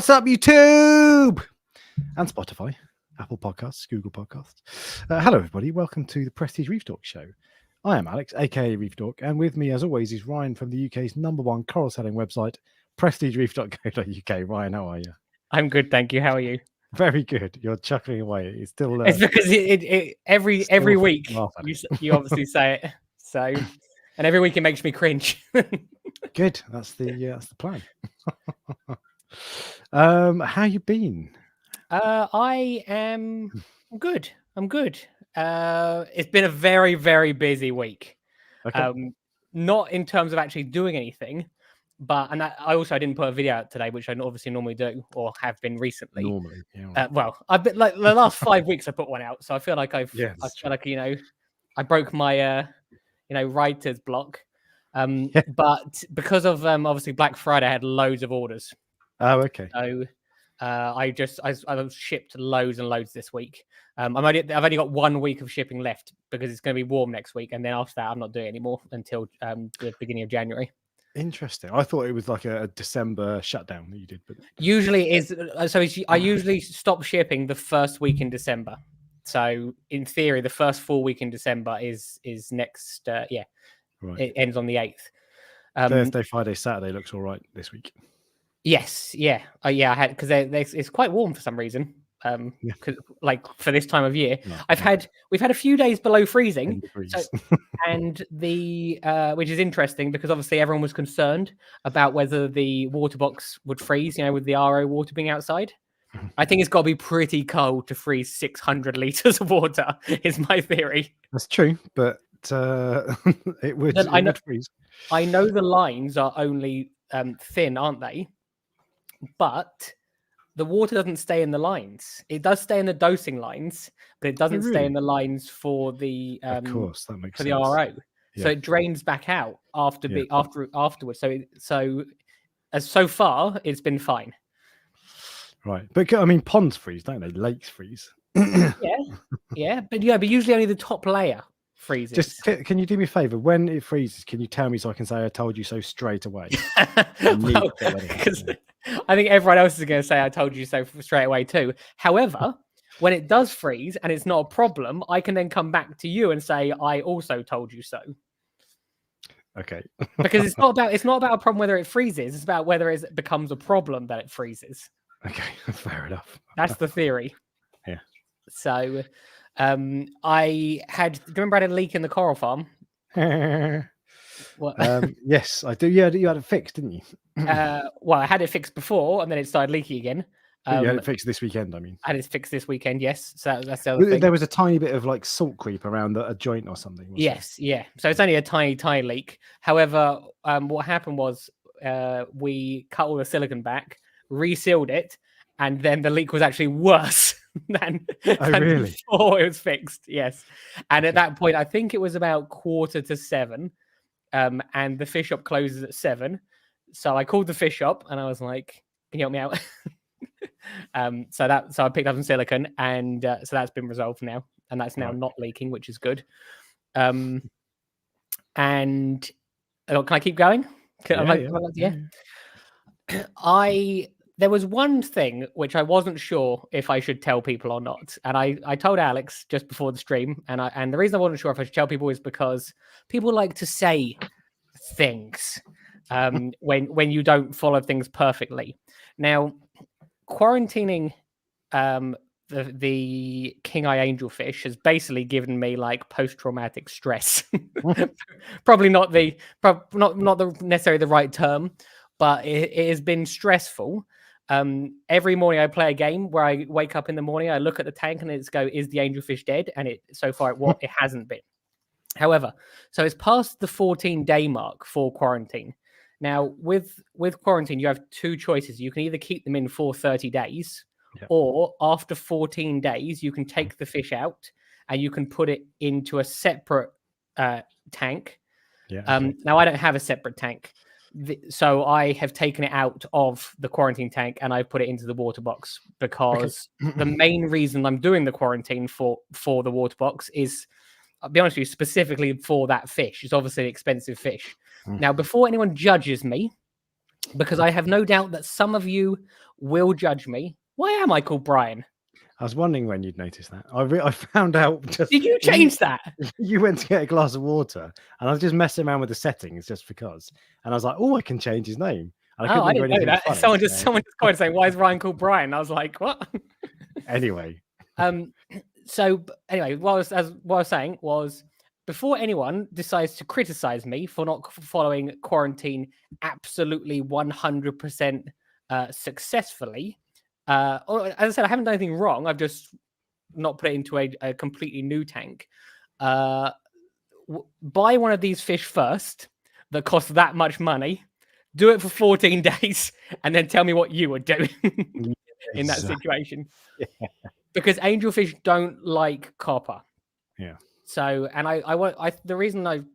What's up, YouTube? And Spotify, Apple Podcasts, Google Podcasts. Hello, everybody. Welcome to the Prestige Reef Dork show. I am Alex, aka Reef Dork, and with me, as always, is Ryan from the UK's #1 coral selling website, prestigereef.co.uk. Ryan, how are you? I'm good, thank you. How are you? Very good. You're chuckling away. It's still. It's because every week you obviously say it. So, and every week it makes me cringe. Good. That's the plan. How you been? I am good. I'm good. It's been a very, very busy week. Okay. Not in terms of actually doing anything, but I didn't put a video out today, which I obviously normally do or have been recently. Normally, yeah. Well, I've been like the last 5 weeks I put one out, so I feel like I feel like I broke my writer's block. But because of obviously Black Friday, I had loads of orders. Oh, okay. So I shipped loads and loads this week. I've only got 1 week of shipping left because it's going to be warm next week, and then after that, I'm not doing it anymore until the beginning of January. Interesting. I thought it was like a December shutdown that you did, but usually is I usually stop shipping the first week in December. So in theory, the first full week in December is next. Right. It ends on the 8th. Thursday, Friday, Saturday looks all right this week. Yes, yeah, I had because it's quite warm for some reason. Like for this time of year, we've had a few days below freezing, and which is interesting because obviously everyone was concerned about whether the water box would freeze, with the RO water being outside. I think it's got to be pretty cold to freeze 600 liters of water. Is my theory. That's true, but it would freeze. I know the lines are only thin, aren't they? But the water doesn't stay in the lines. It does stay in the dosing lines, but it doesn't stay in the lines for the of course, that makes sense. The RO. Yeah. So it drains back out afterwards. So far it's been fine. Right, but I mean, ponds freeze, don't they? Lakes freeze. but usually only the top layer freezes. Just can you do me a favor? When it freezes, can you tell me so I can say I told you so straight away? Because I think everyone else is going to say I told you so straight away too. However, when it does freeze and it's not a problem, I can then come back to you and say I also told you so. Okay. Because it's not about a problem whether it freezes. It's about whether it becomes a problem that it freezes. Okay, fair enough. That's the theory. Yeah. So, I had. Do you remember I had a leak in the coral farm? Yes, I do. Yeah, you had it fixed, didn't you? Well, I had it fixed before, and then it started leaking again. You had it fixed this weekend, I mean. I had it fixed this weekend, yes. So that's the other thing. There was a tiny bit of like salt creep around a joint or something. Yes, yeah. So it's only a tiny leak. However, what happened was we cut all the silicone back, resealed it, and then the leak was actually worse than really? Before it was fixed. Yes. And at that point, I think it was about 6:45, and the fish shop closes at 7. So I called the fish shop and I was like, "Can you help me out?" So I picked up some silicone, and so that's been resolved now, and that's now not leaking, which is good. And can I keep going? There was one thing which I wasn't sure if I should tell people or not, and I told Alex just before the stream, and the reason I wasn't sure if I should tell people is because people like to say things when you don't follow things perfectly. Now, quarantining the king eye angelfish has basically given me like post-traumatic stress. Probably not necessarily the right term, but it has been stressful. Every morning I play a game where I wake up in the morning, I look at the tank and is the angelfish dead? And it hasn't been. However, so it's past the 14-day mark for quarantine. Now, with quarantine, you have two choices. You can either keep them in for 30 days, or after 14 days, you can take the fish out and you can put it into a separate tank. Now, I don't have a separate tank. So I have taken it out of the quarantine tank and I put it into the water box because the main reason I'm doing the quarantine for the water box is, I'll be honest with you, specifically for that fish. It's obviously an expensive fish. Now, before anyone judges me, because I have no doubt that some of you will judge me. Why am I called Brian? I was wondering when you'd notice that. I found out just. Did you change that? You went to get a glass of water, and I was just messing around with the settings just because. And I was like, "Oh, I can change his name." And I think of didn't know anything that. funny, Someone just commented saying, "Why is Ryan called Brian?" I was like, "What?" Anyway, So anyway, what I was saying was, before anyone decides to criticize me for not following quarantine absolutely 100% successfully, or, as I said, I haven't done anything wrong. I've just not put it into a completely new tank. Buy one of these fish first that costs that much money. Do it for 14 days, and then tell me what you would do in that situation. Yeah. Because angelfish don't like copper. Yeah. So, and the reason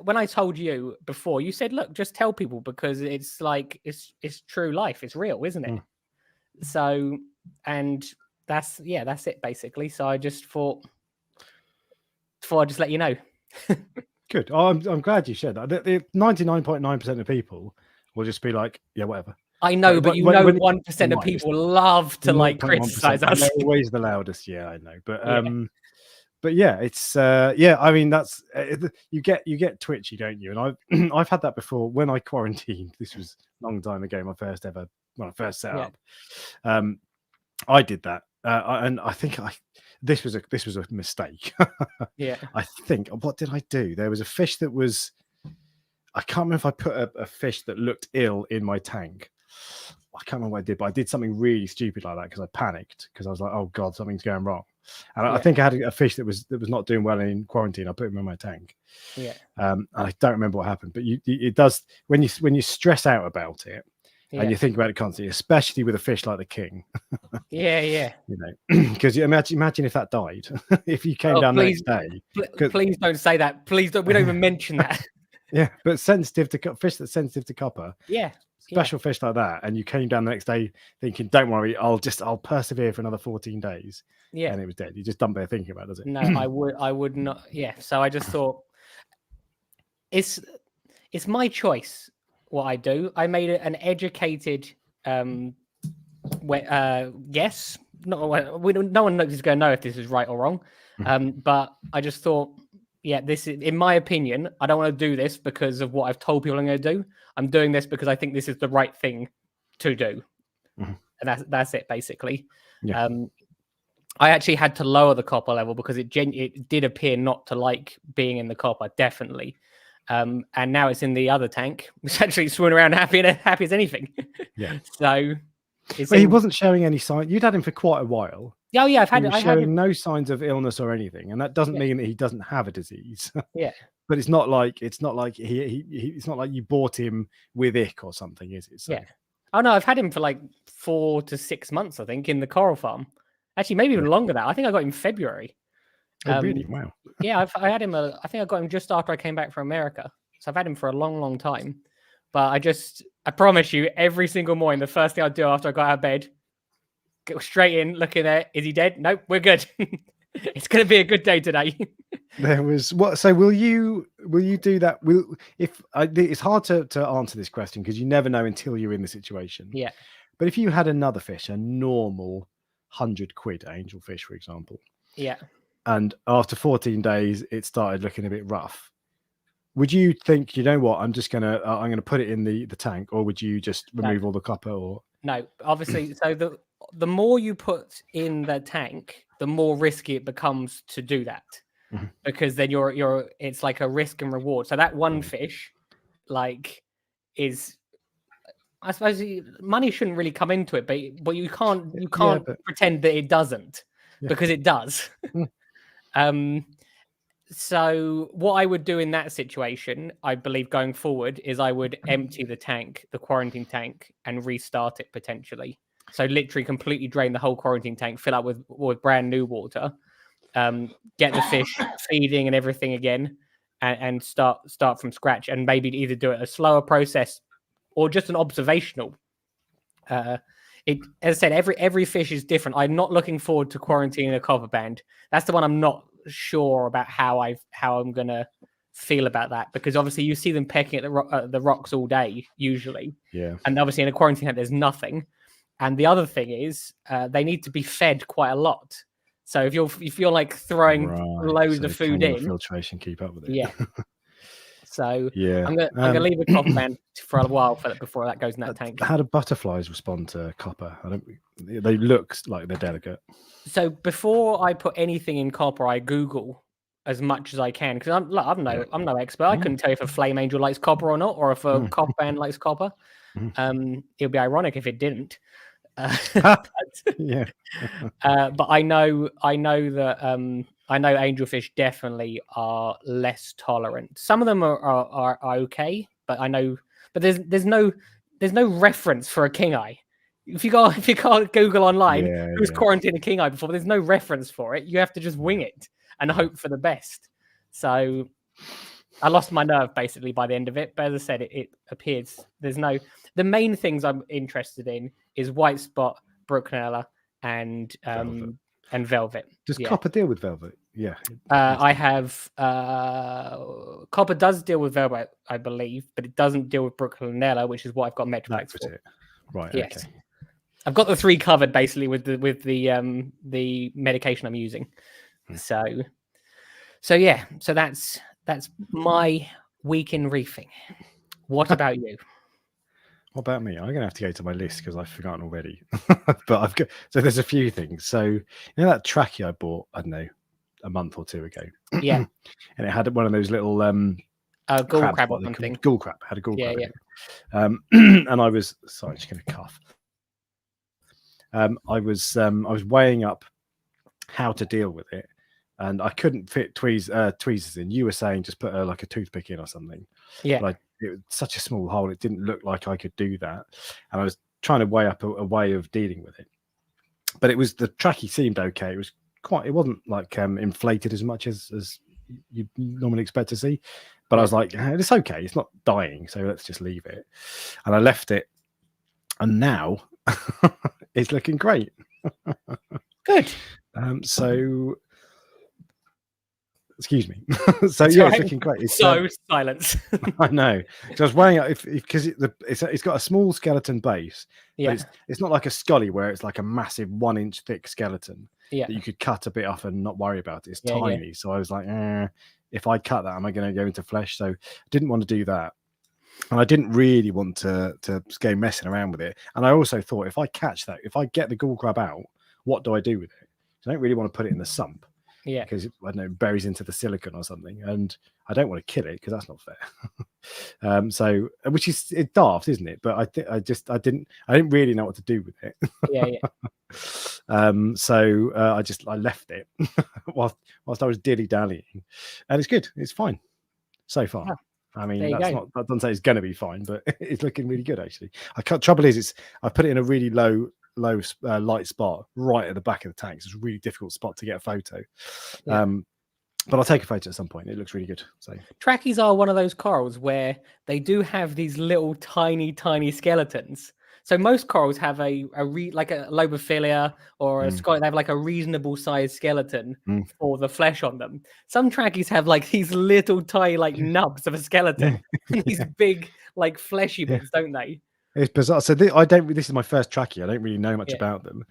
when I told you before, you said, look, just tell people because it's like, it's true life. It's real, isn't it? So, and that's it basically. So I just thought I'd just let you know. Good. Oh, I'm glad you shared that. The 99.9% of people will just be like, yeah, whatever. I know, Like, but you when- know, when- 1% of people love to like 0.1%. criticize us. They're always the loudest. Yeah, I know. But Yeah. but yeah, it's yeah. I mean, that's you get twitchy, don't you? And I've had that before when I quarantined. This was a long time ago. When I first set up, I did that, and I think this was a mistake. Yeah. I think, what did I do? There was a fish that was, I can't remember if I put a fish that looked ill in my tank. I can't remember what I did, but I did something really stupid like that because I panicked because I was like, oh God, something's going wrong. And I think I had a fish that was not doing well in quarantine. I put him in my tank. Yeah. And I don't remember what happened, but it does when you stress out about it and you think about it constantly, especially with a fish like the king. Yeah. You know, because you imagine if that died, if you came down the next day. Please don't say that. Please don't. We don't even mention that. Yeah, but sensitive to fish that's sensitive to copper. Yeah. Special fish like that, and you came down the next day thinking, "Don't worry, I'll persevere for another 14 days." Yeah, and it was dead. You just don't bear thinking about it, does it? No, I would not. Yeah, so I just thought it's my choice what I do. I made an educated guess. No one is going to know if this is right or wrong. But I just thought, yeah, this is, in my opinion, I don't want to do this because of what I've told people I'm going to do. I'm doing this because I think this is the right thing to do. And that's it, basically. Yeah. I actually had to lower the copper level because it did appear not to like being in the copper, definitely. And now it's in the other tank. It's actually swimming around happy as anything. Yeah. So he wasn't showing any sign. You'd had him for quite a while. Oh yeah, He was showing no signs of illness or anything, and that doesn't mean that he doesn't have a disease. Yeah. But it's not like it's not like you bought him with ick or something, is it? So. Yeah. Oh no, I've had him for like 4 to 6 months, I think, in the coral farm. Actually, maybe even longer than that. I think I got him in February. Oh, really? Wow. Yeah, I had him. I think I got him just after I came back from America. So I've had him for a long, long time. But I promise you, every single morning, the first thing I do after I got out of bed, go straight in, looking at, is he dead? Nope, we're good. It's going to be a good day today. There was what? So will you do that? It's hard to answer this question because you never know until you're in the situation. Yeah. But if you had another fish, a normal £100 angelfish, for example. Yeah. And after 14 days, it started looking a bit rough. Would you think, you know what, I'm gonna put it in the tank, or would you just remove all the copper? Or no, obviously. So the more you put in the tank, the more risky it becomes to do that, because then it's like a risk and reward. So that one fish, like, is, I suppose money shouldn't really come into it, but you can't pretend that it doesn't, because it does. So what I would do in that situation, I believe going forward, is I would empty the quarantine tank, and restart it potentially. So literally completely drain the whole quarantine tank, fill up with brand new water, get the fish feeding and everything again, and start from scratch, and maybe either do it a slower process or just an observational. As I said, every fish is different. I'm not looking forward to quarantining a copper band. That's the one I'm not sure about how I'm gonna feel about that, because obviously you see them pecking at the rocks all day usually, and obviously in a quarantine tank there's nothing, And the other thing is they need to be fed quite a lot. So if you're like throwing loads of food in, filtration keep up with it. Yeah. So yeah, I'm gonna leave a copper band for a while before that goes in that tank. How do butterflies respond to copper? They look like they're delicate. So before I put anything in copper, I Google as much as I can, because I'm no expert. I couldn't tell you if a flame angel likes copper or not, or if a copper band likes copper. It would be ironic if it didn't. Yeah. But I know that I know angelfish definitely are less tolerant. Some of them are okay, but there's no reference for a king eye. If you can't Google online who's quarantined a king eye before, there's no reference for it. You have to just wing it and hope for the best. So I lost my nerve basically by the end of it. But as I said, it appears the main things I'm interested in is white spot, brooknella, and velvet. Does copper deal with velvet? Yeah. I have copper does deal with velvet, I believe, but it doesn't deal with brooknella, which is what I've got Metropax for. It. Right. Yes. Okay. I've got the 3 covered basically with the medication I'm using. So yeah. So that's my week in reefing. What about you? What about me? I'm going to have to go to my list because I've forgotten already. But so there's a few things. So you know that trackie I bought, I don't know, a month or 2 ago. Yeah. And it had one of those little ghoul crab or something. Ghoul crab. Had a ghoul crab. Yeah. And I was sorry, I'm just going to cough. I was weighing up how to deal with it, and I couldn't fit tweezers in. You were saying just put like a toothpick in or something. Yeah. But it was such a small hole, it didn't look like I could do that. And I was trying to weigh up a way of dealing with it. But the trackie seemed okay. It wasn't like inflated as much as you normally expect to see. But I was like, it's okay. It's not dying, so let's just leave it. And I left it, and now it's looking great. Good. So, excuse me. So yeah, it's looking great. It's silence. I know. So I was weighing up because it's got a small skeleton base. Yeah. But it's not like a scully where it's like a massive 1-inch thick skeleton that you could cut a bit off and not worry about it. It's tiny. Yeah. So I was like, if I cut that, am I going to go into flesh? So I didn't want to do that. And I didn't really want to go messing around with it. And I also thought, if I get the ghoul crab out, what do I do with it? So I don't really want to put it in the sump. Yeah, because I don't know, buries into the silicon or something, and I don't want to kill it because that's not fair. So, which is daft, isn't it? But I didn't really know what to do with it. So I left it whilst I was dilly dallying, and it's good. It's fine so far. Yeah. I mean, that doesn't say it's going to be fine, but it's looking really good actually. Trouble is, I put it in a really low light spot right at the back of the tank. It's a really difficult spot to get a photo. Yeah. But I'll take a photo at some point. It looks really good. So trackies are one of those corals where they do have these little tiny skeletons. So most corals have like a lobophilia or a scotty. They have like a reasonable sized skeleton for the flesh on them. Some trackies have like these little tiny like nubs of a skeleton, these big like fleshy bits, don't they? It's bizarre. So this is my first trackie. I don't really know much about them,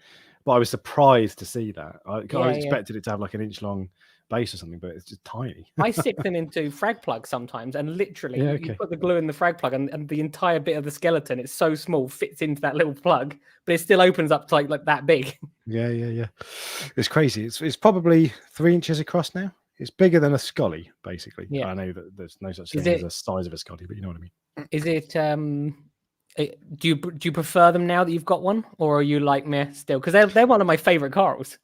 but I was surprised to see that. I expected it to have like an inch long base or something, but it's just tiny. I stick them into frag plugs sometimes, and literally you put the glue in the frag plug, and the entire bit of the skeleton, it's so small, fits into that little plug, but it still opens up to like that big. Yeah. It's crazy. It's probably 3 inches across now. It's bigger than a scully, basically. Yeah. I know that there's no such thing as the size of a scully, but you know what I mean. Is it? Do you prefer them now that you've got one, or are you like meh still? Because they're one of my favorite corals.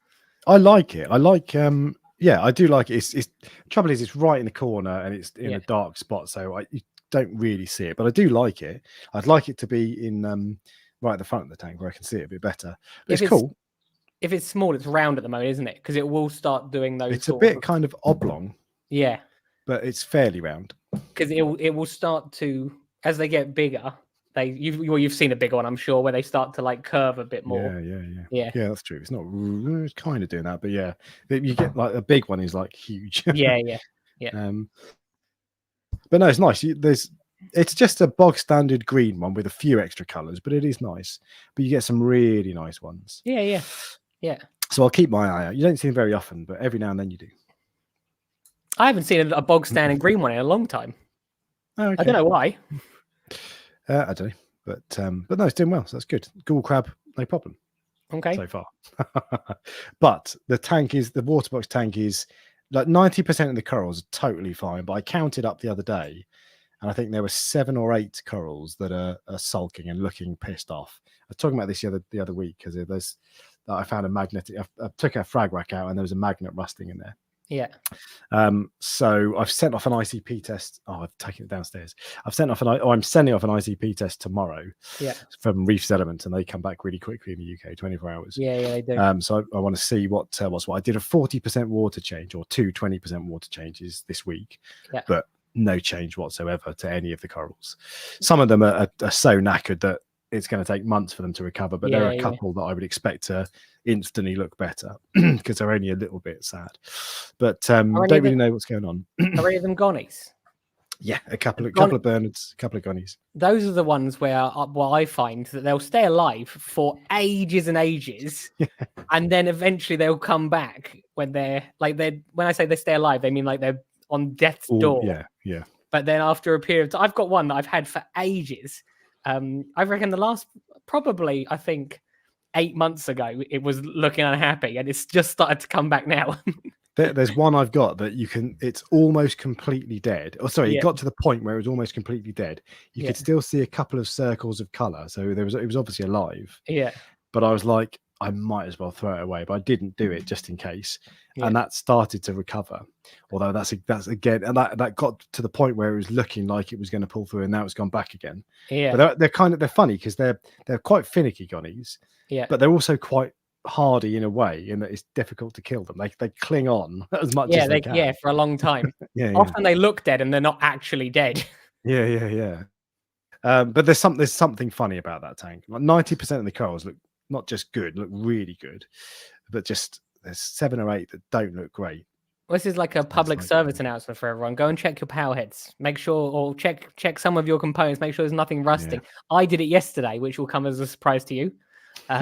I like it. I like I do like it. It's trouble is it's right in the corner and it's in a dark spot, so you don't really see it. But I do like it. I'd like it to be in right at the front of the tank where I can see it a bit better. It's cool. If it's small, it's round at the moment, isn't it? Because it will start doing those. It's a bit kind of oblong. Yeah, but it's fairly round. Because it will start to, as they get bigger. You've seen a bigger one, I'm sure, where they start to like curve a bit more. Yeah, that's true. It's kind of doing that, but yeah, you get like a big one is like huge. Yeah. But no, it's nice. There's It's just a bog standard green one with a few extra colours, but it is nice. But you get some really nice ones. Yeah. So I'll keep my eye out. You don't see them very often, but every now and then you do. I haven't seen a bog standard green one in a long time. Oh, okay. I don't know why. I don't know, but no, it's doing well. So that's good. Ghoul crab, no problem. Okay. So far. But the water box tank is like 90% of the corals are totally fine. But I counted up the other day, and I think there were 7 or 8 corals that are sulking and looking pissed off. I was talking about this the other week because I found a magnetic. I took a frag rack out and there was a magnet rusting in there. Yeah. So I've sent off an ICP test. Oh, I've taken it downstairs. I'm sending off an ICP test tomorrow. Yeah. From Reef Sediment, and they come back really quickly in the UK, 24 hours. Yeah, they do. So I want to see what's what. I did a 40% water change or 20% water changes this week, but no change whatsoever to any of the corals. Some of them are so knackered that it's going to take months for them to recover, but there are a couple that I would expect to instantly look better because they're only a little bit sad, but don't really know what's going on. Are any of them gonnies? Yeah, a couple of Bernards, a couple of gonnies. Those are the ones where I find that they'll stay alive for ages and ages, and then eventually they'll come back when they're when I say they stay alive, they mean like they're on death's door. Yeah. But then after a period of time, I've got one that I've had for ages. I reckon the last probably, I think, 8 months ago, it was looking unhappy, and it's just started to come back now. There's one I've got that it's almost completely dead. Oh, sorry, it got to the point where it was almost completely dead. You could still see a couple of circles of color, so it was obviously alive. Yeah. But I was like, I might as well throw it away, but I didn't do it just in case. And that started to recover. Although that's again, and that got to the point where it was looking like it was going to pull through, and now it's gone back again. Yeah. But they're funny because they're quite finicky gonnies. Yeah. But they're also quite hardy in a way, in that it's difficult to kill them. They cling on as much as they can. Yeah, for a long time. Often they look dead and they're not actually dead. Yeah. But there's something funny about that tank. Like 90% of the corals look not just good, look really good, but just there's 7 or 8 that don't look great. Well, this is like a public service announcement for everyone. Go and check your power heads. Make sure, or check some of your components. Make sure there's nothing rusting. Yeah. I did it yesterday, which will come as a surprise to you.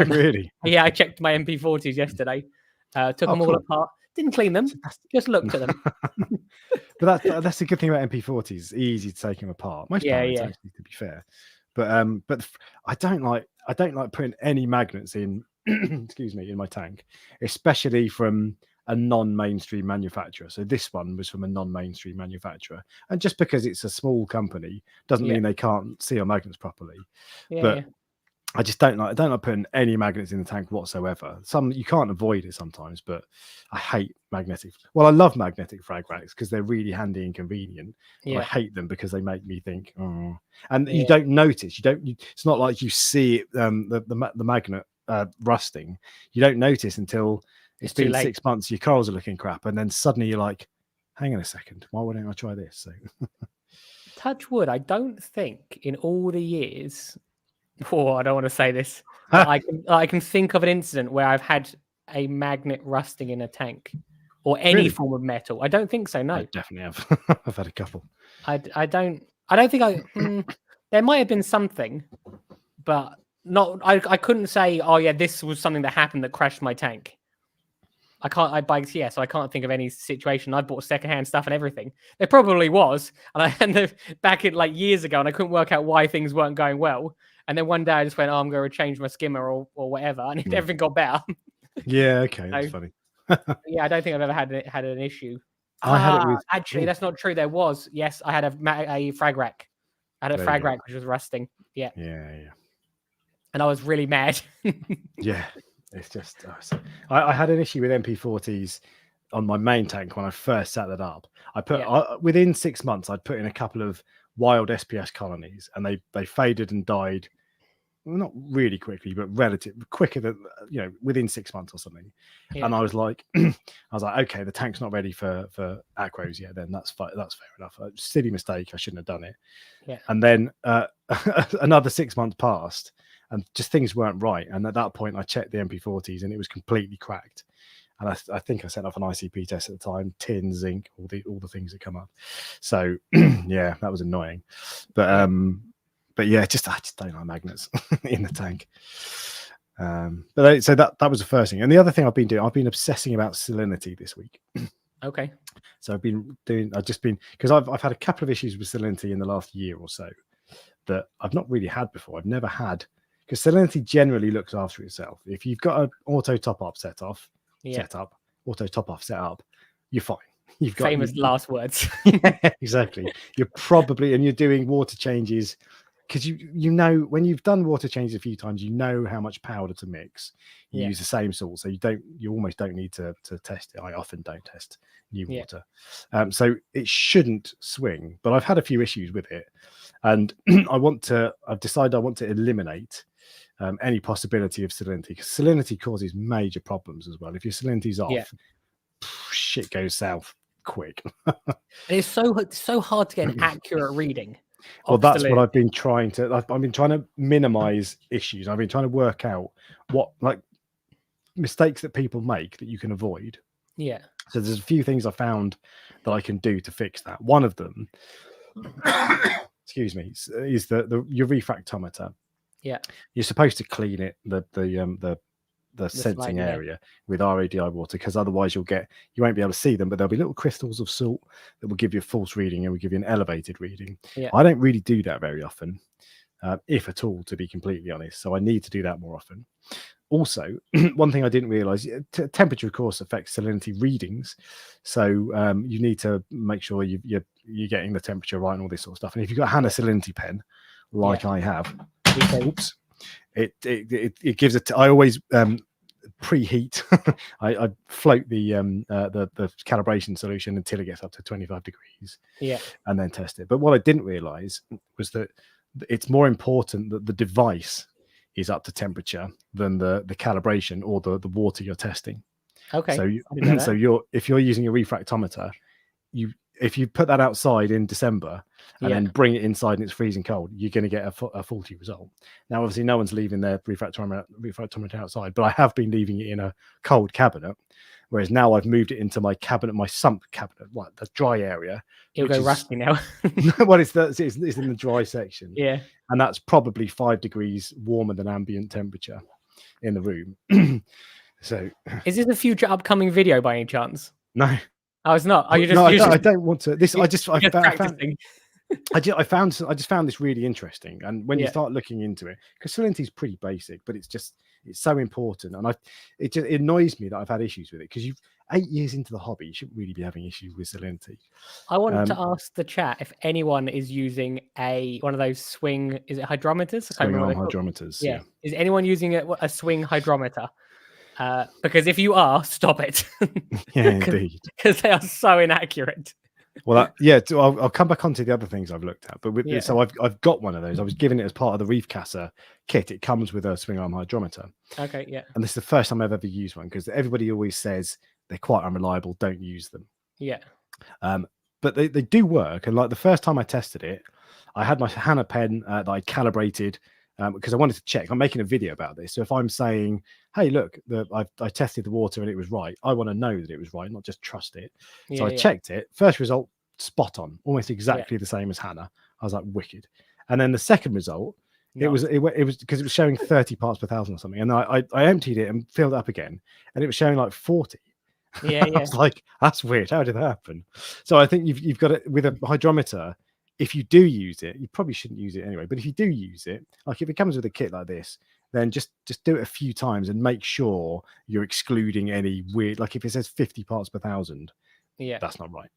Really? Yeah, I checked my MP40s yesterday. Took them all apart. Didn't clean them. Just looked at them. But that's the good thing about MP40s. It's easy to take them apart. Most power heads, actually, to be fair. But I don't like putting any magnets in. Excuse me, in my tank, especially from a non-mainstream manufacturer. So this one was from a non-mainstream manufacturer, and just because it's a small company doesn't mean they can't seal magnets properly. I just don't like putting any magnets in the tank whatsoever. Some you can't avoid it sometimes, but I hate magnetic. Well, I love magnetic frag racks because they're really handy and convenient. But I hate them because they make me think, oh. And you don't notice. It's not like you see it, the magnet rusting. You don't notice until it's been 6 months. Your corals are looking crap, and then suddenly you're like, hang on a second, why wouldn't I try this? So touch wood. I don't think in all the years. I don't want to say this. I can think of an incident where I've had a magnet rusting in a tank or any form of metal. I don't think so. No, I definitely have. I've had a couple. I don't think there might have been something, but not. I couldn't say. Oh yeah, this was something that happened that crashed my tank. I can't. So I can't think of any situation. I bought secondhand stuff and everything. There probably was, and back in like years ago, and I couldn't work out why things weren't going well. And then one day I just went, I'm going to change my skimmer or whatever, and everything got better. Yeah, okay, that's funny. Yeah, I don't think I've ever had an issue. I had it with... Actually, that's not true. There was. Yes, I had a frag rack. I had a frag rack which was rusting. Yeah. And I was really mad. Yeah, it's just... I had an issue with MP40s on my main tank when I first set that up. Within 6 months, I'd put in a couple of wild SPS colonies, and they faded and died, well, not really quickly, but relatively quicker than within 6 months or something. And I was like, okay, the tank's not ready for acros yet. Then that's fair enough. Silly mistake. I shouldn't have done it. Yeah. And then another 6 months passed, and just things weren't right. And at that point, I checked the MP40s, and it was completely cracked. and I think I set off an ICP test at the time, tin, zinc, all the things that come up. So yeah, that was annoying. But yeah, I just don't like magnets in the tank. So that was the first thing. And the other thing I've been obsessing about salinity this week. Okay. So because I've had a couple of issues with salinity in the last year or so that I've not really had before. I've never had, because salinity generally looks after itself. If you've got an auto top up set up, you're fine. You've got famous last words. Yeah, exactly. You're doing water changes, because you know when you've done water changes a few times, you know how much powder to mix. You use the same salt, so you almost don't need to test it. I often don't test new water, so it shouldn't swing. But I've had a few issues with it, and I've decided I want to eliminate any possibility of salinity, because salinity causes major problems as well. If your salinity's off, shit goes south quick. And it's so hard to get an accurate reading. Well, that's what I've been trying to minimize issues. I've been trying to work out what mistakes that people make that you can avoid. Yeah. So there's a few things I found that I can do to fix that. One of them, excuse me, is your refractometer. Yeah. You're supposed to clean it, the sensing area with RADI water, because otherwise you won't be able to see them, but there'll be little crystals of salt that will give you a false reading and will give you an elevated reading. I don't really do that very often, if at all, to be completely honest, so I need to do that more often. Also, one thing I didn't realize, temperature of course affects salinity readings, so you need to make sure you're getting the temperature right and all this sort of stuff. And if you've got a Hannah salinity pen like I have, oops, it gives it. I always preheat. I float the calibration solution until it gets up to 25 degrees. And then test it. But what I didn't realize was that it's more important that the device is up to temperature than the calibration or the water you're testing. Okay. So if you're using a refractometer, if you put that outside in December and then bring it inside and it's freezing cold, you're going to get a faulty result. Now, obviously, no one's leaving their refractometer outside, but I have been leaving it in a cold cabinet. Whereas now I've moved it into my cabinet, my sump cabinet, the dry area. It'll go rusty now. Well, it's in the dry section. Yeah. And that's probably 5 degrees warmer than ambient temperature in the room. So, is this a future upcoming video by any chance? No. Oh, it's not. Are you just? No, I don't want to. This I just found this really interesting. And when you start looking into it, because salinity is pretty basic, but it's so important. And it annoys me that I've had issues with it, because 8 years into the hobby, you shouldn't really be having issues with salinity. I wanted to ask the chat if anyone is using one of those swing. Is it hydrometers? Swing arm hydrometers. Yeah. Is anyone using a swing hydrometer? Because if you are, stop it. Yeah, indeed. Because they are so inaccurate. Well, I'll come back onto the other things I've looked at. But so I've got one of those. I was given it as part of the Reef Casa kit. It comes with a swing arm hydrometer. Okay, yeah. And this is the first time I've ever used one, because everybody always says they're quite unreliable. Don't use them. Yeah. But they do work. And like the first time I tested it, I had my Hannah pen that I calibrated, because I wanted to check. I'm making a video about this. So if I'm saying, hey, look, I tested the water and it was right, I want to know that it was right, not just trust it. So I checked it. First result, spot on, almost exactly the same as Hannah. I was like, wicked. And then the second result, it was because it was showing 30 parts per thousand or something. And I emptied it and filled it up again, and it was showing like 40. Yeah. I was like, that's weird. How did that happen? So I think you've got it with a hydrometer. If you do use it, you probably shouldn't use it anyway. But if you do use it, like if it comes with a kit like this, then just do it a few times and make sure you're excluding any weird, like if it says 50 parts per thousand, that's not right.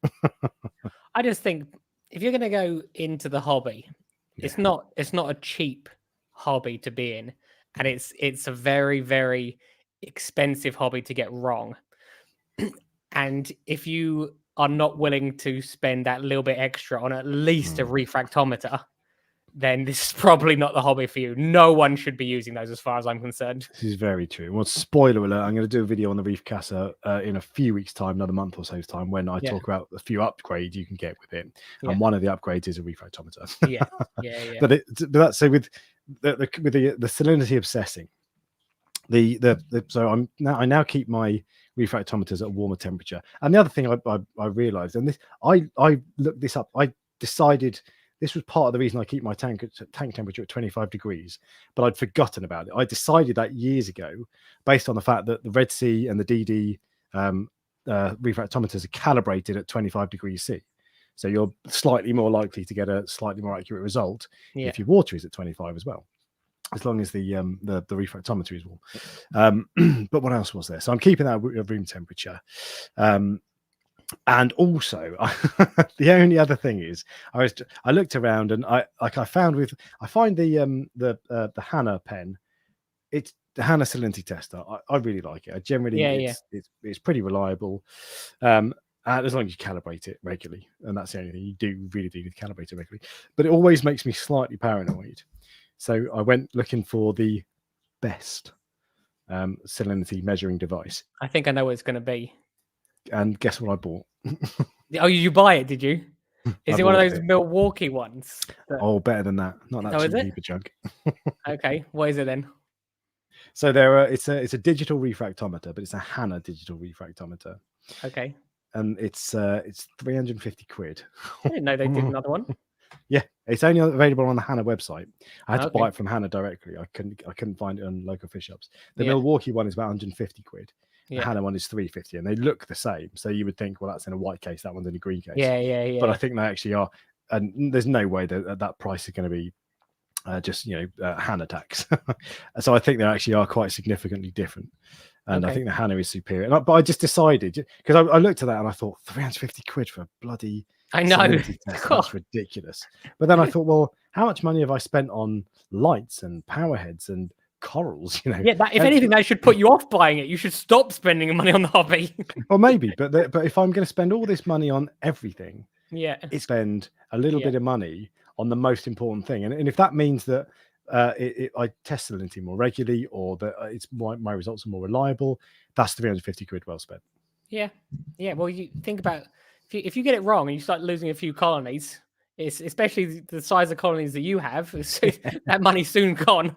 I just think if you're going to go into the hobby, it's not a cheap hobby to be in, and it's a very, very expensive hobby to get wrong. And if you are not willing to spend that little bit extra on at least a refractometer, then this is probably not the hobby for you. No one should be using those, as far as I'm concerned. This is very true. Well, spoiler alert, I'm going to do a video on the Reef Casa in a few weeks' time, another month or so's time, when I talk about a few upgrades you can get with it. And one of the upgrades is a refractometer. Yeah. But that's so with the salinity obsessing. I now keep my refractometers at a warmer temperature. And the other thing I realized, and this I looked this up, I decided this was part of the reason I keep my tank temperature at 25 degrees, but I'd forgotten about it. I decided that years ago, based on the fact that the Red Sea and the DD refractometers are calibrated at 25 degrees C. So you're slightly more likely to get a slightly more accurate result if your water is at 25 as well, as long as the refractometer is warm. But what else was there? So I'm keeping that at room temperature. And also, the only other thing is, I looked around and I find the Hanna pen. It's the Hanna salinity tester. I really like it. I generally, it's pretty reliable. As long as you calibrate it regularly, and that's the only thing you really do need to calibrate it regularly. But it always makes me slightly paranoid. So I went looking for the best salinity measuring device. I think I know what it's going to be. And guess what I bought? Oh, you buy it, did you? Is it one of those Milwaukee ones? Oh, better than that. Not that cheap heap of junk. Okay, what is it then? So it's a digital refractometer, but it's a Hanna digital refractometer. Okay. And it's 350 quid. I didn't know they did another one. Yeah, it's only available on the Hanna website. I had to buy it from Hanna directly. I couldn't find it on local fish shops. The Milwaukee one is about 150 quid. The Hanna one is 350, and they look the same. So you would think, well, that's in a white case, that one's in a green case. Yeah. But I think they actually are, and there's no way that price is going to be just Hanna tax. So I think they actually are quite significantly different. And I think the Hanna is superior. But I just decided, because I looked at that and I thought, 350 quid for a bloody I know. That's ridiculous. But then I thought, well, how much money have I spent on lights and power heads and corals? Yeah, if anything, that should put you off buying it. You should stop spending money on the hobby. Well, maybe, but if I'm going to spend all this money on everything, it's spend a little bit of money on the most important thing. And if that means that I test salinity more regularly, or that my results are more reliable, that's 350 quid well spent. Yeah. Well, you think about if you get it wrong and you start losing a few colonies, it's especially the size of colonies that you have, that money's soon gone.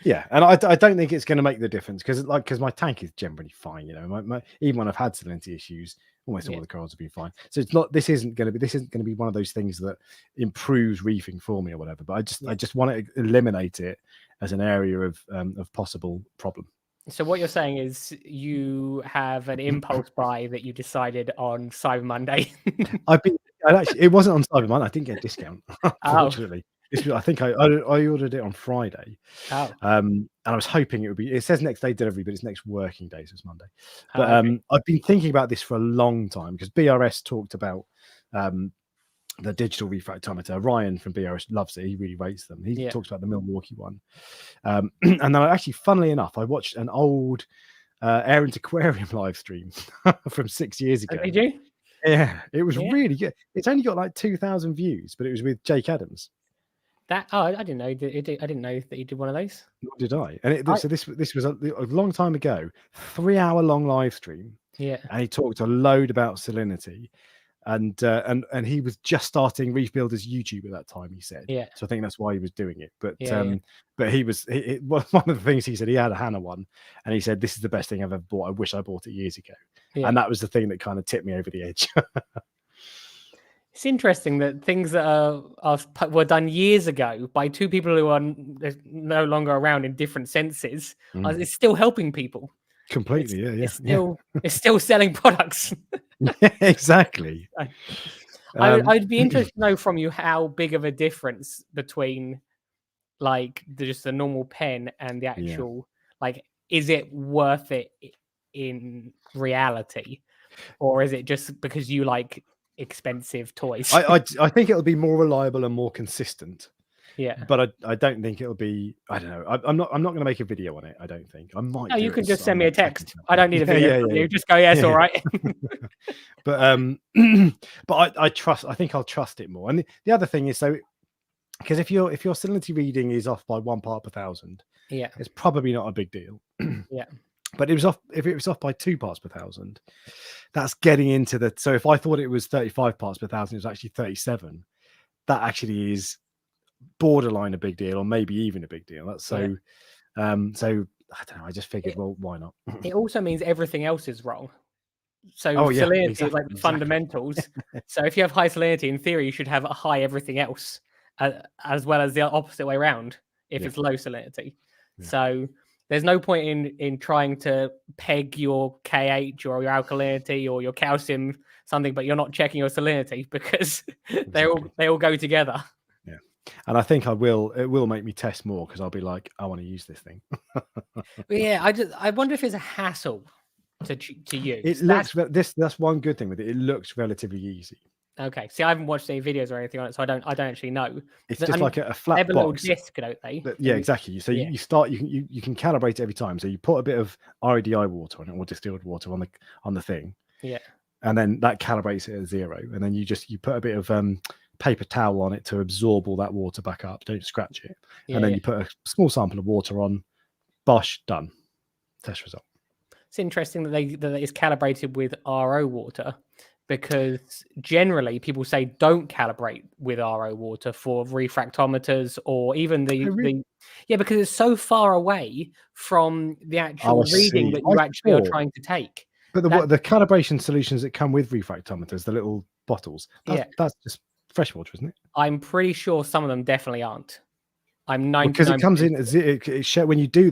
Yeah, and I don't think it's going to make the difference because my tank is generally fine. Even when I've had salinity issues, almost all the corals have been fine. So it's not. This isn't going to be one of those things that improves reefing for me or whatever. But I just want to eliminate it as an area of possible problem. So what you're saying is you have an impulse buy that you decided on Cyber Monday. It wasn't on Cyber Monday. I didn't get a discount, unfortunately. I think I ordered it on Friday. And I was hoping it would be. It says next day delivery, but it's next working day, so it's Monday. But I've been thinking about this for a long time because BRS talked about the digital refractometer. Ryan from BRS loves it. He really rates them. He talks about the Milwaukee one. And then funnily enough, I watched an old Aaron's Aquarium live stream from 6 years ago. Did you? Yeah, it was really good. It's only got like 2,000 views, but it was with Jake Adams. I didn't know. I didn't know that he did one of those. Nor did I. So this was a long time ago, 3-hour long live stream. Yeah, and he talked a load about salinity. And he was just starting Reef Builders YouTube at that time, he said. Yeah. So I think that's why he was doing it. But one of the things he said, he had a Hanna one, and he said, "This is the best thing I've ever bought. I wish I bought it years ago." Yeah. And that was the thing that kind of tipped me over the edge. It's interesting that things that were done years ago by two people who are no longer around in different senses is still helping people. Completely, It's still selling products. Exactly. I'd be interested to know from you how big of a difference between like just the normal pen and the actual is it worth it in reality, or is it just because you like expensive toys? I think it'll be more reliable and more consistent. Yeah, but I don't think it'll be. I don't know. I'm not going to make a video on it. I don't think I might. No, you can just send me a text. I don't need a video from you. Just go, yes, all right. But I trust. I think I'll trust it more. And the other thing is, so because if your salinity reading is off by 1 part per thousand, it's probably not a big deal. Yeah. But it was off. If it was off by 2 parts per thousand, that's getting into the. So if I thought it was 35 parts per thousand, it was actually 37. That actually is borderline a big deal, or maybe even a big deal. That's so I don't know. I just figured, well, why not? It also means everything else is wrong. So Oh, yeah, salinity is like the exactly. fundamentals. So if you have high salinity, in theory, you should have a high everything else, as well as the opposite way around if Yeah. it's low salinity. Yeah. So there's no point in trying to peg your KH or your alkalinity or your calcium something, but you're not checking your salinity because they all go together. Yeah. And I think it will make me test more because I'll be like, I want to use this thing. Yeah, I wonder if it's a hassle to use. That's one good thing with it. It looks relatively easy. Okay. See, I haven't watched any videos or anything on it, so I don't actually know. It's just like a they flat have a little box. disc, don't they? Yeah, exactly. So yeah. you start, you can calibrate it every time. So you put a bit of REDI water on it, or distilled water on the thing. Yeah. And then that calibrates it at 0. And then you put a bit of paper towel on it to absorb all that water back up. Don't scratch it. Yeah, and then you put a small sample of water on. Bosh, done. Test result. It's interesting that it's calibrated with RO water, because generally people say don't calibrate with RO water for refractometers or even because it's so far away from the actual reading that you actually are trying to take. But the calibration solutions that come with refractometers, the little bottles, that's just fresh water, isn't it? I'm pretty sure some of them definitely aren't. I'm 99%. Because it comes in when you do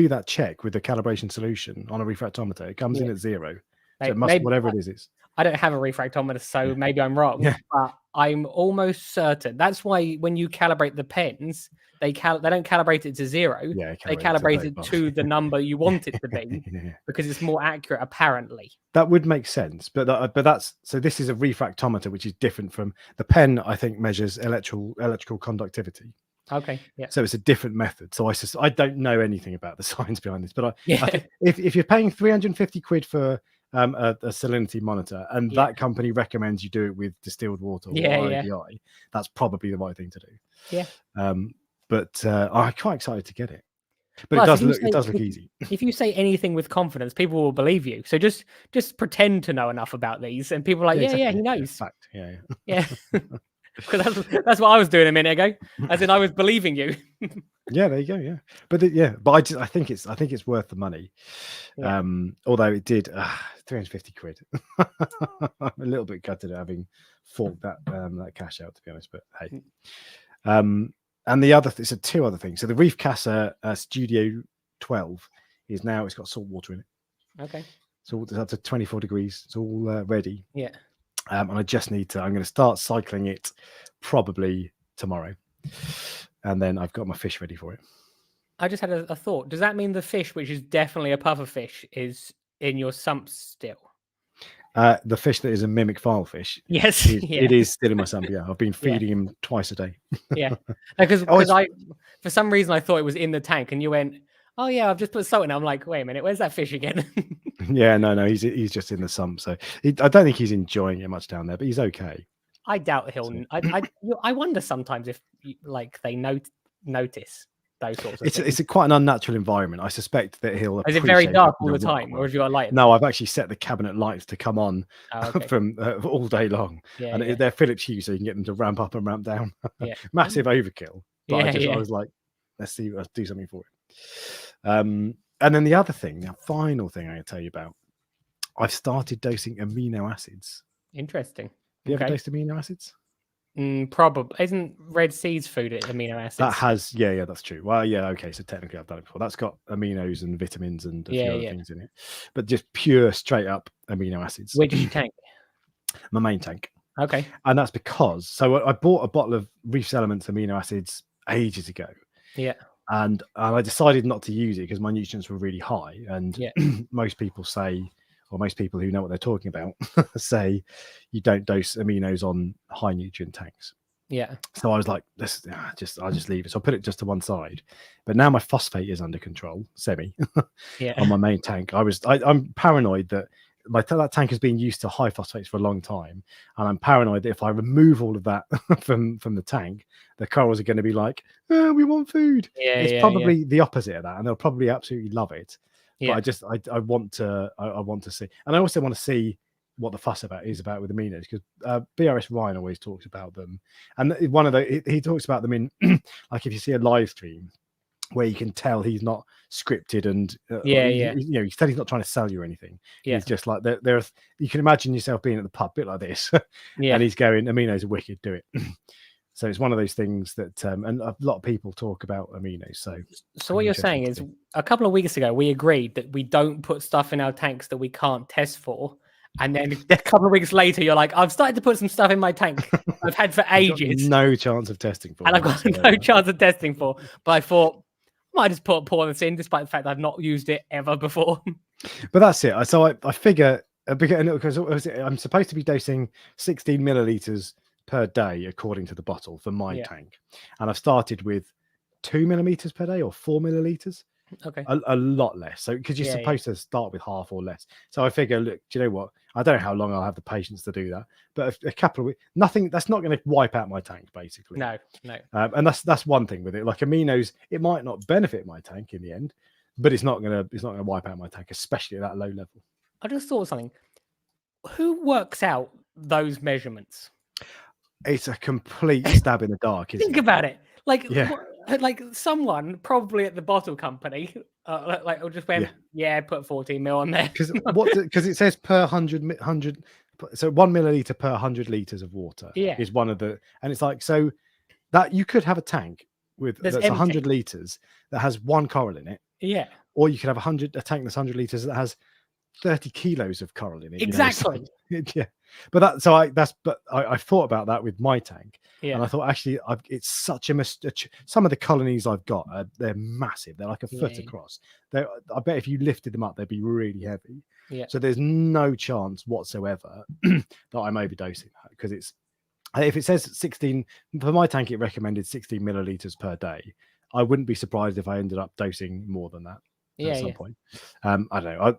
that check with the calibration solution on a refractometer, it comes in at 0. So it must, whatever it is. I don't have a refractometer, so maybe I'm wrong. Yeah. But I'm almost certain. That's why when you calibrate the pens, they don't calibrate it to 0. Yeah, they calibrate it to the number you want it to be, because it's more accurate, apparently. That would make sense, but that's so. This is a refractometer, which is different from the pen. I think measures electrical conductivity. Okay. Yeah. So it's a different method. So I don't know anything about the science behind this, but I think if you're paying 350 quid for a salinity monitor, and that company recommends you do it with distilled water or REDI, that's probably the right thing to do. Yeah. But I'm quite excited to get it. But it does look easy. If you say anything with confidence, people will believe you. So just pretend to know enough about these, and people are like, he knows. Fact. Yeah. Because that's what I was doing a minute ago, as in I was believing you. Yeah, there you go. Yeah, but I think it's worth the money. Yeah. Although it did 350 quid. I'm a little bit gutted at having forked that cash out, to be honest. But hey, and the other so 2 other things. So the Reef Casa Studio 12 is now, it's got salt water in it. Okay. So it's up to 24 degrees. It's all ready. Yeah. And I just I'm going to start cycling it probably tomorrow. And then I've got my fish ready for it. I just had a thought. Does that mean the fish, which is definitely a puffer fish, is in your sump still? The fish that is a mimic file fish. Yes. It is still in my sump. Yeah. I've been feeding him twice a day. Yeah. Because for some reason I thought it was in the tank, and you went, oh yeah, I've just put salt in. I'm like, wait a minute, where's that fish again? Yeah, no, he's just in the sump. So I don't think he's enjoying it much down there, but he's okay. I doubt he'll. So. I wonder sometimes if they notice those sorts of things. It's quite an unnatural environment. I suspect that he'll. Is it very dark all the time, or have you got a light? No, I've actually set the cabinet lights to come on from all day long, and they're Philips Hue, so you can get them to ramp up and ramp down. Massive overkill. But I was like, let's do something for it. And then the final thing I'm going to tell you about, I've started dosing amino acids. Interesting. Have you ever dosed amino acids? Probably. Isn't red seeds food amino acids? That has, yeah, that's true. Well, yeah, okay. So technically I've done it before. That's got aminos and vitamins and a few other things in it. But just pure, straight up amino acids. Which tank? My main tank. Okay. And that's because, so I bought a bottle of Reef's Elements amino acids ages ago. Yeah. And I decided not to use it because my nutrients were really high. And most people say, or most people who know what they're talking about say, you don't dose aminos on high nutrient tanks. Yeah. So I was like, I'll just leave it. So I put it just to one side. But now my phosphate is under control, on my main tank. I'm paranoid that that tank has been used to high phosphates for a long time, and I'm paranoid that if I remove all of that from the tank, the corals are going to be like, we want food. It's probably the opposite of that, and they'll probably absolutely love it. But I want to see, and I also want to see what the fuss is about with aminos, because BRS Ryan always talks about them, and he talks about them in like if you see a live stream where you can tell he's not scripted and Yeah, he said he's not trying to sell you or anything. yeah, He's just like there. You can imagine yourself being at the pub, bit like this, yeah. and he's going, "Aminos are wicked, do it." So it's one of those things that, and a lot of people talk about aminos. So what you're saying is, see. a couple of weeks ago, we agreed that we don't put stuff in our tanks that we can't test for. And then a couple of weeks later, you're like, I've started to put some stuff in my tank I've had for ages. No chance of testing for. And I've got no chance of testing for. But I thought, I might just put a porous in, despite the fact that I've not used it ever before. But that's it. So I figure, because I'm supposed to be dosing 16 milliliters per day according to the bottle for my tank. And I've started with 2 millimeters per day or 4 milliliters. Okay. A lot less. So because you're supposed to start with half or less. So I figure, look, do you know what? I don't know how long I'll have the patience to do that, but a couple of weeks, nothing. That's not going to wipe out my tank, basically. No. And that's one thing with it. Like aminos, it might not benefit my tank in the end, but it's not gonna wipe out my tank, especially at that low level. I just thought of something. Who works out those measurements? It's a complete stab in the dark. Think about it. Like someone probably at the bottle company, just went, put 14 mil on there. Because it says per 100, so 1 milliliter per 100 liters of water is one of the, and it's like, so that you could have a tank that's 100 liters that has 1 coral in it. Yeah. Or you could have a tank that's 100 liters that has 30 kilos of coral in it. Exactly. Yeah. But I thought about that with my tank. Yeah. And I thought, actually, it's such a mistake. Some of the colonies I've got, they're massive. They're like a foot across. I bet if you lifted them up, they'd be really heavy. Yeah. So there's no chance whatsoever that I'm overdosing that, because if it says 16, for my tank, it recommended 16 milliliters per day. I wouldn't be surprised if I ended up dosing more than that at some point. I don't know.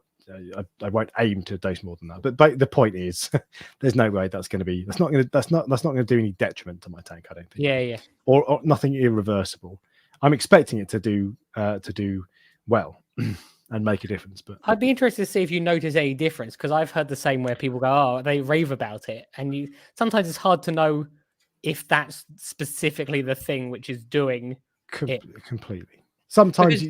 I won't aim to dose more than that, but the point is, there's no way that's not going to do any detriment to my tank, I don't think. Yeah. Or nothing irreversible. I'm expecting it to do well and make a difference. But I'd be interested to see if you notice any difference, because I've heard the same where people go, oh, they rave about it, and sometimes it's hard to know if that's specifically the thing which is doing it. Completely. Sometimes,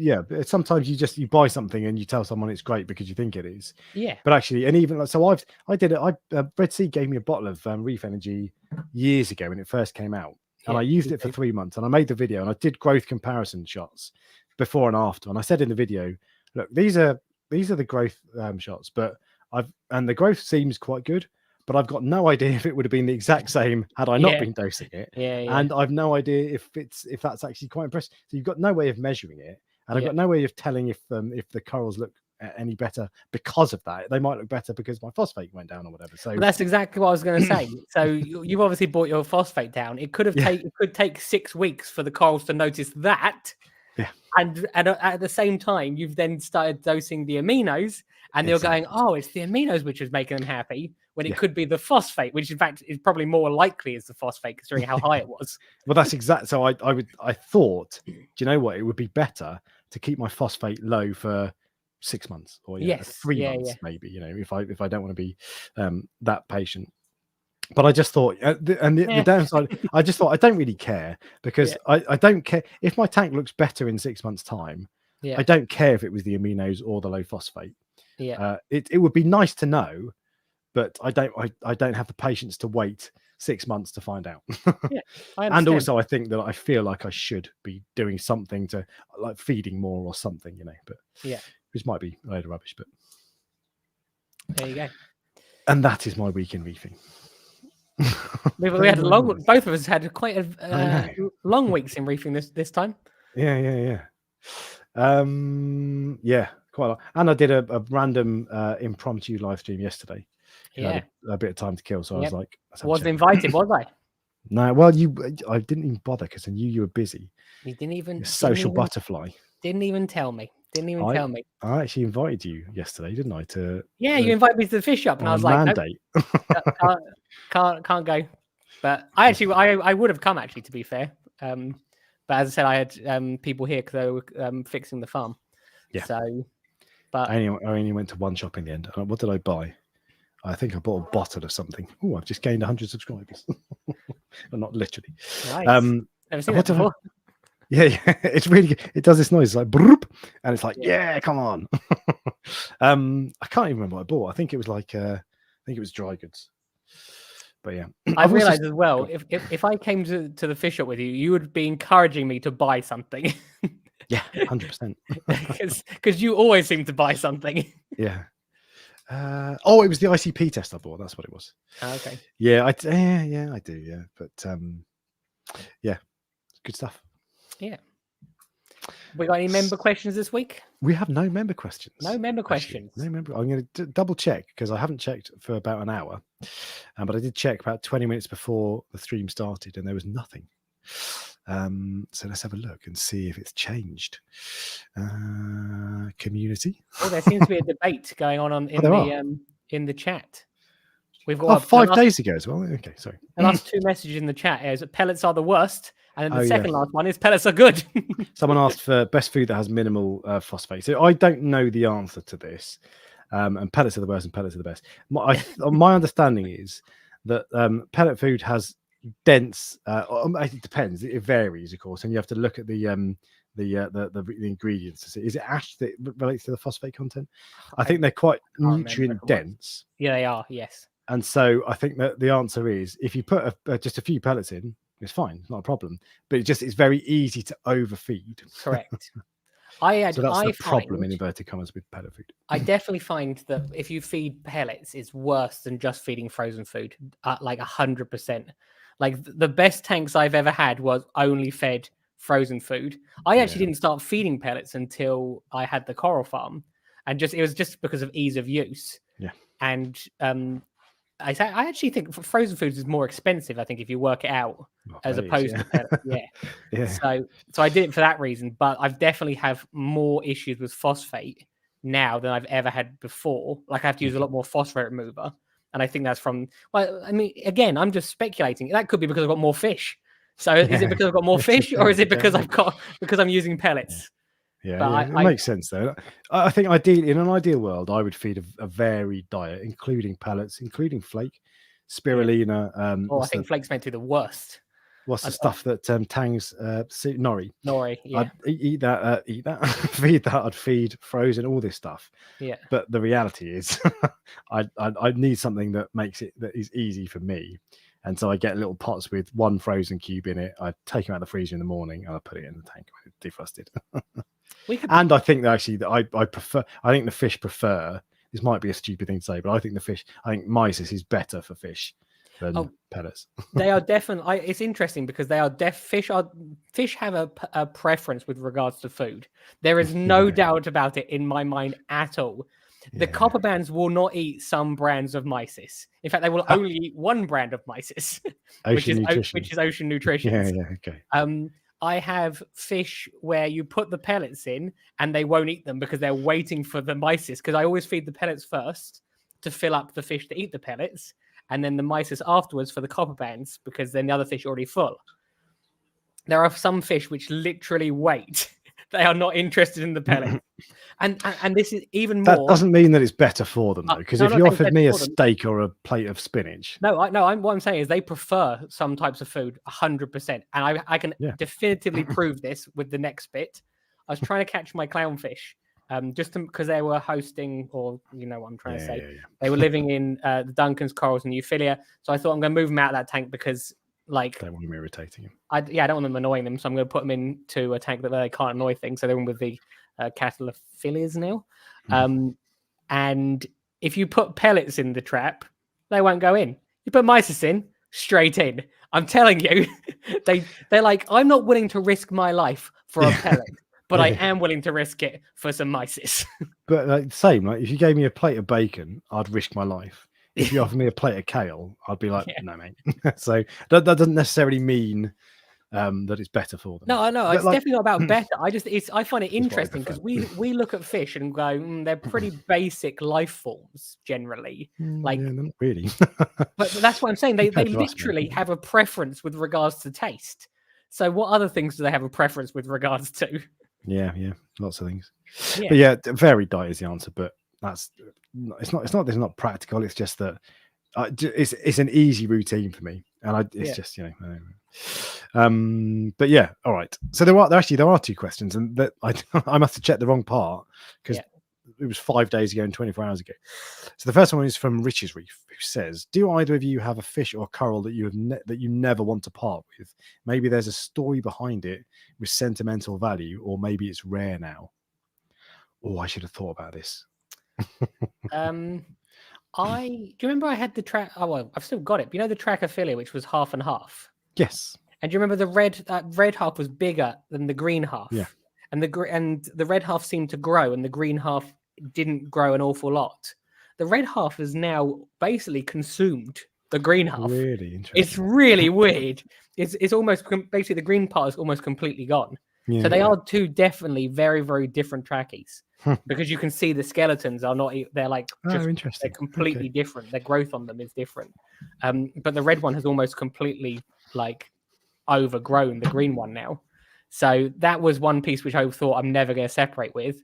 sometimes you buy something and you tell someone it's great because you think it is. Yeah. But actually, and even like, so I did it. Red Sea gave me a bottle of Reef Energy years ago when it first came out, and I used it for 3 months, and I made the video and I did growth comparison shots before and after, and I said in the video, look, these are the growth shots, but the growth seems quite good. But I've got no idea if it would have been the exact same had I not been dosing it. And I've no idea if that's actually quite impressive. So you've got no way of measuring it, and I've got no way of telling if the corals look any better because of that. They might look better because my phosphate went down or whatever. So that's exactly what I was going to say. So you've obviously brought your phosphate down. It could take 6 weeks for the corals to notice that. Yeah. And at the same time, you've then started dosing the aminos, and they're going, oh, it's the aminos which is making them happy, when it could be the phosphate, which in fact is probably more likely as the phosphate, considering how high it was. Well, that's exact. So I thought, do you know what? It would be better to keep my phosphate low for 6 months or 3 months, maybe. If I don't want to be that patient. But I just thought, the downside, I just thought I don't really care, because I don't care if my tank looks better in 6 months' time. I don't care if it was the aminos or the low phosphate. It would be nice to know, but I don't have the patience to wait 6 months to find out. And also I think that I feel like I should be doing something to, like, feeding more or something, but which might be a load of rubbish, but there you go. And that is my week in reefing. We had both of us had quite a long weeks in reefing this time. Yeah, quite a lot. And I did a random impromptu live stream yesterday. I had a bit of time to kill, so I was like, wasn't invited, was I? No, well, I didn't even bother because I knew you were busy. You didn't even social butterfly. Didn't even tell me. Tell me. I actually invited you yesterday, didn't I? You invited me to the fish shop, and I was like, mandate. Nope, can't go. But I would have come, actually, to be fair. But as I said, I had people here because they were fixing the farm. Yeah. So, but I only went to one shop in the end. What did I buy? I think I bought a bottle of something. Oh, I've just gained 100 subscribers. Well, not literally. Nice. Never seen that before. Yeah, it's really good. It does this noise like broop, and it's like, Yeah. yeah, come on. I can't even remember what I bought. I think it was dry goods. But yeah, I've also realized as well, if I came to the fish shop with you, you would be encouraging me to buy something. yeah, 100%. Because you always seem to buy something. Yeah. Oh, it was the ICP test I bought. That's what it was. Okay. Yeah, I do. Yeah, but yeah, good stuff. Yeah. We got any member questions this week? We have no member questions. No member actually. questions. No member. I'm going to double check because I haven't checked for about an hour, but I did check about 20 minutes before the stream started, and there was nothing. So let's have a look and see if it's changed. Community. Oh, there seems to be a debate going on in the chat. We've got 5 days ago as well. Okay, sorry. The last 2 messages in the chat is pellets are the worst, and then the Oh, second yeah. last one is pellets are good. Someone asked for best food that has minimal phosphate. So I don't know the answer to this. And pellets are the worst and pellets are the best. My understanding is that pellet food has dense. It depends. It varies, of course, and you have to look at the ingredients to see. Is it ash that relates to the phosphate content? I think they're quite nutrient dense. Yeah, they are. Yes. And so I think that the answer is if you put just a few pellets in, it's fine, it's not a problem. But it's very easy to overfeed. Correct. So that's the problem in inverted commas with pellet food. I definitely find that if you feed pellets, it's worse than just feeding frozen food. Like 100%. Like the best tanks I've ever had was only fed frozen food. I actually didn't start feeding pellets until I had the coral farm, and it was just because of ease of use. Yeah. And I actually think frozen foods is more expensive. I think if you work it out, as opposed to pellets. Yeah. So I did it for that reason, but I've definitely have more issues with phosphate now than I've ever had before. Like I have to use a lot more phosphate remover, and I think that's from. Well, I mean, again, I'm just speculating. That could be because I've got more fish. So is it because I've got more fish, or is it because I'm using pellets? Yeah, it makes sense though. I think ideally, in an ideal world, I would feed a varied diet, including pellets, including flake, spirulina. I think flake's meant to be the worst. What's the stuff that Tangs nori? Nori, yeah. I'd eat that, feed that. I'd feed frozen, all this stuff. Yeah. But the reality is, I need something that is easy for me. And so I get little pots with one frozen cube in it. I take them out of the freezer in the morning and I put it in the tank defrosted. And I think that actually I prefer. I think the fish prefer. This might be a stupid thing to say, but I think mysis is better for fish than pellets. They are definitely. It's interesting because they are fish have a preference with regards to food. There is no doubt about it in my mind at all. The copper bands will not eat some brands of mysis. In fact, they will only eat one brand of mysis, which is Ocean Nutrition. Yeah, okay. I have fish where you put the pellets in and they won't eat them because they're waiting for the mysis. Because I always feed the pellets first to fill up the fish to eat the pellets, and then the mysis afterwards for the copper bands because then the other fish are already full. There are some fish which literally wait. They are not interested in the pellet. And this is even more. That doesn't mean that it's better for them, though, because if you offered me a steak or a plate of spinach. What I'm saying is they prefer some types of food 100%. And I can definitively prove this with the next bit. I was trying to catch my clownfish just because they were hosting, or you know what I'm trying to say. Yeah. They were living in the Duncan's corals in Euphilia. So I thought I'm going to move them out of that tank because don't want them irritating him. I don't want them annoying them, so I'm going to put them into a tank that they can't annoy things. So they're in with the Catalophilias now. And if you put pellets in the trap, they won't go in. You put mysis in, straight in. I'm telling you, they're like, I'm not willing to risk my life for a pellet, but I am willing to risk it for some mysis. But same, like if you gave me a plate of bacon, I'd risk my life. If you offer me a plate of kale, I'd be like, no, mate. So that doesn't necessarily mean that it's better for them. No, I know. It's definitely not about better. I find it interesting because we look at fish and go, they're pretty basic life forms generally. Not really. but that's what I'm saying. They literally have a preference with regards to taste. So what other things do they have a preference with regards to? Yeah, lots of things. Yeah. But varied diet is the answer, but it's not practical. It's just that it's an easy routine for me. And it's Yeah. just, you know, but yeah, all right. So there are two questions, and that I must have checked the wrong part because it was 5 days ago and 24 hours ago. So the first one is from Rich's Reef, who says, "Do either of you have a fish or coral that you never want to part with? Maybe there's a story behind it with sentimental value, or maybe it's rare now." Oh, I should have thought about this. Do you remember I had the track? Oh, well, I've still got it. But you know the track affiliate, which was half and half. Yes. And do you remember the red half was bigger than the green half? Yeah. And the red half seemed to grow, and the green half didn't grow an awful lot. The red half has now basically consumed the green half. Really interesting. It's really weird. It's almost basically the green part is almost completely gone. Yeah. So they are two definitely very, very different trackies because you can see the skeletons are not. They're like interesting. They're completely different. Their growth on them is different. But the red one has almost completely like overgrown the green one now. So that was one piece which I thought I'm never going to separate with.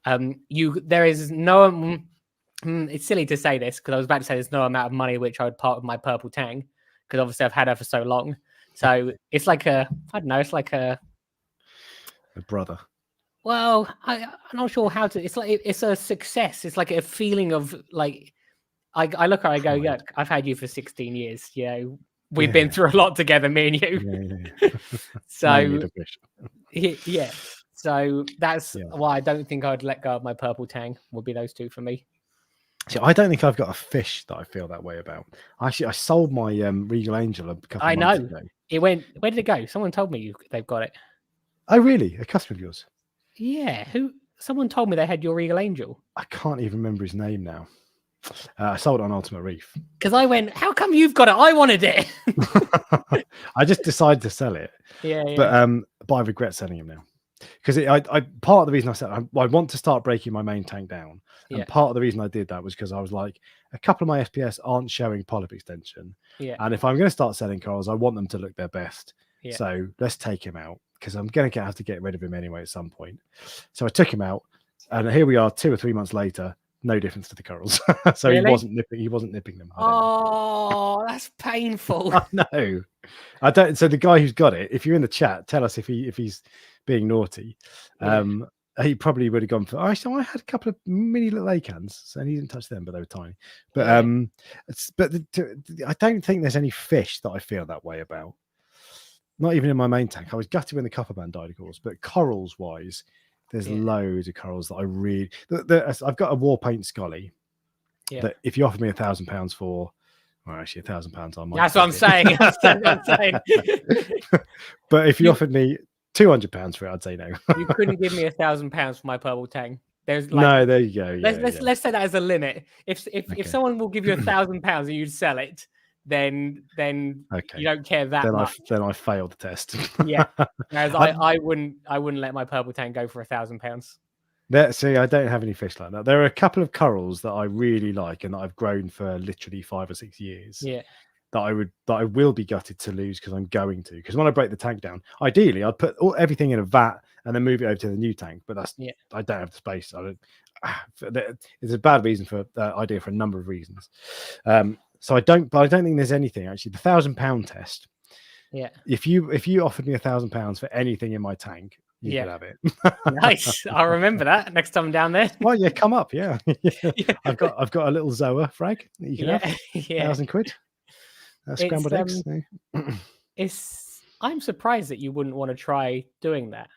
There is no. It's silly to say this because I was about to say there's no amount of money which I would part with my purple tang because obviously I've had her for so long. So it's like I don't know. It's like a brother. Well, I'm not sure how to. It's like it's a success. It's like a feeling of like I look at her, I go, yeah, I've had you for 16 years. You know, we've been through a lot together, me and you. Yeah. So yeah. So that's why I don't think I'd let go of my purple tang. Would be those two for me. See, I don't think I've got a fish that I feel that way about. Actually, I sold my Regal Angel a couple of months ago. It went. Where did it go? Someone told me they've got it. Oh, really? A customer of yours? Yeah. Who? Someone told me they had your Regal Angel. I can't even remember his name now. I sold it on Ultimate Reef. Because I went, how come you've got it? I wanted it. I just decided to sell it. Yeah. But I regret selling him now. Because I part of the reason I said I want to start breaking my main tank down, and part of the reason I did that was because I was like, a couple of my SPS aren't showing polyp extension, and if I'm going to start selling corals, I want them to look their best. So let's take him out because I'm going to have to get rid of him anyway at some point. So I took him out, and here we are 2 or 3 months later. No difference to the corals. So really? He wasn't nipping them. Oh, that's painful. No, I don't. So the guy who's got it, if you're in the chat, tell us if he's being naughty. He probably would have gone for. I had a couple of mini little acans, and he didn't touch them, but they were tiny. But I don't think there's any fish that I feel that way about. Not even in my main tank. I was gutted when the copper band died, of course. But corals wise, there's loads of corals that I really. I've got a war paint Scully. That if you offered me £1,000 for. Well, actually, £1,000 I might. That's what I'm saying. That's what I'm saying. But if you offered me £200 for it, I'd say no. You couldn't give me £1,000 for my purple tang. There's no, there you go. Let's say that as a limit. If someone will give you £1,000 and you'd sell it, then you don't care that much. Then I failed the test. Yeah, whereas I wouldn't let my purple tang go for £1,000. See, I don't have any fish like that. There are a couple of corals that I really like and that I've grown for literally 5 or 6 years. Yeah. That I will be gutted to lose because I'm going to. Because when I break the tank down, ideally I'd put everything in a vat and then move it over to the new tank. But I don't have the space. It's a bad reason for idea for a number of reasons. So I don't think there's anything actually. The £1,000 test. Yeah. If you offered me £1,000 for anything in my tank, you could have it. Nice. I'll remember that next time I'm down there. Well, yeah, come up. Yeah. I've got a little Zoa frag that you can have. £1,000. Scrambled eggs. I'm surprised that you wouldn't want to try doing that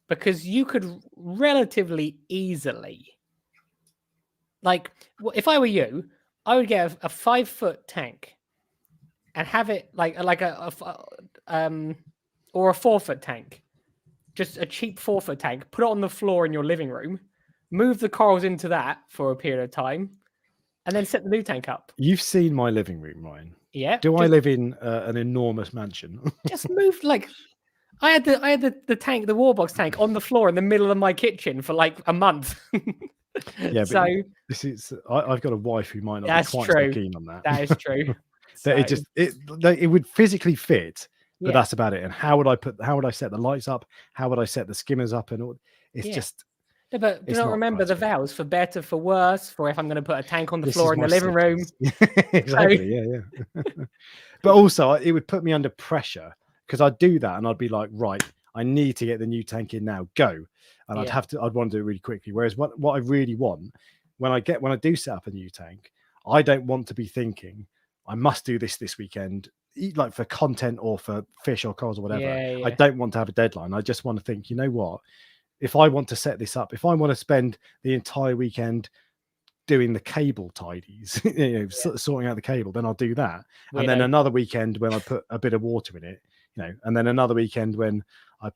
because you could relatively easily, like, if I were you, I would get a 5-foot tank and have it like a or a 4-foot tank, just a cheap 4-foot tank. Put it on the floor in your living room, move the corals into that for a period of time, and then set the new tank up. You've seen my living room, Ryan. Yeah. Do I live in an enormous mansion? Just move I had the tank, the Warbox tank, on the floor in the middle of my kitchen for like a month. Yeah, but so this is. I've got a wife who might not be quite so keen on that. That is true. It would physically fit, but that's about it. And how would I set the lights up? How would I set the skimmers up? And all? It's just. Yeah, but do It's not not remember the practical. vows for better, for worse, for if I'm going to put a tank on the This floor is in my the living room. sickness. Exactly. Yeah. But also, it would put me under pressure because I'd do that and I'd be like, right, I need to get the new tank in now, go. And Yeah. I'd want to do it really quickly. Whereas what I really want when I do set up a new tank, I don't want to be thinking, I must do this weekend, like for content or for fish or corals or whatever. I Yeah. don't want to have a deadline. I just want to think, you know what? If I want to set this up, if I want to spend the entire weekend doing the cable tidies, sorting out the cable, then I'll do that. And then another weekend when I put a bit of water in it, and then another weekend when I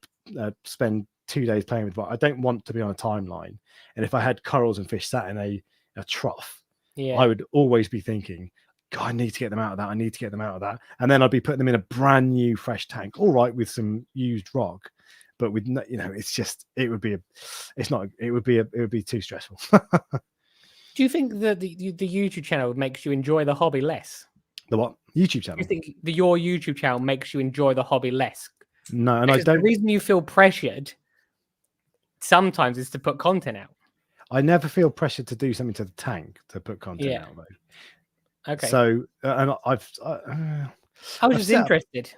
spend 2 days playing with what I don't want to be on a timeline. And if I had corals and fish sat in a trough, I would always be thinking, God, I need to get them out of that. I need to get them out of that. And then I'd be putting them in a brand new fresh tank, all right, with some used rock. But with it would be too stressful. Do you think that the YouTube channel makes you enjoy the hobby less? The what? YouTube Do channel? you think your YouTube channel makes you enjoy the hobby less? No, and Because I don't. The reason you feel pressured sometimes is to put content out. I never feel pressured to do something to the tank to put content out though. Okay. So, and I was just interested.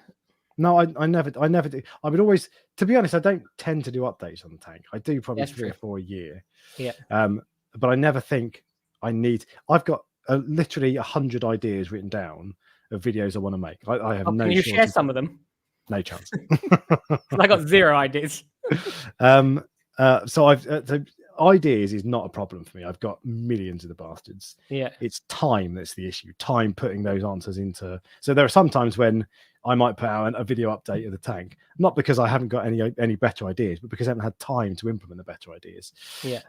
No, I never do. I would always, to be honest, I don't tend to do updates on the tank. I do probably 3 or 4 a year. Yeah. But I never think I need. I've got literally 100 ideas written down of videos I want to make. I have no. Can you share some of them? No chance. I got 0 ideas. So ideas is not a problem for me. I've got millions of the bastards. Yeah. It's time that's the issue. Time putting those answers into. So there are some times when I might put out a video update of the tank, not because I haven't got any better ideas, but because I haven't had time to implement the better ideas. Yeah.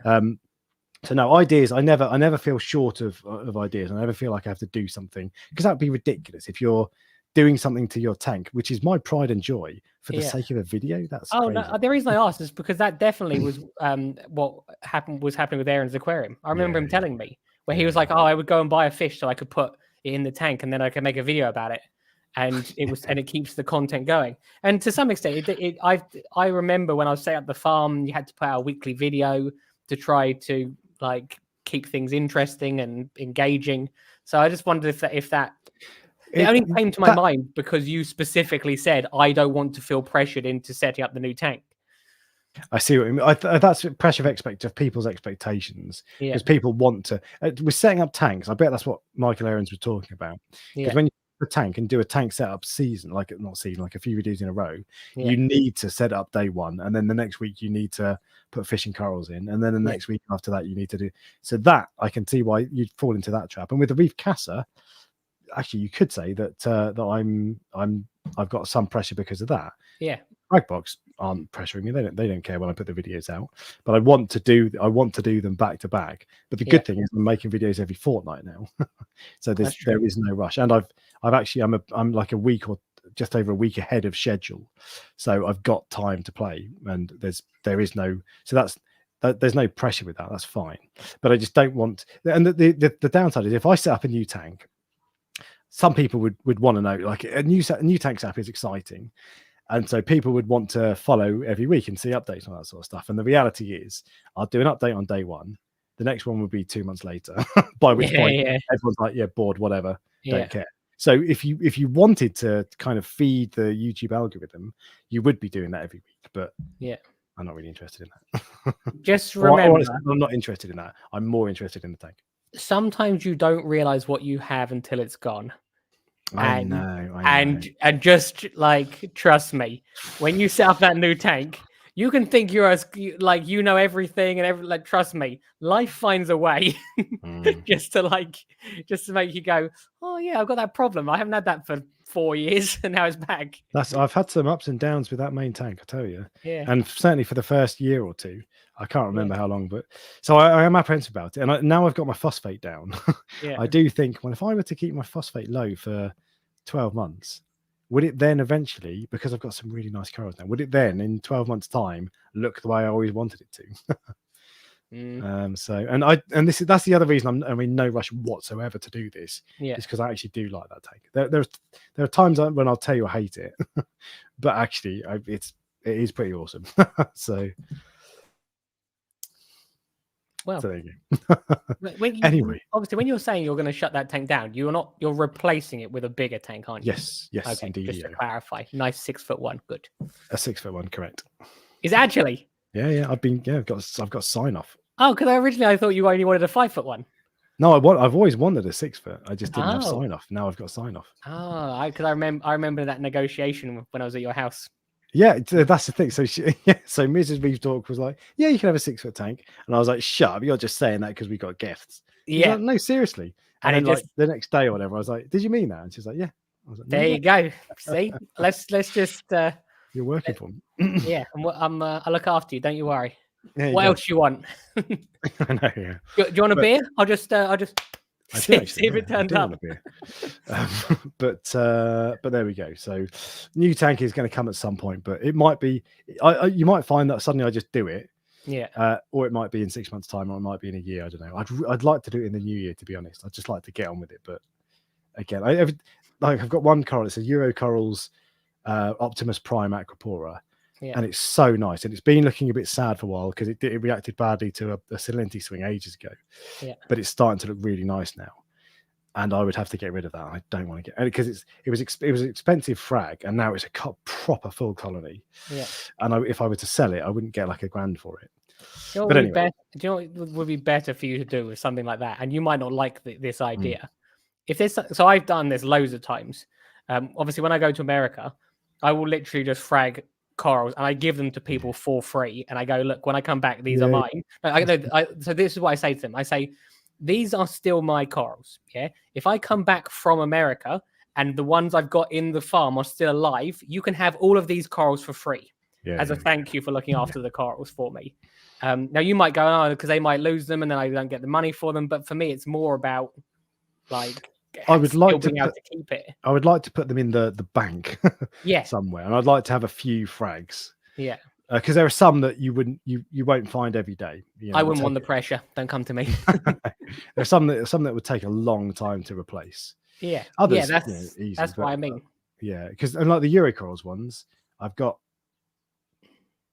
So no, ideas. I never feel short of ideas. I never feel like I have to do something, because that would be ridiculous if you're doing something to your tank, which is my pride and joy, for the sake of a video. That's crazy. No, the reason I asked is because that definitely was what was happening with Aaron's aquarium. I remember him telling me where he was like, "Oh, I would go and buy a fish so I could put it in the tank, and then I could make a video about it." And it keeps the content going. And to some extent, I remember when I was setting up the farm, you had to put out a weekly video to try to like keep things interesting and engaging. So I just wondered if that it only came to my mind because you specifically said, I don't want to feel pressured into setting up the new tank. I see what you mean. That's pressure of people's expectations, because people want to. We're setting up tanks. I bet that's what Michael Aarons was talking about. Because when you a tank and do a tank setup season, like a few videos in a row, you need to set up day one, and then the next week you need to put fish and corals in, and then the next week after that you need to do. So that I can see why you'd fall into that trap. And with the Reef Casa, actually, you could say that I've got some pressure because of that. Yeah, Fragbox aren't pressuring me. They don't care when I put the videos out, but I want to do them back to back. But the good thing is I'm making videos every fortnight now, so there is no rush. And I'm like a week or just over a week ahead of schedule, so I've got time to play, and there's no pressure with that. That's fine, but I just don't want. And the downside is if I set up a new tank, some people would want to know, like, a new tank setup is exciting. And so people would want to follow every week and see updates on that sort of stuff. And the reality is, I'll do an update on day one. The next one would be 2 months later, by which point everyone's like, yeah, bored, whatever, don't care. So if you wanted to kind of feed the YouTube algorithm, you would be doing that every week. But I'm not really interested in that. Just remember, I'm not interested in that. I'm more interested in the tank. Sometimes you don't realize what you have until it's gone. I know. And just like, trust me, when you set up that new tank, you can think you're everything and trust me, life finds a way just to make you go, oh yeah, I've got that problem. I haven't had that for 4 years and now it's back. I've had some ups and downs with that main tank, I tell you. Yeah. And certainly for the first year or two, I can't remember how long, but so I am apprehensive about it. And now I've got my phosphate down. I do think, well, if I were to keep my phosphate low for 12 months, would it then eventually, because I've got some really nice corals now, would it then in 12 months time look the way I always wanted it to? That's the other reason I'm in no rush whatsoever to do this. Is because I actually do like that tank. There are times when I'll tell you I hate it, but actually it is pretty awesome. So Well, So there you go. Anyway. Obviously, when you're saying you're going to shut that tank down, you're replacing it with a bigger tank, aren't you? Yes, Okay, indeed. just to clarify, nice 6'1", good. A 6'1", correct. Is it actually? Yeah. I've got sign off. Oh, because originally I thought you only wanted a 5'1". No, I've always wanted a 6 foot. I just didn't have sign off. Now I've got sign off. Oh, because I remember that negotiation when I was at your house. Yeah, that's the thing. So so Mrs. Reef Dork was like, "Yeah, you can have a 6 foot tank," and I was like, "Shut up! You're just saying that because we got gifts." She's like, "No, seriously." And then like the next day or whatever, I was like, "Did you mean that?" And she's like, "Yeah." I was like, "There you go. See, let's just." You're working for me. Yeah, I look after you. Don't you worry. Yeah, what else do you want? I know. Yeah. Do you want a beer? I'll just see if it turns up. But there we go. So new tank is going to come at some point, but it might be. You might find that suddenly I just do it. Yeah. Or it might be in 6 months' time, or it might be in a year. I don't know. I'd like to do it in the new year, to be honest. I'd just like to get on with it. But again, I've got one coral. It's a Eurocorals Optimus Prime Acropora. Yeah. And it's so nice, and it's been looking a bit sad for a while because it reacted badly to a Salinity swing ages ago. Yeah, but it's starting to look really nice now, and I would have to get rid of that. I don't want to get because it was an expensive frag, and now it's a proper full colony. Yeah, and if I were to sell it, I wouldn't get like $1,000 for it. But anyway, do you know what would be better for you to do with something like that? And you might not like this idea. If there's so I've done this loads of times. Obviously, when I go to America, I will literally just frag corals and I give them to people for free, and I go, look, when I come back, these are mine. So this is what I say to them. I say, these are still my corals. Yeah, if I come back from America and the ones I've got in the farm are still alive, you can have all of these corals for free as a thank you for looking after the corals for me. Now you might go, oh, because they might lose them and then I don't get the money for them, but for me it's more about like I would like to keep it. I would like to put them in the bank somewhere, and I'd like to have a few frags. Yeah, because there are some that you won't find every day. I wouldn't want the pressure. Don't come to me. There's some that would take a long time to replace. Yeah, others, easy, that's what I mean. Yeah, because like the Eurocorals ones, I've got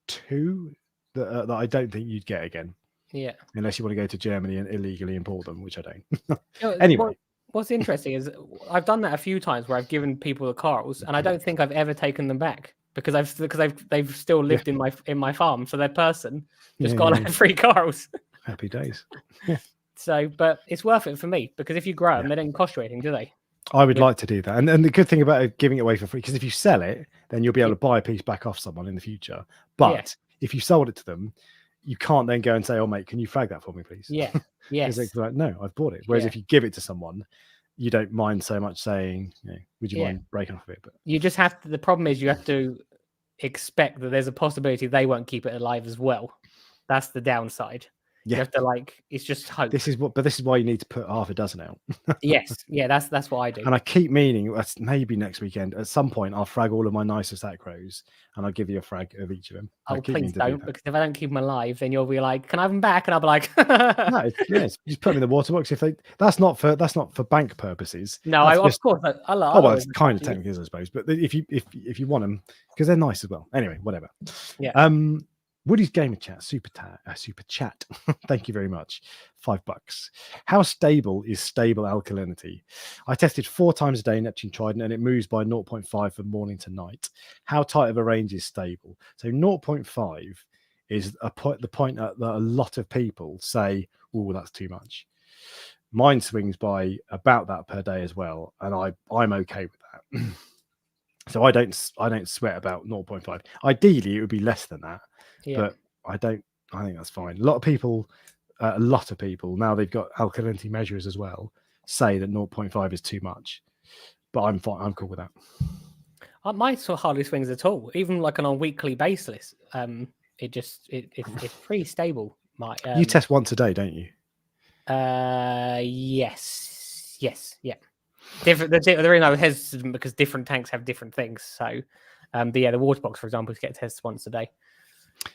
2 that I don't think you'd get again. Yeah, unless you want to go to Germany and illegally import them, which I don't. Anyway. What's interesting is I've done that a few times where I've given people the corals, and I don't think I've ever taken them back because they've still lived in my farm, so their person just got like free corals. Happy days. So, but it's worth it for me because if you grow them, they don't cost you anything, do they? I would like to do that, and the good thing about giving it away for free, because if you sell it, then you'll be able to buy a piece back off someone in the future. But if you sold it to them, you can't then go and say, "Oh, mate, can you frag that for me, please?" Yeah, yes. Because they're like, "No, I've bought it." Whereas if you give it to someone, you don't mind so much saying, "Would you mind breaking off of it?" But you just have to. The problem is you have to expect that there's a possibility they won't keep it alive as well. That's the downside. You have to it's just hope. This is why you need to put half a dozen out. Yes, that's what I do. And I keep meaning maybe next weekend at some point I'll frag all of my nicest acros and I'll give you a frag of each of them. Oh, please don't, because if I don't keep them alive, then you'll be like, "Can I have them back?" And I'll be like, "No, just put them in the water box." That's not for bank purposes. No, of course. Well, it's kind of technically, I suppose. But if you want them, because they're nice as well. Anyway, whatever. Yeah. Woody's Gamer Chat super chat. Thank you very much. $5. How stable is stable alkalinity? I tested 4 times a day Neptune Trident and it moves by 0.5 from morning to night. How tight of a range is stable? So 0.5 is the point that a lot of people say, "Oh, that's too much." Mine swings by about that per day as well, and I'm okay with that. So I don't sweat about 0.5. Ideally, it would be less than that. But I think that's fine. A lot of people now, they've got alkalinity measurers as well, say that 0.5 is too much, but I'm fine. I'm cool with that. My hardly swings at all, even like on a weekly basis. It's pretty stable. You test once a day, don't you? Yes, yeah. The reason I was hesitant because different tanks have different things. So, the water box, for example, gets tested once a day.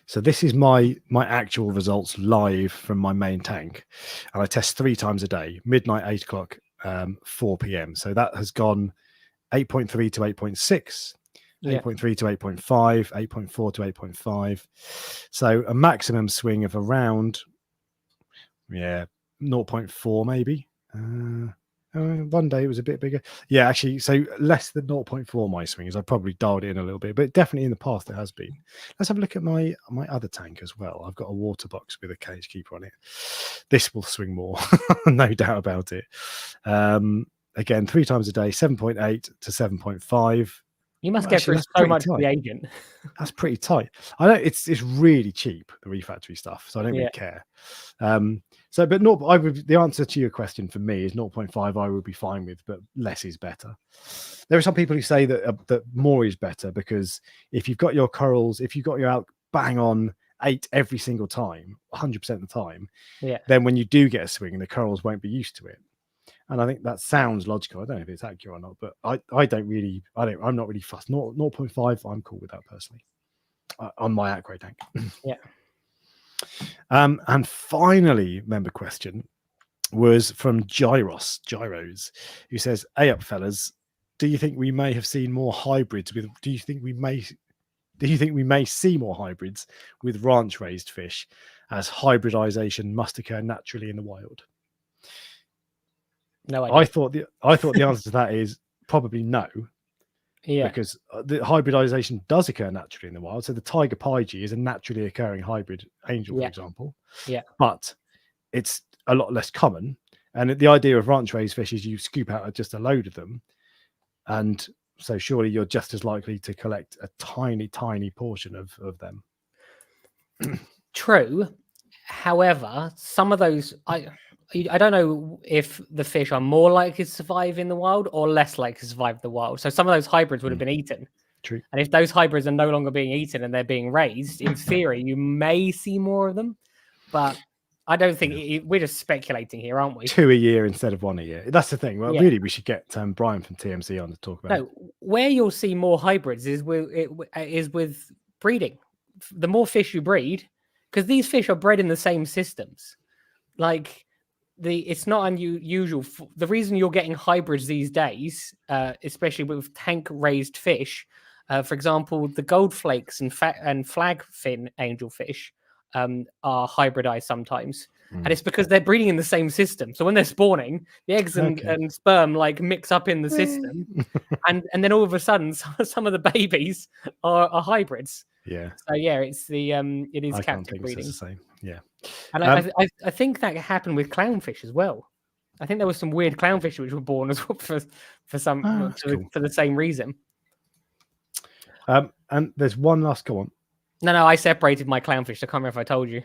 So this is my actual results live from my main tank, and I test 3 times a day: midnight, 8 o'clock, 4 p.m. So that has gone 8.3 to 8.6, 8.3 to 8.5, 8.4 to 8.5. So a maximum swing of around Yeah, 0.4 maybe. One day it was a bit bigger. Yeah, actually, so less than 0.4 my swings. I probably dialed it in a little bit, but definitely in the past it has been. Let's have a look at my other tank as well. I've got a water box with a cage keeper on it. This will swing more, no doubt about it. Again, 3 times a day, 7.8 to 7.5. You must Well, get actually, through that's so pretty much with the tight. agent. That's pretty tight. I know it's really cheap, the refactory stuff, so I don't really Yeah. care. But the answer to your question for me is 0.5. I would be fine with, but less is better. There are some people who say that more is better, because if you've got your corals, if you've got your out bang on 8 every single time, 100% of the time, Yeah. then when you do get a swing, the corals won't be used to it. And I think that sounds logical. I don't know if it's accurate or not, but I'm not really fussed. 0.5, I'm cool with that personally on my acro tank. Yeah. And finally, member question was from Gyros, who says, "Hey up, fellas. Do you think we may have seen more hybrids with? Do you think we may see more hybrids with ranch raised fish, as hybridization must occur naturally in the wild?" No idea. I thought the answer to that is probably no. Yeah. Because the hybridization does occur naturally in the wild. So the tiger pygie is a naturally occurring hybrid angel, for example. Yeah. But it's a lot less common. And the idea of ranch raised fish is you scoop out just a load of them. And so surely you're just as likely to collect a tiny, tiny portion of them. True. However, some of those, I don't know if the fish are more likely to survive in the wild or less likely to survive in the wild. So some of those hybrids would have been eaten. True. And if those hybrids are no longer being eaten and they're being raised, in theory, you may see more of them. But I don't think we're just speculating here, aren't we? 2 a year instead of 1 a year. That's the thing. Well, really, we should get Brian from TMC on to talk about it. Where you'll see more hybrids is with breeding. The more fish you breed, because these fish are bred in the same systems. Like it's not unusual. The reason you're getting hybrids these days, especially with tank raised fish, for example, the gold flakes and flagfin angelfish are hybridized sometimes. And it's because they're breeding in the same system. So when they're spawning, the eggs and sperm like mix up in the system, and then all of a sudden, some of the babies are hybrids. Yeah. So yeah, it's it is I captive can't think breeding. it's the same. Yeah. And I think that happened with clownfish as well. I think there was some weird clownfish which were born as well for the same reason. And there's one last go on. No, I separated my clownfish. I can't remember if I told you.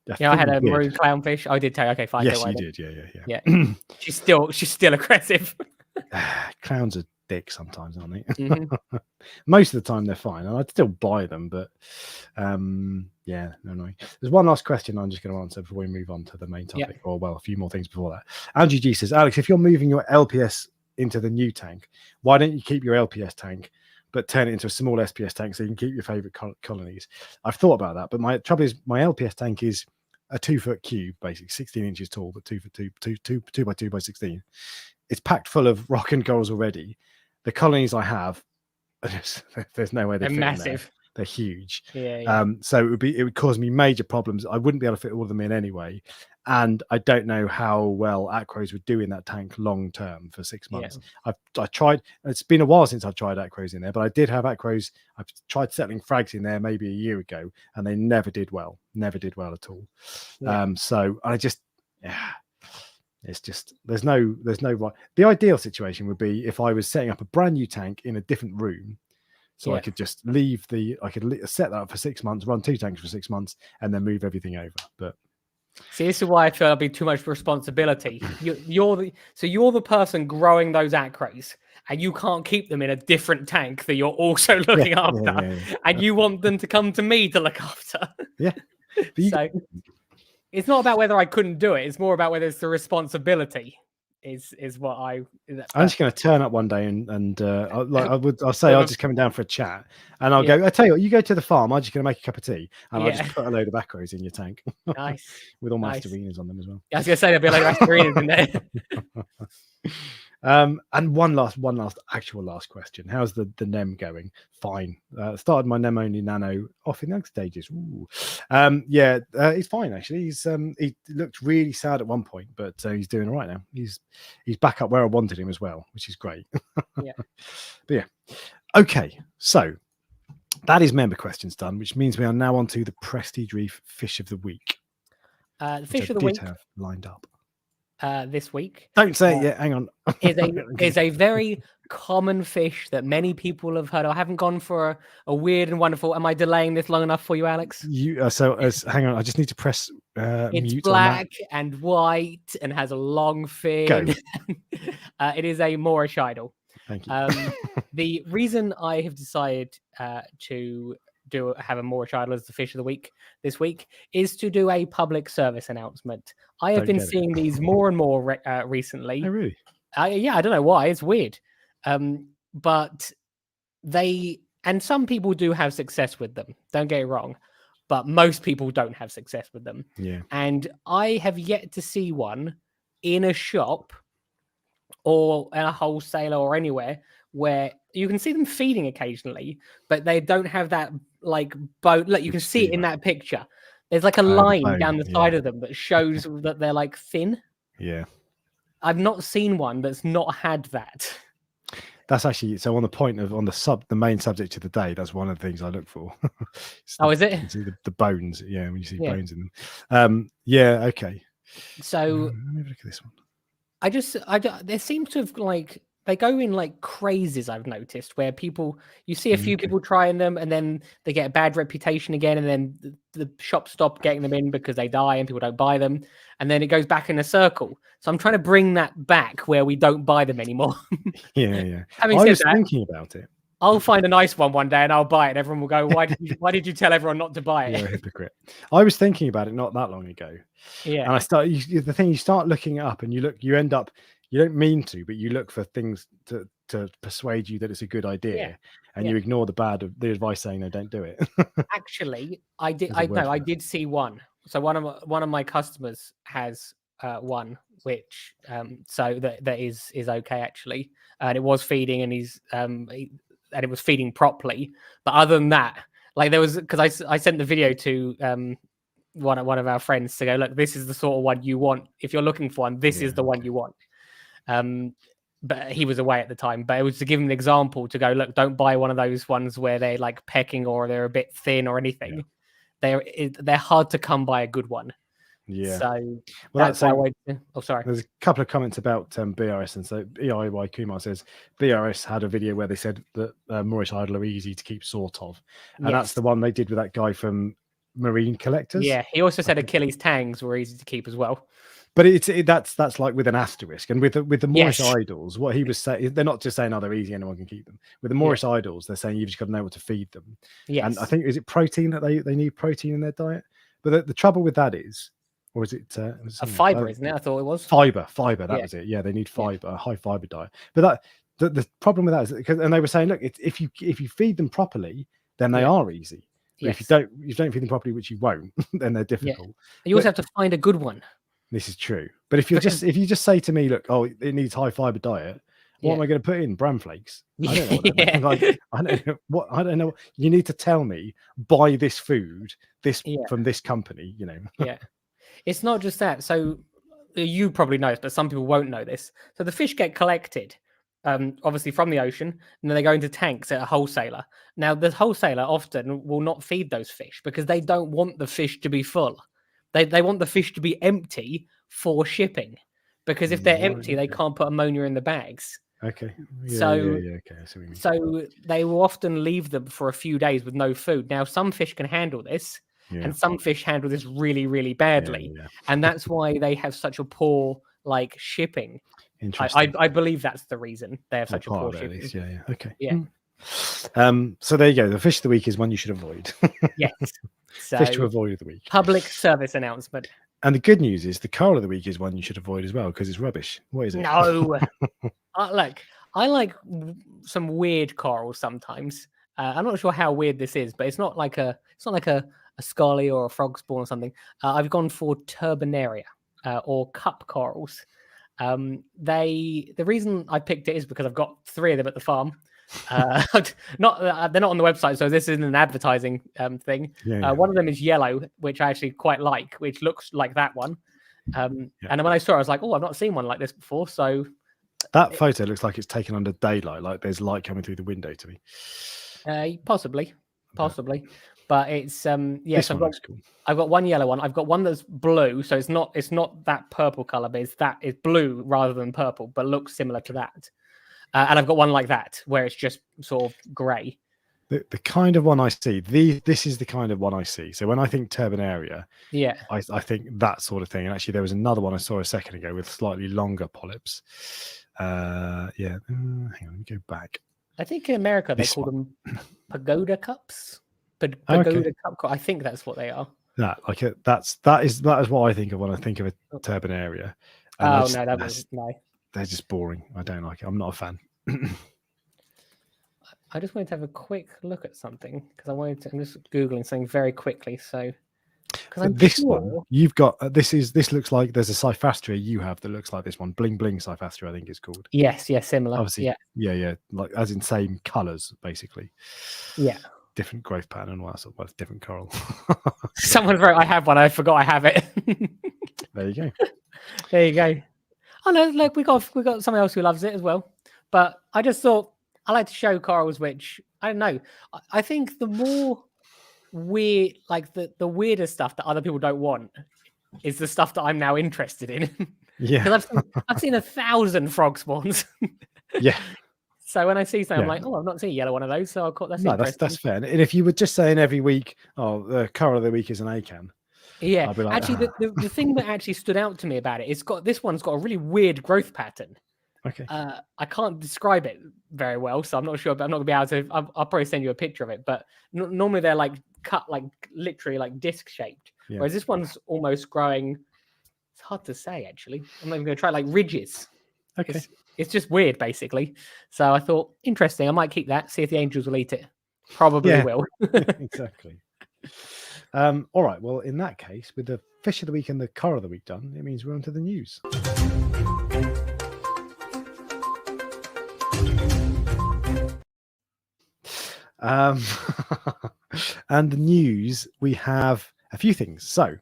I had a maroon clownfish. I did tell you. Okay, fine. Yes, you did. Yeah. She's still aggressive. Clowns are dicks sometimes, aren't they? Most of the time they're fine, and I'd still buy them, but no. There's one last question I'm just going to answer before we move on to the main topic, or a few more things before that. Andrew G says, Alex, if you're moving your LPS into the new tank, why don't you keep your LPS tank but turn it into a small SPS tank so you can keep your favorite colonies? I've thought about that, but my trouble is my LPS tank is a 2-foot cube, basically 16 inches tall, but 2 by 2 by 16. It's packed full of rock and corals already. The colonies I have, there's no way they're massive. They're huge. So it would cause me major problems. I wouldn't be able to fit all of them in anyway. And I don't know how well acros would do in that tank long term for 6 months. I tried. It's been a while since I've tried acros in there, but I did have acros. I've tried settling frags in there maybe a year ago, and they never did well. Never did well at all. So I just, it's just there's no right. The ideal situation would be if I was setting up a brand new tank in a different room. So I could just set that up for 6 months, run 2 tanks for 6 months, and then move everything over. But see, this is why I feel it'll be too much responsibility. You're the person growing those acros, and you can't keep them in a different tank that you're also looking after, and you want them to come to me to look after. So it's not about whether I couldn't do it; it's more about whether it's the responsibility. Is what I'm just going to turn up one day and I'll say I'll just come down for a chat, and I'll go. I tell you what, you go to the farm. I'm just going to make a cup of tea, and I'll just put a load of acros in your tank. Nice, with all my asterinas on them as well. I was going to say there'll be a load of asterinas in And one last last question. How's the NEM going? Fine. Started my NEM only Nano off in the next stages. Ooh. He's fine actually. He looked really sad at one point, but he's doing all right now. He's back up where I wanted him as well, which is great. Yeah. But yeah. Okay, so that is member questions done, which means we are now on to the Prestige Reef Fish of the Week. The fish of the week have lined up this week. Don't say it yet. Hang on. is a very common fish that many people have heard. I haven't gone for a weird and wonderful. Am I delaying this long enough for you, Alex? Hang on. I just need to press it's mute black and white and has a long fin. It is a Moorish idol. Thank you. The reason I have decided to have a Moorish idol as the fish of the week this week is to do a public service announcement. I have been seeing these more and more recently. Oh, really? I don't know why. It's weird. But some people do have success with them. Don't get it wrong. But most people don't have success with them. Yeah. And I have yet to see one in a shop or in a wholesaler or anywhere where you can see them feeding occasionally, but they don't have that like bone. Look, you can see it in that picture. There's like a line down the side of them that shows that they're like thin. Yeah. I've not seen one that's not had that. That's actually on the main subject of the day. That's one of the ththings I look for. Is it? You can see the bones. Yeah, when you see bones in them. Okay. So let me look at this one. There seems to have they go in like crazes. I've noticed where you see a few people trying them and then they get a bad reputation again, and then the shop stop getting them in because they die and people don't buy them, and then it goes back in a circle. So I'm trying to bring that back where we don't buy them anymore. Yeah. I was thinking about it. I'll find a nice one day and I'll buy it. Everyone will go, why did you tell everyone not to buy it? You're a hypocrite. I was thinking about it not that long ago. Yeah. And you start looking it up and you end up, you don't mean to, but you look for things to persuade you that it's a good idea, and you ignore the advice saying no, don't do it. Actually, I did see one. So one of my customers has one which that is okay actually, and it was feeding, and and it was feeding properly. But other than that, like there was, because I sent the video to one of our friends to go, look, this is the sort of one you want. If you're looking for one, this is the one you want. But he was away at the time. But it was to give him an example to go, look, don't buy one of those ones where they're like pecking or they're a bit thin or anything. Yeah. They're hard to come by a good one. Yeah. So that's why sorry. There's a couple of comments about BRS, and so EIY Kumar says BRS had a video where they said that Moorish idol are easy to keep, sort of, and that's the one they did with that guy from Marine Collectors. Yeah, he also said Achilles tangs were easy to keep as well. But that's like with an asterisk, and with the Moorish idols, what he was saying, they're not just saying they're easy, anyone can keep them. With the Moorish idols, they're saying you've just got to know what to feed them. Yes. And I think, is it protein that they need protein in their diet? But the trouble with that is, or is it a fiber, isn't it? I thought it was fiber. That was it. Yeah, they need fiber, a high fiber diet. But the problem with that is because, and they were saying, look, if you feed them properly, then they are easy. But if you don't feed them properly, which you won't, then they're difficult. You also have to find a good one. This is true. But if you just say to me, look, it needs high fiber diet, what am I going to put in? Bran flakes? I don't know. I don't know. You need to tell me, buy this food, from this company, Yeah. It's not just that. So you probably know this, but some people won't know this. So the fish get collected, obviously from the ocean, and then they go into tanks at a wholesaler. Now, the wholesaler often will not feed those fish because they don't want the fish to be full. They want the fish to be empty for shipping, because if they're empty, they can't put ammonia in the bags. Okay. Okay. So they will often leave them for a few days with no food. Now, some fish can handle this, and some fish handle this really, really badly, and that's why they have such a poor shipping. Interesting. I believe that's the reason they have such a poor shipping. Least, okay. Yeah. So there you go. The fish of the week is one you should avoid. Yes. So, fish to avoid of the week. Public service announcement. And the good news is the coral of the week is one you should avoid as well, because it's rubbish. What is it? No. I like some weird corals sometimes. I'm not sure how weird this is, but it's not like a scaly or a frog spawn or something. I've gone for turbinaria or cup corals. The reason I picked it is because I've got 3 of them at the farm. Not they're not on the website, so this isn't an advertising thing. One of them is yellow, which I actually quite like, which looks like that one. And then when I saw it, I was like, oh, I've not seen one like this before. So that photo looks like it's taken under daylight, like there's light coming through the window to me. Possibly, but it's This one looks cool. I've got one yellow one. I've got one that's blue, so it's not that purple color, but it's blue rather than purple, but looks similar to that. And I've got one like that where it's just sort of grey. The kind of one I see, this is the kind of one I see. So when I think Turbinaria, I think that sort of thing. And actually, there was another one I saw a second ago with slightly longer polyps. Hang on, let me go back. I think in America they call them pagoda cups. Pagoda cup. I think that's what they are. That is what I think of when I think of a Turbinaria. No. They're just boring. I don't like it. I'm not a fan. I just wanted to have a quick look at something because I'm just googling something very quickly. So, one you've got, this looks like there's a Cyphastria you have that looks like this one. Bling Bling Cyphastria, I think it's called. Yes, similar. Obviously, yeah, like as in same colours, basically. Yeah. Different growth pattern and all that sort of different coral. Someone wrote, I have one. I forgot I have it. There you go. There you go. Oh no, look, we got someone else who loves it as well. But I just thought I like to show corals, which I don't know. I think the more weird, like the weirder stuff that other people don't want, is the stuff that I'm now interested in. Yeah, because I've seen 1,000 frog spawns. Yeah. So when I see something, I'm like, oh, I've not seen a yellow one of those. So I'll call that's fair. And if you were just saying every week, oh, the coral of the week is an acan. Yeah, like, actually, the thing that actually stood out to me about it is this one's got a really weird growth pattern. Okay. I can't describe it very well, so I'm not sure, but I'm not gonna be able to. I'll probably send you a picture of it. But normally they're like cut, like literally like disc shaped, whereas this one's almost growing. It's hard to say actually. I'm not even gonna try like ridges. Okay. It's just weird, basically. So I thought, interesting. I might keep that. See if the angels will eat it. Probably will. Exactly. All right. Well, in that case, with the fish of the week and the coral of the week done, it means we're on to the news. And the news, we have a few things. So,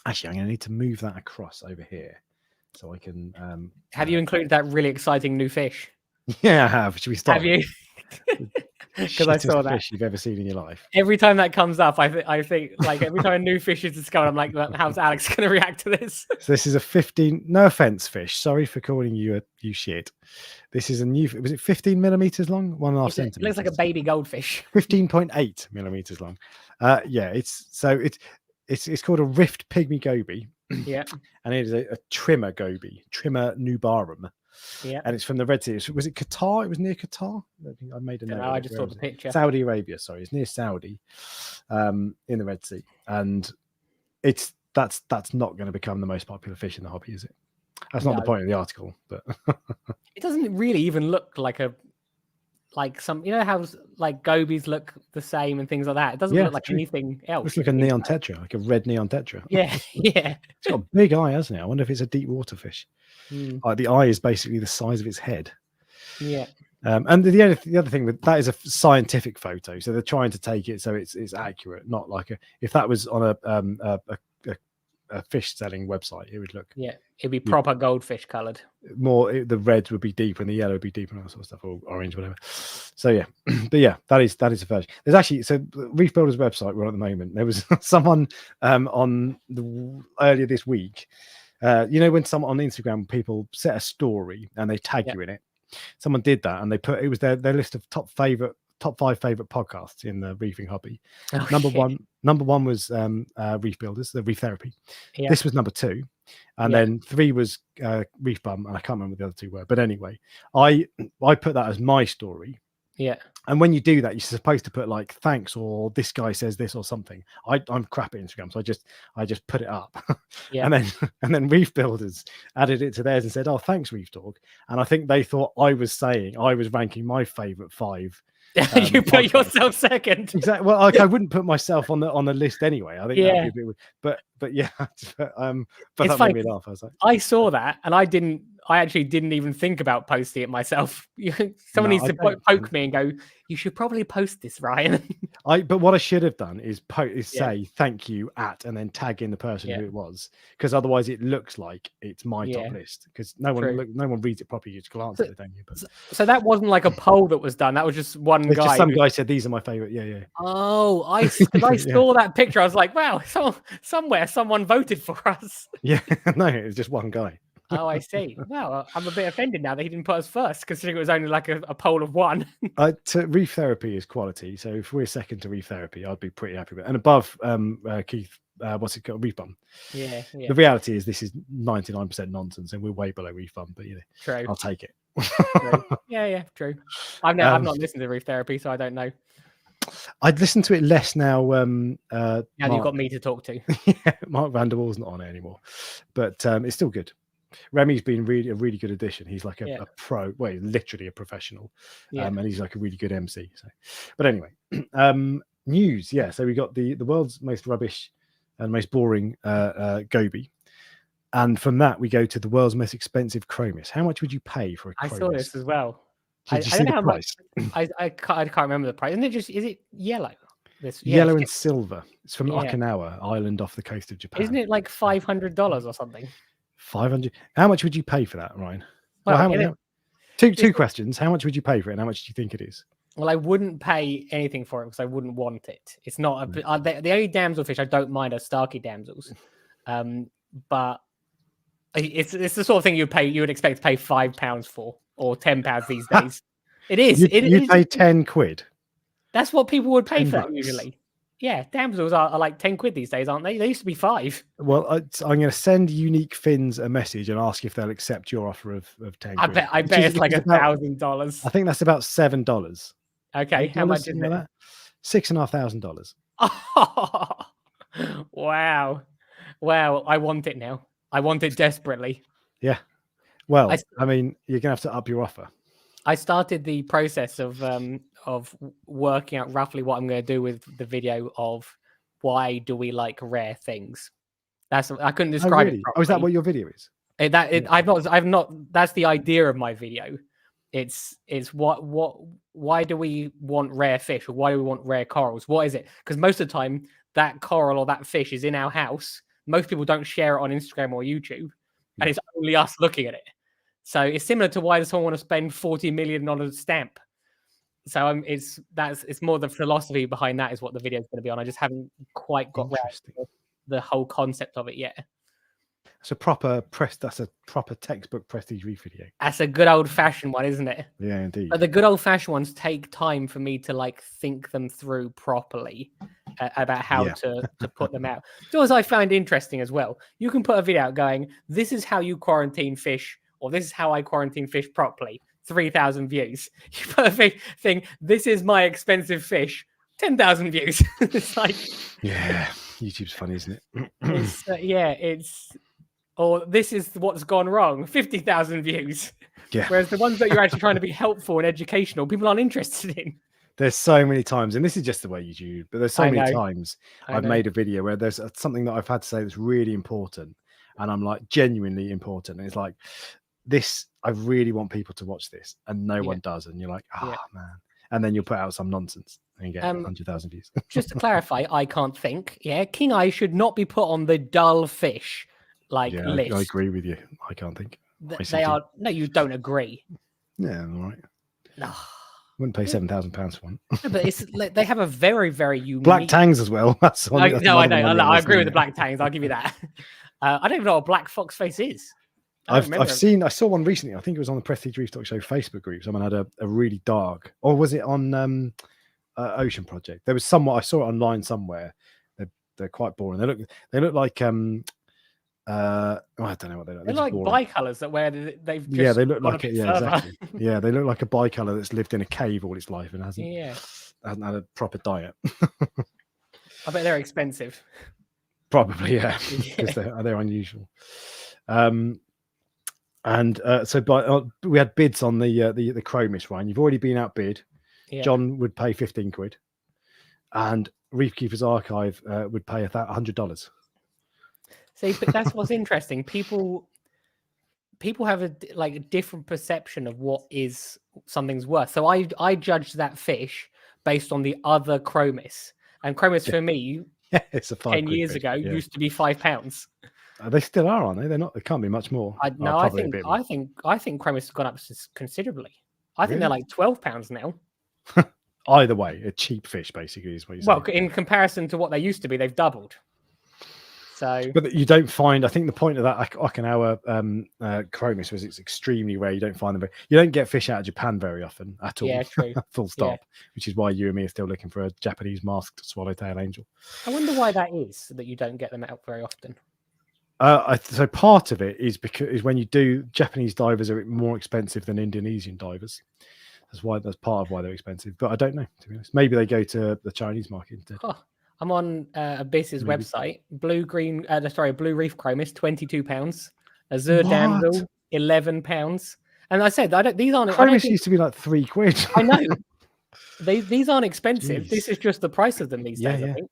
actually, I'm going to need to move that across over here so I can. Have you included that really exciting new fish? Yeah, I have. Should we start? Have you? Because I saw that fish you've ever seen in your life. Every time that comes up, I think like every time a new fish is discovered, I'm like, well, how's Alex going to react to this? So this is a 15. No offense, fish. Sorry for calling you shit. This is a new. Was it 15 millimeters long? 1.5 centimeters. It looks like a baby goldfish. 15.8 millimeters long. Yeah, it's called a rift pygmy goby. Yeah, and it is a trimmer goby, trimmer nubarum. Yeah, and it's from the Red Sea. Was it Qatar? It was near Qatar. I made a note. I just saw the picture. Saudi Arabia. Sorry, it's near Saudi, in the Red Sea, and that's not going to become the most popular fish in the hobby, is it? That's not the point of the article, but it doesn't really even look like some. You know how like gobies look the same and things like that. It doesn't look like anything else. It's like a neon tetra, like a red neon tetra. Yeah. It's got a big eye, hasn't it? I wonder if it's a deep water fish. The eye is basically the size of its head. Yeah. And the other thing with that is a scientific photo, so they're trying to take it so it's accurate, not like if that was on a fish selling website, it would look it'd be proper goldfish colored. More the red would be deep and the yellow would be deep and all that sort of stuff, or orange, whatever. So yeah, but yeah, that is a version. There's actually Reef Builder's website we're on at the moment. There was someone earlier this week. When someone on Instagram, people set a story and they tag you in it. Someone did that and they put it was their list of top 5 favorite podcasts in the reefing hobby. Number one was Reef Builders, the Reef Therapy. Yeah. This was number 2, and then 3 was Reef Bum, and I can't remember what the other 2 were. But anyway, I put that as my story, Yeah. And when you do that, you're supposed to put like thanks or this guy says this or something. I'm crap at Instagram, so I just put it up. Yeah. and then Reef Builders added it to theirs and said, "Oh, thanks, Reef Dork." And I think they thought I was ranking my favorite 5. You put podcasts. yourself second. Exactly. Well, like I wouldn't put myself on the list anyway. I think that'd be a bit weird. But yeah, but It's that funny, made me laugh. I was like, I saw that and I actually didn't even think about posting it myself. Someone needs to poke me and go, you should probably post this, Ryan. But what I should have done is say thank you at and then tag in the person who it was, because otherwise it looks like it's my top list, because no one reads it properly. You just glance at it, don't you? But so that wasn't like a poll that was done. That was just one guy. Just some guy said these are my favorite. Yeah. Oh, I saw that picture. I was like, wow, somewhere someone voted for us. Yeah, no, it was just one guy. Oh, I see. Well, I'm a bit offended now that he didn't put us first, considering it was only like a poll of 1. Reef Therapy is quality, so if we're second to Reef Therapy, I'd be pretty happy with it. And above Keith, what's it called, Reef Bum. Yeah. The reality is this is 99% nonsense, and we're way below Reef Bum, but true. I'll take it. True. Yeah, true. I've not listened to Reef Therapy, so I don't know. I'd listen to it less now. Now you've got me to talk to. Yeah, Mark Vanderwall's not on it anymore, but it's still good. Remy's been a really good addition. He's like a pro, well, literally a professional, and he's like a really good MC. So, but anyway, news. Yeah, so we got the world's most rubbish and most boring Gobi, and from that we go to the world's most expensive Chromis. How much would you pay for a Chromis? I saw this as well. Did you see the price? I can't remember the price. Is it yellow? Yellow and silver. It's from Okinawa Island off the coast of Japan. Isn't it like $500 or something? 500. How much would you pay for that, Ryan? Well, two questions. How much would you pay for it, and how much do you think it is? Well, I wouldn't pay anything for it because I wouldn't want it. It's not the only damselfish I don't mind are Starkey damsels, but it's the sort of thing you would expect to pay £5 for, or £10 these days. It is. You pay 10 quid. That's what people would pay for that usually. Yeah, damsels are like 10 quid these days, aren't they? They used to be 5. Well, I'm going to send Unique Fins a message and ask if they'll accept your offer of 10 quid. I bet it's like $1,000. I think that's about $7. Okay, how much is it? That? $6,500. Oh, wow. I want it now. I want it desperately. Yeah. Well, I mean, you're going to have to up your offer. I started the process of working out roughly what I'm going to do with the video of why do we like rare things. I couldn't describe it properly. Oh, is that what your video is? I've not. That's the idea of my video. It's why do we want rare fish, or why do we want rare corals? What is it? Because most of the time that coral or that fish is in our house. Most people don't share it on Instagram or YouTube, and it's only us looking at it. So it's similar to why does someone want to spend 40 million on a stamp? So it's more the philosophy behind that is what the video is going to be on. I just haven't quite got the whole concept of it yet. That's a proper textbook prestige reef video. That's a good old fashioned one, isn't it? Yeah, indeed. But the good old fashioned ones take time for me to like think them through properly about how to put them out. So as I found interesting as well, you can put a video out going, this is how you quarantine fish, or this is how I quarantine fish properly. 3,000 views. You put a thing, this is my expensive fish, 10,000 views. It's like, yeah, YouTube's funny, isn't it? It's or this is what's gone wrong, 50,000 views. Yeah. Whereas the ones that you're actually trying to be helpful and educational, people aren't interested in. There's so many times, and this is just the way YouTube, but there's so many times I've made a video where there's something that I've had to say that's really important, and I'm like genuinely important. And it's like, this, I really want people to watch this, and no one does. And you're like, man. And then you'll put out some nonsense and you get 100,000 views. Just to clarify, I can't think. Yeah, king eye should not be put on the dull fish list. I agree with you. I can't think. They are. No, you don't agree. Yeah, all right. No. Wouldn't pay £7,000 for one. No, but it's they have a very, very unique black tangs as well. That's I know. I agree with the black tangs. I'll give you that. I don't even know what a black fox face is. I saw one recently. I think it was on the Prestige Reef Dork Show Facebook group. Someone had a really dark, or was it on Ocean Project? There was somewhat. I saw it online somewhere. They're quite boring. They look like I don't know what they look. They're They're like just boring. bicolors that where they've just Yeah, they look gone like a it. bit Yeah, further. exactly. Yeah, they look like a bicolor that's lived in a cave all its life and hasn't Yeah, had a proper diet. I bet they're expensive. Probably, yeah, because Yeah. they're unusual. So we had bids on the Chromis one. You've already been outbid. Yeah. John would pay 15 quid, and Reef Keepers Archive would pay $100. See, but that's what's interesting. People have a different perception of what is something's worth. So I judged that fish based on the other Chromis, and Chromis for me Yeah, it's a 10 £5 years fish. ago Yeah. used to be £5. They still are, aren't they? They're not. They can't be much more. No, Probably a bit more. I think Chromis has gone up considerably. I think they're Really? like £12 now. Either way, a cheap fish basically is what you're saying. Well, in comparison to what they used to be, they've doubled. So, but you don't find. I think the point of that Okinawa Chromis was it's extremely rare. You don't find them. You don't get fish out of Japan very often at all. yeah, true. Full stop. Which is why you and me are still looking for a Japanese masked swallowtail angel. I wonder why that is that you don't get them out very often. So part of it is when you do, Japanese divers are more expensive than Indonesian divers. That's part of why they're expensive. But I don't know, to be honest. Maybe they go to the Chinese market instead. Oh, I'm on Abyss's website. Blue Reef Chromis, £22. Azure Damsel, £11. And I said, these aren't. Chromis used to be like £3. I know. These aren't expensive. Jeez. This is just the price of them these days. Yeah. I think.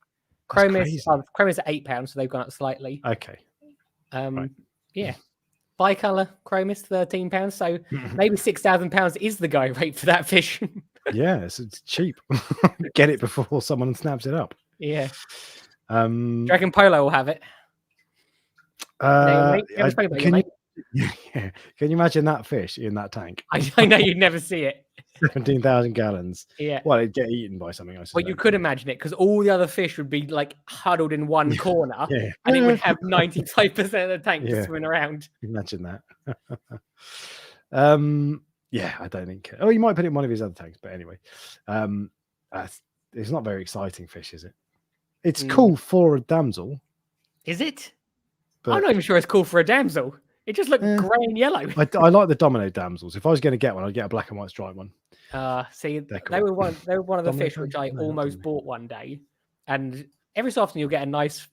Chromis at £8, so they've gone up slightly. Okay. Right. Yeah. Bicolor Chromis, £13. So maybe £6,000 is the going rate for that fish. Yeah, it's cheap. Get it before someone snaps it up. Yeah. Do you reckon Polo will have it? Can you imagine that fish in that tank? I know you'd never see it. 17,000 gallons. Yeah. Well, it'd get eaten by something. Well, you could imagine it because all the other fish would be like huddled in one corner, Yeah. and it would have 95% of the tank swimming around. Imagine that. Yeah, I don't think. Oh, you might put it in one of his other tanks, but anyway, it's not very exciting fish, is it? It's cool for a damsel. Is it? But I'm not even sure it's cool for a damsel. It just looked grey and yellow. I like the domino damsels. If I was going to get one, I'd get a black and white striped one. See, cool. they were one of the fish which I No, almost bought one day, and every so often you'll get a nice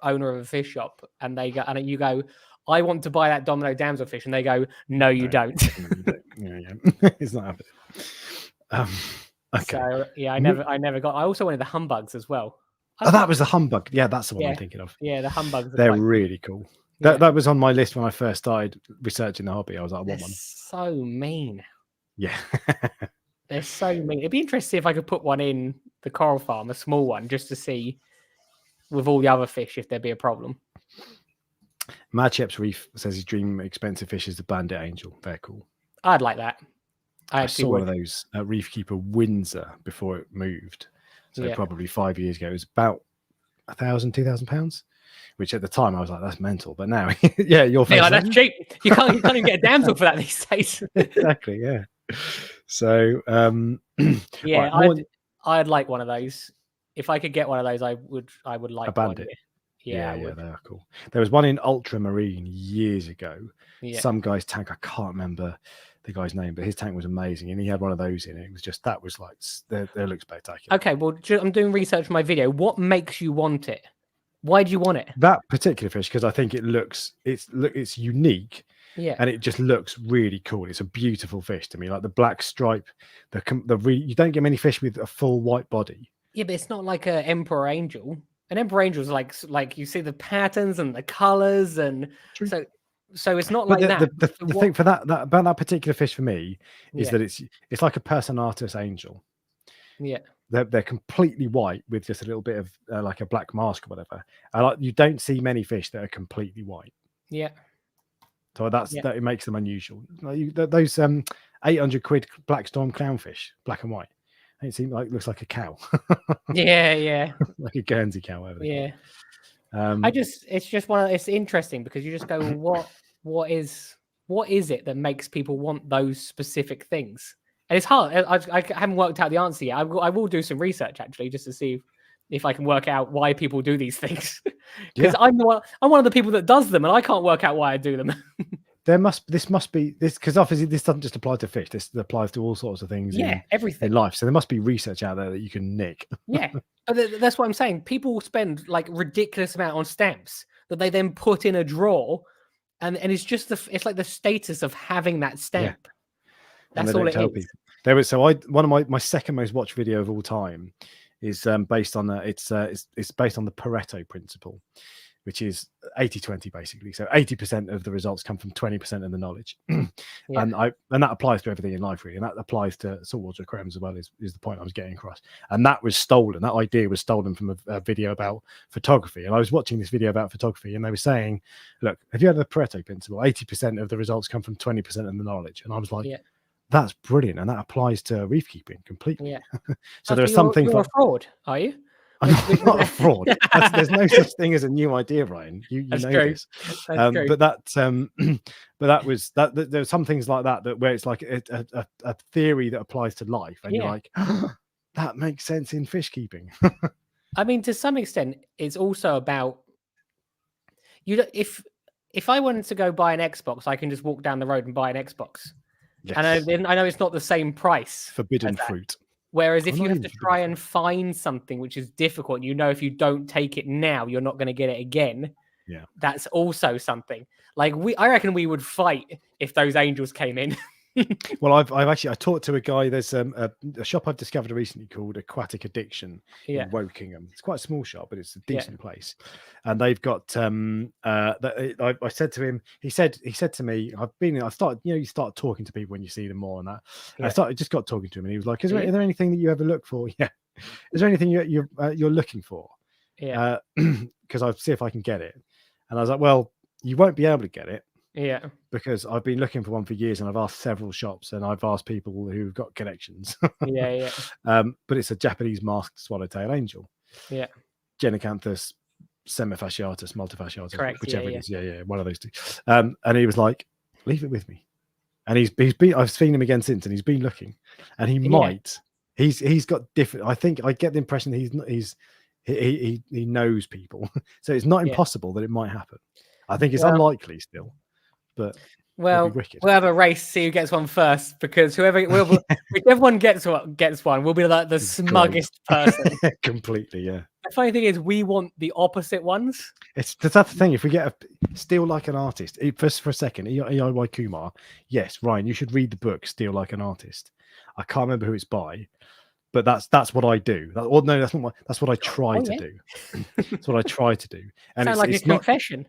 owner of a fish shop, and you go, I want to buy that domino damsel fish, and they go, no, you don't. Yeah. It's not happening. Okay. So yeah, I never got. I also wanted the humbugs as well. That was the humbug. Yeah, that's the one I'm thinking of. Yeah, the humbugs. They're really cool. That was on my list when I first started researching the hobby. I was like, I want one. So mean. Yeah. They're so mean. It'd be interesting to see if I could put one in the coral farm, a small one, just to see with all the other fish if there'd be a problem. Madchep's Reef says his dream expensive fish is the bandit angel. Very cool. I'd like that. I saw one of those at Reef Keeper Windsor before it moved. So probably 5 years ago. It was about £1,000, £2,000, which at the time I was like, that's mental. But now, you're that's cheap. You can't even get a damsel for that these days. Exactly. Yeah. So I'd like one of those. If I could get one of those, I would like a bandit. One. Yeah, they are cool. There was one in Ultramarine years ago. Yeah. Some guy's tank, I can't remember the guy's name, but his tank was amazing, and he had one of those in it. It was just they look spectacular. Okay, well, I'm doing research for my video. What makes you want it? Why do you want it? That particular fish, because I think it's unique. Yeah, and it just looks really cool. It's a beautiful fish to me, like the black stripe. You don't get many fish with a full white body. Yeah, but it's not like an emperor angel. An emperor angel is like you see the patterns and the colors, and so it's not like that. The thing for that about that particular fish for me is that it's like a personatus angel. Yeah, they're completely white with just a little bit of like a black mask or whatever. You don't see many fish that are completely white. Yeah. So that it makes them unusual. Those 800 quid black storm clownfish, black and white. It seems like looks like a cow. Yeah. Like a Guernsey cow. Whatever. Yeah. It's interesting because you just go, what is it that makes people want those specific things? And it's hard. I haven't worked out the answer yet. I will do some research actually just to see if I can work out why people do these things. Yeah. Because I'm one of the people that does them, and I can't work out why I do them. This must be because obviously this doesn't just apply to fish. This applies to all sorts of things Yeah, in everything. life. So there must be research out there that you can nick. Yeah, that's what I'm saying. People spend like ridiculous amount on stamps that they then put in a drawer, and it's just it's like the status of having that stamp. That's all it is. There was one of my second most watched video of all time is based on it's based on the Pareto principle, which is 80-20 basically. So 80% of the results come from 20% of the knowledge. Yeah. And that applies to everything in life really. And that applies to saltwater aquariums as well, is the point I was getting across. And that was stolen. That idea was stolen from a video about photography. And I was watching this video about photography and they were saying, look, have you heard of the Pareto principle? 80% of the results come from 20% of the knowledge. And I was like, that's brilliant. And that applies to reef keeping completely. Yeah. So there are some things you're a fraud, are you? I'm not a fraud. There's no such thing as a new idea, Ryan. You know true. this. But that was there's some things like that where it's like a theory that applies to life, and you're like, that makes sense in fish keeping. I mean, to some extent, it's also about if I wanted to go buy an Xbox, I can just walk down the road and buy an Xbox. Yes. And I know it's not the same price. Forbidden fruit. Whereas if you have to try and find something which is difficult, if you don't take it now, you're not going to get it again. Yeah, that's also something. Like I reckon we would fight if those angels came in. Well, I talked to a guy. There's a shop I've discovered recently called Aquatic Addiction in Wokingham. It's quite a small shop, but it's a decent place. And they've got I said to him, he said to me, I started, you start talking to people when you see them more and that. And I just got talking to him and he was like, is there anything that you ever look for? Yeah. Is there anything you're looking for? Yeah. Because I'll see if I can get it. And I was like, well, you won't be able to get it. Yeah, because I've been looking for one for years and I've asked several shops and I've asked people who've got connections. Yeah. But it's a Japanese masked swallowtail angel. Yeah. Genicanthus semifasciatus, multifasciatus, correct. Whichever it is. Yeah, one of those two. And he was like, leave it with me. And he's been, I've seen him again since, and he's been looking, and he might. He's got different. I think I get the impression that he knows people, so it's not impossible that it might happen. I think it's unlikely still. But we'll have a race, see who gets one first, because if everyone gets one, we'll be like the smuggest person. Completely, yeah. The funny thing is, we want the opposite ones. That's the thing. If we get Steal Like an Artist, for a second, EIY Kumar, yes, Ryan, you should read the book Steal Like an Artist. I can't remember who it's by, but that's what I do. That's what I try to do. That's what I try to do. And sounds like a confession.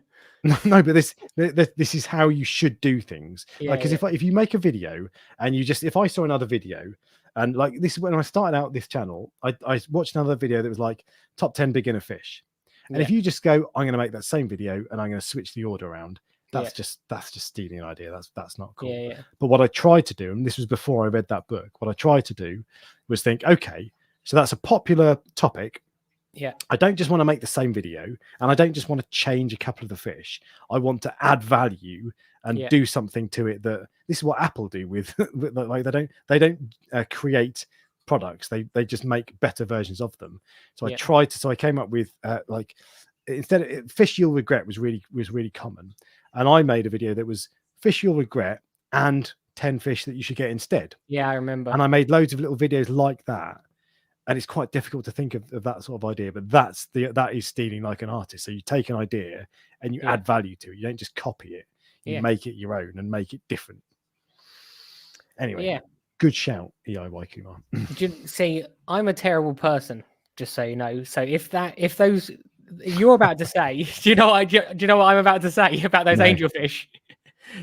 No, but this is how you should do things. Because if you make a video and if I saw another video, and like this is when I started out this channel, I watched another video that was like top 10 beginner fish, and if you just go, I'm going to make that same video and I'm going to switch the order around, that's just stealing an idea. That's not cool. But what I tried to do, and this was before I read that book, what I tried to do was think, okay, so that's a popular topic. Yeah, I don't just want to make the same video, and I don't just want to change a couple of the fish. I want to add value and do something to it. This is what Apple do with like they don't create products. They just make better versions of them. So I came up with like instead of fish you'll regret was really common, and I made a video that was fish you'll regret and 10 fish that you should get instead. Yeah, I remember. And I made loads of little videos like that. And it's quite difficult to think of that sort of idea, but that is stealing like an artist. So you take an idea and you add value to it. You don't just copy it. You make it your own and make it different. Anyway, good shout, EIY Kumar. See, I'm a terrible person, just so you know. So if those you're about to say, do you know what I'm about to say about those angelfish?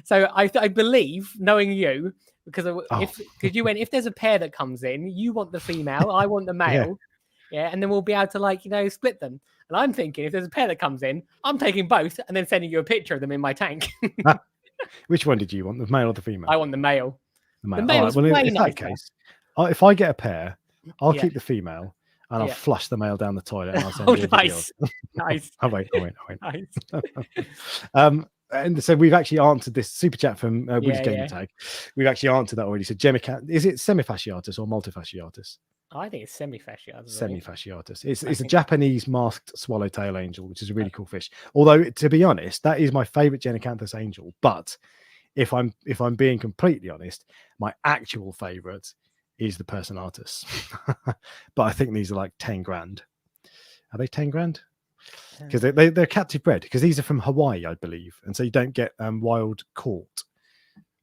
So I believe, knowing you, because you went, if there's a pair that comes in, you want the female, I want the male, and then we'll be able to split them. And I'm thinking, if there's a pair that comes in, I'm taking both and then sending you a picture of them in my tank. Which one did you want, the male or the female? I want the male. The male's way in nicer. That case, if I get a pair, I'll keep the female and I'll flush the male down the toilet and I'll send you a video. Nice. I wait. Nice. And so we've actually answered this super chat from Wiz Gaming Tag. We've actually answered that already. So is it semifasciatus or multifasciatus? I think it's semi-fasciatus. Semi-fasciatus. It's I a think- Japanese masked swallowtail angel, which is a really cool fish. Although, to be honest, that is my favorite Genicanthus angel. But if I'm being completely honest, my actual favorite is the Personatus. But I think these are like 10 grand. Are they 10 grand? Because they're captive bred, because these are from Hawaii, I believe, and so you don't get wild caught.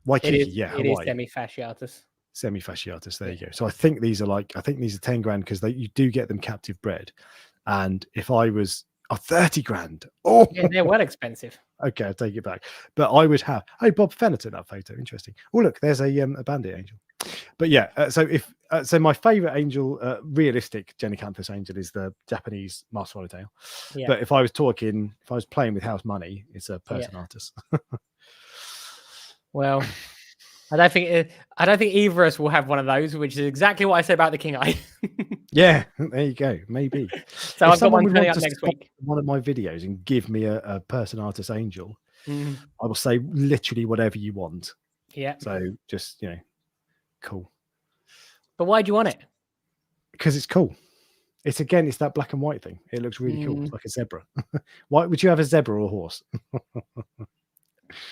Waikiki, it is Hawaii. semi-fasciatus. Semi-fasciatus, there you go. So I think these are 10 grand, because you do get them captive bred. And if I was 30 grand, Yeah, they're well expensive. Okay, I'll take it back. But I would have. Oh, Bob Fenner took that photo. Interesting. Oh, look, there's a bandit angel. But yeah, so my favorite angel, realistic Genicanthus angel, is the Japanese masked swallowtail. Yeah. But if I was playing with house money, it's a Personatus. Well, I don't think either of us will have one of those, which is exactly what I said about the king eye. Yeah, there you go. Maybe. So If I've got one someone would turning want up to next spot week. one of my videos and give me a Personatus angel, Mm, I will say literally whatever you want. yeah. So just cool. But why do you want it? Because it's cool. It's that black and white thing. It looks really cool. It's Mm. like a zebra. Why would you have a zebra or a horse?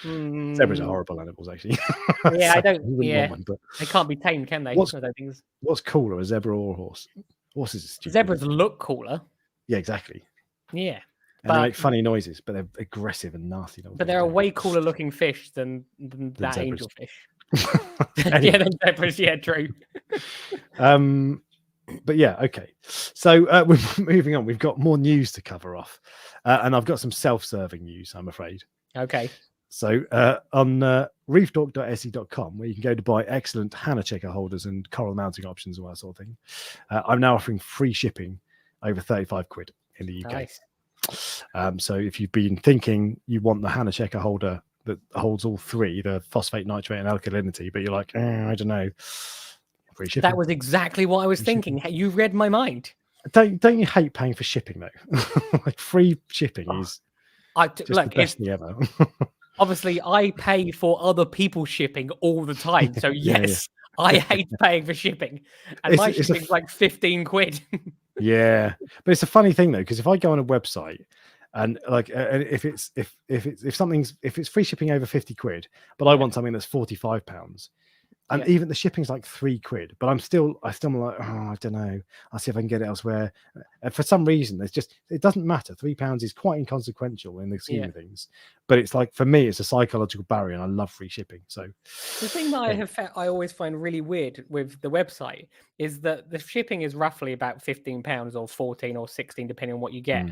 Zebras are horrible animals, actually. Yeah, So I don't. you wouldn't Yeah, want one, but they can't be tamed, can they? What's- I don't think what's cooler, a zebra or a horse? Horses are stupid. zebras look cooler. Yeah, exactly. Yeah, And they make funny noises, but they're aggressive and nasty. but they're a way cooler looking fish than that zebras. angelfish. Anyway. Yeah, than zebras. Yeah, true. But yeah, okay. So we're moving on. We've got more news to cover off, and I've got some self-serving news, I'm afraid. Okay. So on reefdork.se.com, where you can go to buy excellent Hannah checker holders and coral mounting options and that sort of thing, I'm now offering free shipping over 35 quid in the UK. Nice. So if you've been thinking you want the Hannah checker holder that holds all three, the phosphate, nitrate, and alkalinity, but you're like, I don't know, free shipping. That was exactly what I was thinking. You read my mind. Don't you hate paying for shipping though? Like free shipping is just the best thing ever. Obviously, I pay for other people's shipping all the time. So yes, I hate paying for shipping, and my shipping's like 15 quid. Yeah, but it's a funny thing though, because if I go on a website and like if it's free shipping over 50 quid, but I want something that's 45 pounds, and even the shipping's like 3 quid, but I still like, I don't know, I'll see if I can get it elsewhere. And for some reason, it doesn't matter. £3 is quite inconsequential in the scheme of things, but it's like, for me, it's a psychological barrier, and I love free shipping. So the thing that I always find really weird with the website is that the shipping is roughly about £15 or 14 or 16, depending on what you get.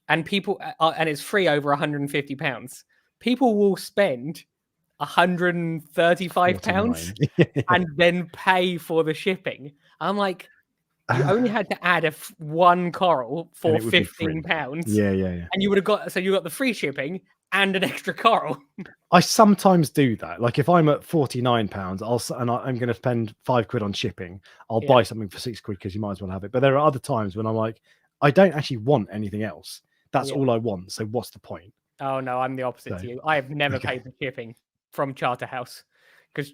And people, and it's free over £150. People will spend £135 and then pay for the shipping. I'm like, you only had to add one coral for £15. Yeah. And you would have got the free shipping and an extra coral. I sometimes do that. Like if I'm at £49, I'm going to spend 5 quid on shipping, I'll buy something for 6 quid because you might as well have it. But there are other times when I'm like, I don't actually want anything else. That's all I want. So what's the point? Oh no, I'm the opposite to you. I have never paid for shipping from Charterhouse because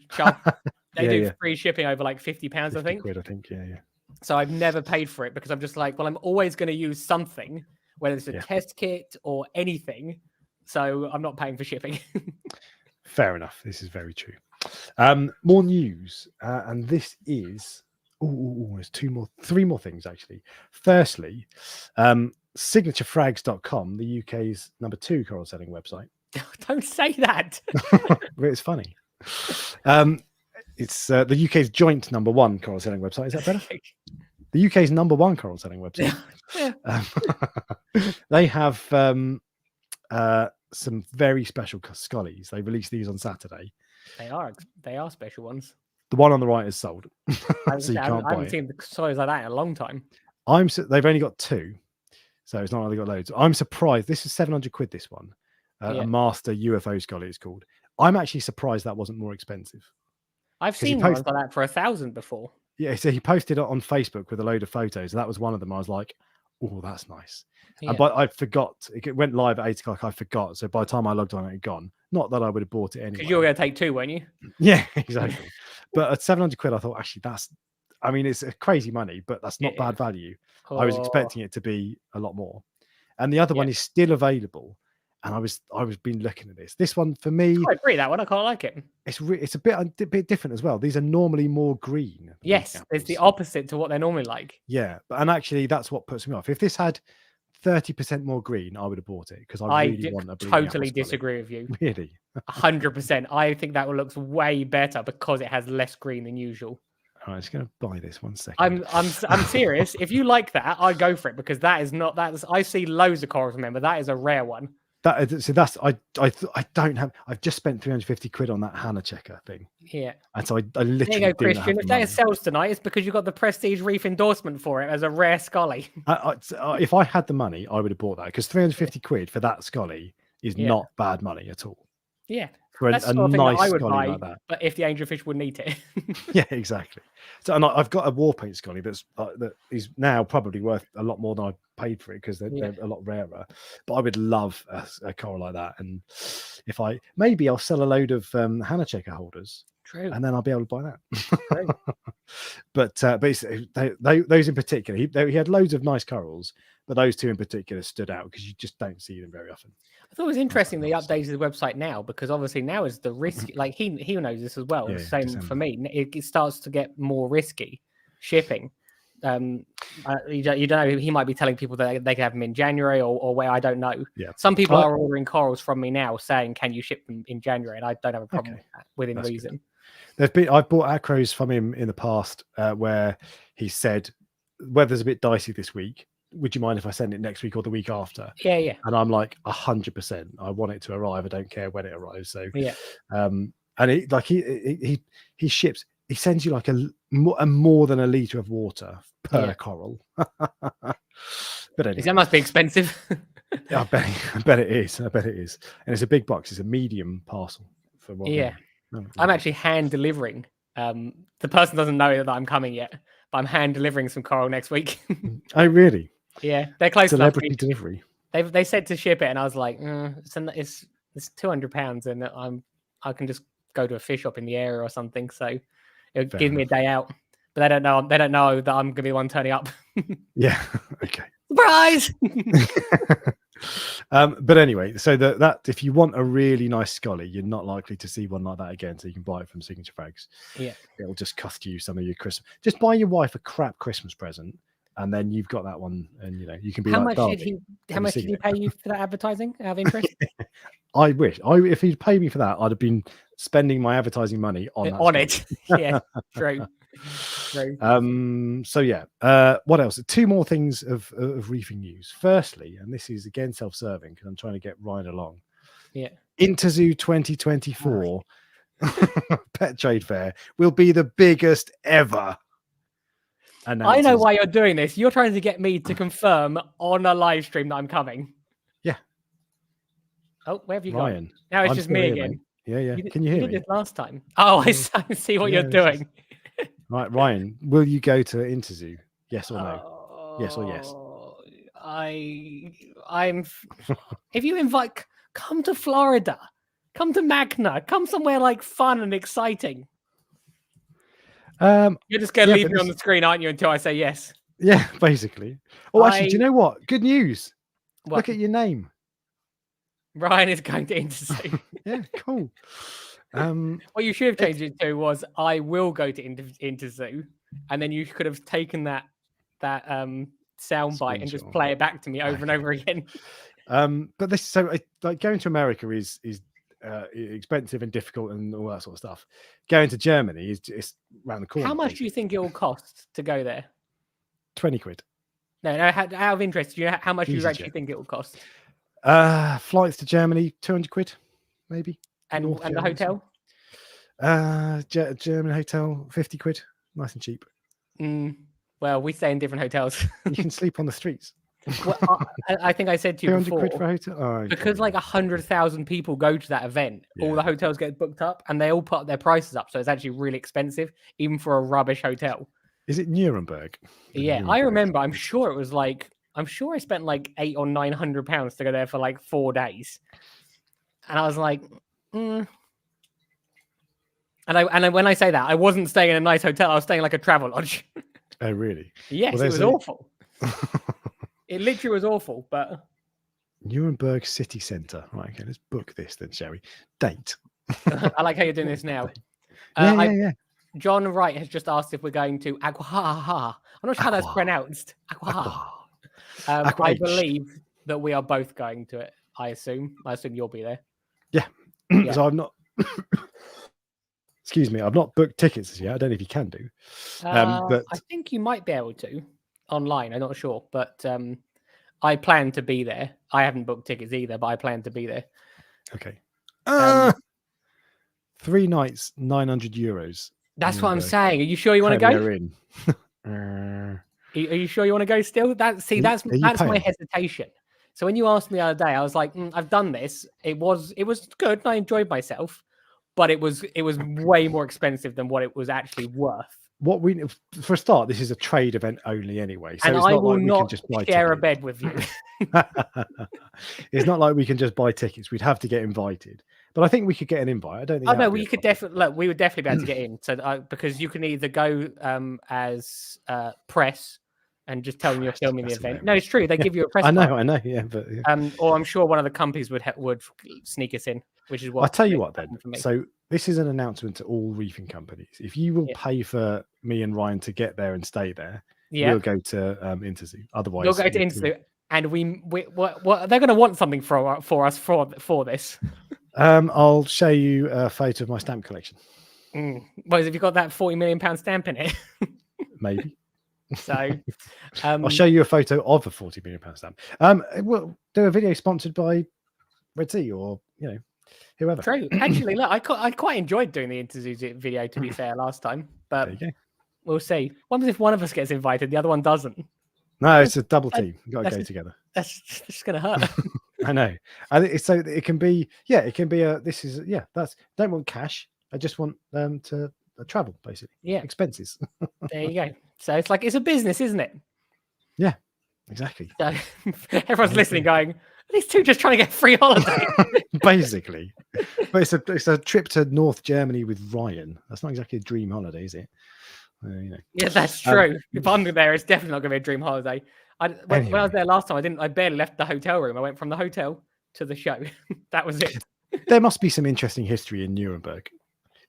they do free shipping over like £50, I think. Quid, I think, yeah. So I've never paid for it because I'm just like, well, I'm always going to use something, whether it's a test kit or anything. So I'm not paying for shipping. Fair enough. This is very true. More news, and this is there's 3 more things actually. Firstly, signaturefrags.com, the UK's number 2 coral selling website. Don't say that. It's funny. It's the UK's joint number 1 coral selling website. Is that better? The UK's number 1 coral selling website. They have some very special scullies. They released these on Saturday. They are special ones. The one on the right is sold, so you can't buy it. I haven't seen the scullies like that in a long time. They've only got 2, so it's not like they got loads. I'm surprised. This is 700 quid. This one, a Master UFO Scully, it's called. I'm actually surprised that wasn't more expensive. I've seen ones like that for 1,000 before. Yeah, so he posted it on Facebook with a load of photos. And that was one of them. I was like, oh, that's nice. Yeah. But I forgot. It went live at 8 o'clock. I forgot. So by the time I logged on, it had gone. Not that I would have bought it anyway. Because you were going to take 2, weren't you? Yeah, exactly. But at 700 quid, I thought, actually, that's I mean, it's a crazy money, but that's not It bad is. value. I was Oh, expecting it to be a lot more. And the other yeah. one is still available. And I was been looking at this. This one for It's me, quite pretty, that one. I quite like it. it's a bit different as well. These are normally more green. The Yes, Reef it's the apples. opposite to what they're normally like. Yeah, and actually that's what puts me off. If this had 30% more green, I would have bought it because I I really do want a bleeding apple totally scully. disagree with you. Really? 100%. I think that one looks way better because it has less green than usual. All right, I'm just going to buy this 1 second. I'm serious. If you like that, I'd go for it because I see loads of corals. Remember, that is a rare one. That is, so that's I don't have. I've just spent 350 quid on that Hannah checker thing, Yeah. and so I There you literally go, do not have Christian. the If that money. sells tonight, it's because you got the Prestige Reef endorsement for it as a rare scully. If I had the money, I would have bought that because 350 quid for that scully is Yeah. not bad money at all. Yeah. For That's a the sort of thing that nice I would scully buy, like that. but if the angelfish wouldn't eat it. Yeah, exactly. So, and I've got a war paint scully that is now probably worth a lot more than I paid for it because they're a lot rarer. But I would love a coral like that. And if maybe I'll sell a load of Hannah checker holders. True. And then I'll be able to buy that. True. but those in particular, he had loads of nice corals, but those two in particular stood out because you just don't see them very often. I thought it was interesting they updated the website now because obviously now is the risky. Like he knows this as well. Yeah, Same December. for me. It starts to get more risky shipping. You don't know. He might be telling people that they can have them in January or where I don't know. Yeah. Some people are ordering corals from me now saying, "Can you ship them in January?" And I don't have a problem with that within That's reason. I've bought acros from him in the past where he said weather's a bit dicey this week. Would you mind if I send it next week or the week after? Yeah. And I'm like 100%. I want it to arrive. I don't care when it arrives. So yeah. And he ships. He sends you like a more than a liter of water per coral. But anyway, that must be expensive. I bet it is. And it's a big box. It's a medium parcel for what? Yeah. I'm actually hand delivering. The person doesn't know that I'm coming yet, but I'm hand delivering some coral next week. Oh, really? Yeah, they're close enough. Celebrity delivery. They said to ship it, and I was like, it's £200, and I can just go to a fish shop in the area or something. So it'll give me a day out. But they don't know that I'm gonna be the one turning up. Yeah. Okay. Surprise. But anyway, so that if you want a really nice scully, you're not likely to see one like that again. So you can buy it from Signature Frags. Yeah, it'll just cost you some of your Christmas. Just buy your wife a crap Christmas present, and then you've got that one, and you can be how like, much did he pay you for that advertising? Out of interest, I wish if he'd paid me for that, I'd have been spending my advertising money on it. Yeah, true. So yeah, what else? Two more things of reefing news. Firstly, and this is again self-serving because I'm trying to get Ryan along. Yeah, Interzoo 2024 Pet Trade Fair will be the biggest ever. I know why you're doing this. You're trying to get me to confirm on a live stream that I'm coming. Yeah. Oh, where have you Ryan, gone? Now it's just me here, again. Mate. Yeah. Can you hear me? You did this last time. Oh, I see what you're doing. Right, Ryan, will you go to Interzoo? Yes or no? Yes or yes? I'm. If you invite, come to Florida, come to Magna, come somewhere like fun and exciting. You're just gonna leave me on the screen, aren't you? Until I say yes. Yeah, basically. Oh, actually, do you know what? Good news. What? Look at your name. Ryan is going to Interzoo. Yeah, cool. What you should have changed it to was I will go to Interzoo, and then you could have taken that soundbite and just play it back to me over and over again. But this like going to America is expensive and difficult and all that sort of stuff. Going to Germany is around the corner. How much do you think it will cost to go there? 20 quid. No. Out of interest, do you know how much you actually think it will cost? Flights to Germany, 200 quid, maybe. And the hotel? German hotel, 50 quid. Nice and cheap. Well, we stay in different hotels. You can sleep on the streets. Well, I think I said to you 200 before, quid for a hotel? Oh, because like 100,000 people go to that event, all the hotels get booked up and they all put their prices up. So it's actually really expensive, even for a rubbish hotel. Is it Nuremberg? Yeah, I remember. I'm sure I spent like £800 or £900 to go there for like 4 days. And I was like, And when I say that, I wasn't staying in a nice hotel. I was staying like a travel lodge. Oh, really? Yes, Well, it was awful. It literally was awful. But Nuremberg City Centre. Right, okay, let's book this then, shall we? Date. I like how you're doing this now. Yeah. John Wright has just asked if we're going to Aguaha. I'm not sure how that's Aqua. pronounced. Aguaha. Aqua I H. believe that we are both going to it. I assume you'll be there. Yeah. Yeah. So I've not. Excuse me, I've not booked tickets as yet. I don't know if you can do. But I think you might be able to online. I'm not sure, but I plan to be there. I haven't booked tickets either, but I plan to be there. okay. 3 nights, €900. That's what I'm saying. Are you sure you want to go? Premier Inn. Are you sure you want to go still? That's my paying? hesitation. So when you asked me the other day, I was like, I've done this. It was good. And I enjoyed myself, but it was way more expensive than what it was actually worth. What we for a start, this is a trade event only anyway. So and it's I not will like we not can just buy share tickets. a bed with you. It's not like we can just buy tickets. We'd have to get invited. But I think we could get an invite. I don't think. Oh no, we could definitely look. We would definitely be able to get in. So because you can either go as press and just tell them you're filming the event. No, it's true. They give you a press. I know. Yeah, but or I'm sure one of the companies would sneak us in, which is what. I'll tell you what then. So this is an announcement to all reefing companies. If you will pay for me and Ryan to get there and stay there, we'll go to Interzoo. Otherwise, you'll go to Interzoo, and we what they're going to want something for us for this. I'll show you a photo of my stamp collection. Well, have you got that £40 million stamp in it? Maybe. So I'll show you a photo of a £40 million stamp. We'll do a video sponsored by Red Sea or whoever. True. Actually, look, I quite enjoyed doing the Interzoo video. To be fair, last time, but we'll see. What if one of us gets invited, the other one doesn't? No, it's a double team. You've got to go together. That's just going to hurt. I know. I think so. It can be. Yeah, it can be a. This is. Yeah, that's. Don't want cash. I just want to travel basically. Yeah, expenses. There you go. So it's like it's a business, isn't it? Yeah, exactly. So everyone's listening, going, "These two just trying to get free holiday." Basically, but it's a trip to North Germany with Ryan. That's not exactly a dream holiday, is it? Yeah, that's true. If I'm there, it's definitely not going to be a dream holiday. When I was there last time, I barely left the hotel room. I went from the hotel to the show. That was it. There must be some interesting history in Nuremberg,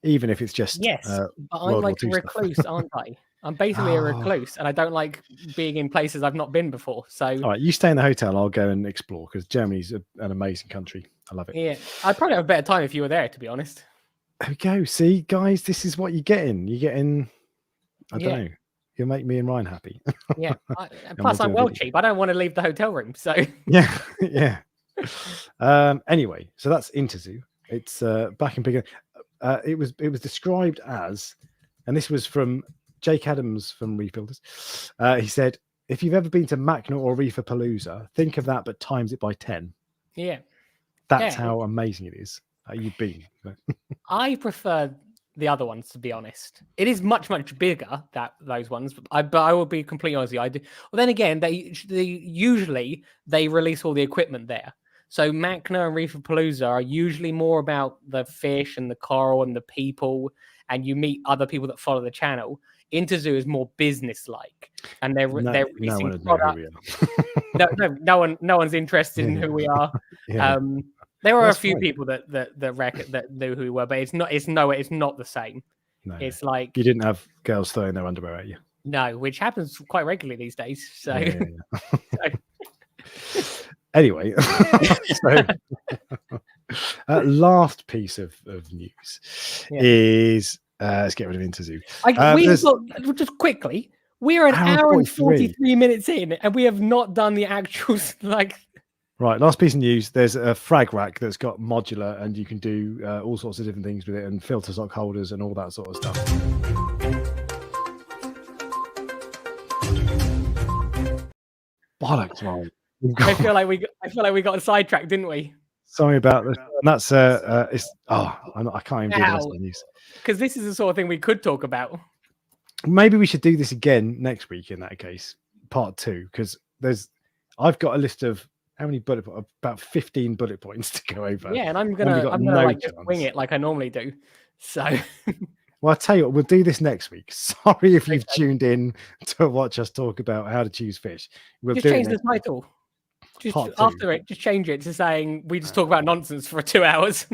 even if it's just but I'm like a recluse, aren't I? I'm basically a recluse, and I don't like being in places I've not been before. So, all right, you stay in the hotel. I'll go and explore because Germany's an amazing country. I love it. Yeah, I'd probably have a better time if you were there, to be honest. There we go. See, guys, this is what you're getting. You're getting. I don't know. You'll make me and Ryan happy. Yeah. Plus, I'm well cheap. I don't want to leave the hotel room. So yeah. Anyway, so that's Interzoo. It's back in bigger. It was described as, and this was from Jake Adams from Reef Builders. He said, if you've ever been to Mackinac or Reeferpalooza, think of that, but times it by 10. Yeah. That's how amazing it is. You've been. I prefer the other ones, to be honest. It is much bigger, those ones, but I will be completely honest with you. I do. Well, then again, they usually release all the equipment there. So Mackinac and Reeferpalooza are usually more about the fish and the coral and the people, and you meet other people that follow the channel. Interzoo is more business-like, and they're releasing products. No one's interested in who we are. There are a few people that knew who we were, but it's not the same. No, it's like you didn't have girls throwing their underwear at you. No, which happens quite regularly these days. So, anyway, last piece of news is let's get rid of Interzoo. Just quickly, we are an hour and 43 minutes in, and we have not done the actual Right, last piece of news. There's a frag rack that's got modular, and you can do all sorts of different things with it, and filter sock holders and all that sort of stuff. Bollocks, man! I feel like we got sidetracked, didn't we? Sorry about this. And that's I can't even do the rest of the news because this is the sort of thing we could talk about. Maybe we should do this again next week. In that case, part 2, because I've got a list of. How many bullet points? About 15 bullet points to go over. Yeah, and I'm gonna just wing it like I normally do. So Well, I'll tell you what, we'll do this next week. Sorry if you've Okay. tuned in to watch us talk about how to choose fish. We'll just do change it the next week. title. Just Part 2. after it, just change it to saying we just talk about nonsense for 2 hours.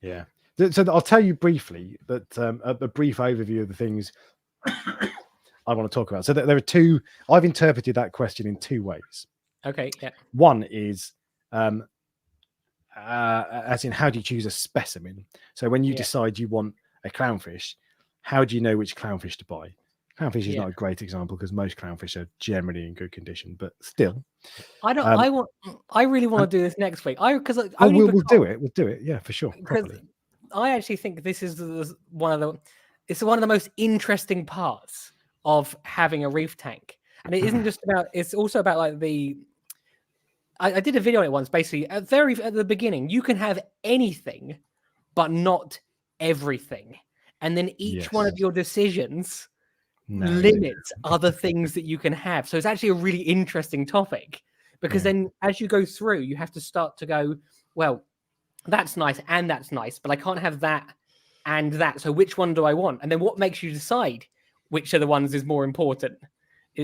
Yeah. So I'll tell you briefly that a brief overview of the things I want to talk about. So there are 2. I've interpreted that question in 2 ways. Okay, yeah. One is as in, how do you choose a specimen? So when you decide you want a clownfish, how do you know which clownfish to buy? Clownfish is not a great example because most clownfish are generally in good condition, but still. I don't. I really want to do this next week. We'll do it. We'll do it. Yeah, for sure. Because Properly. I actually think this is one of the most interesting parts of having a reef tank, and it isn't just about. It's also about like the. I did a video on it once. Basically, at the beginning, you can have anything, but not everything, and then each one of your decisions limits other things that you can have. So it's actually a really interesting topic because then as you go through, you have to start to go, well, that's nice and that's nice, but I can't have that and that. So which one do I want? And then what makes you decide which of the ones is more important?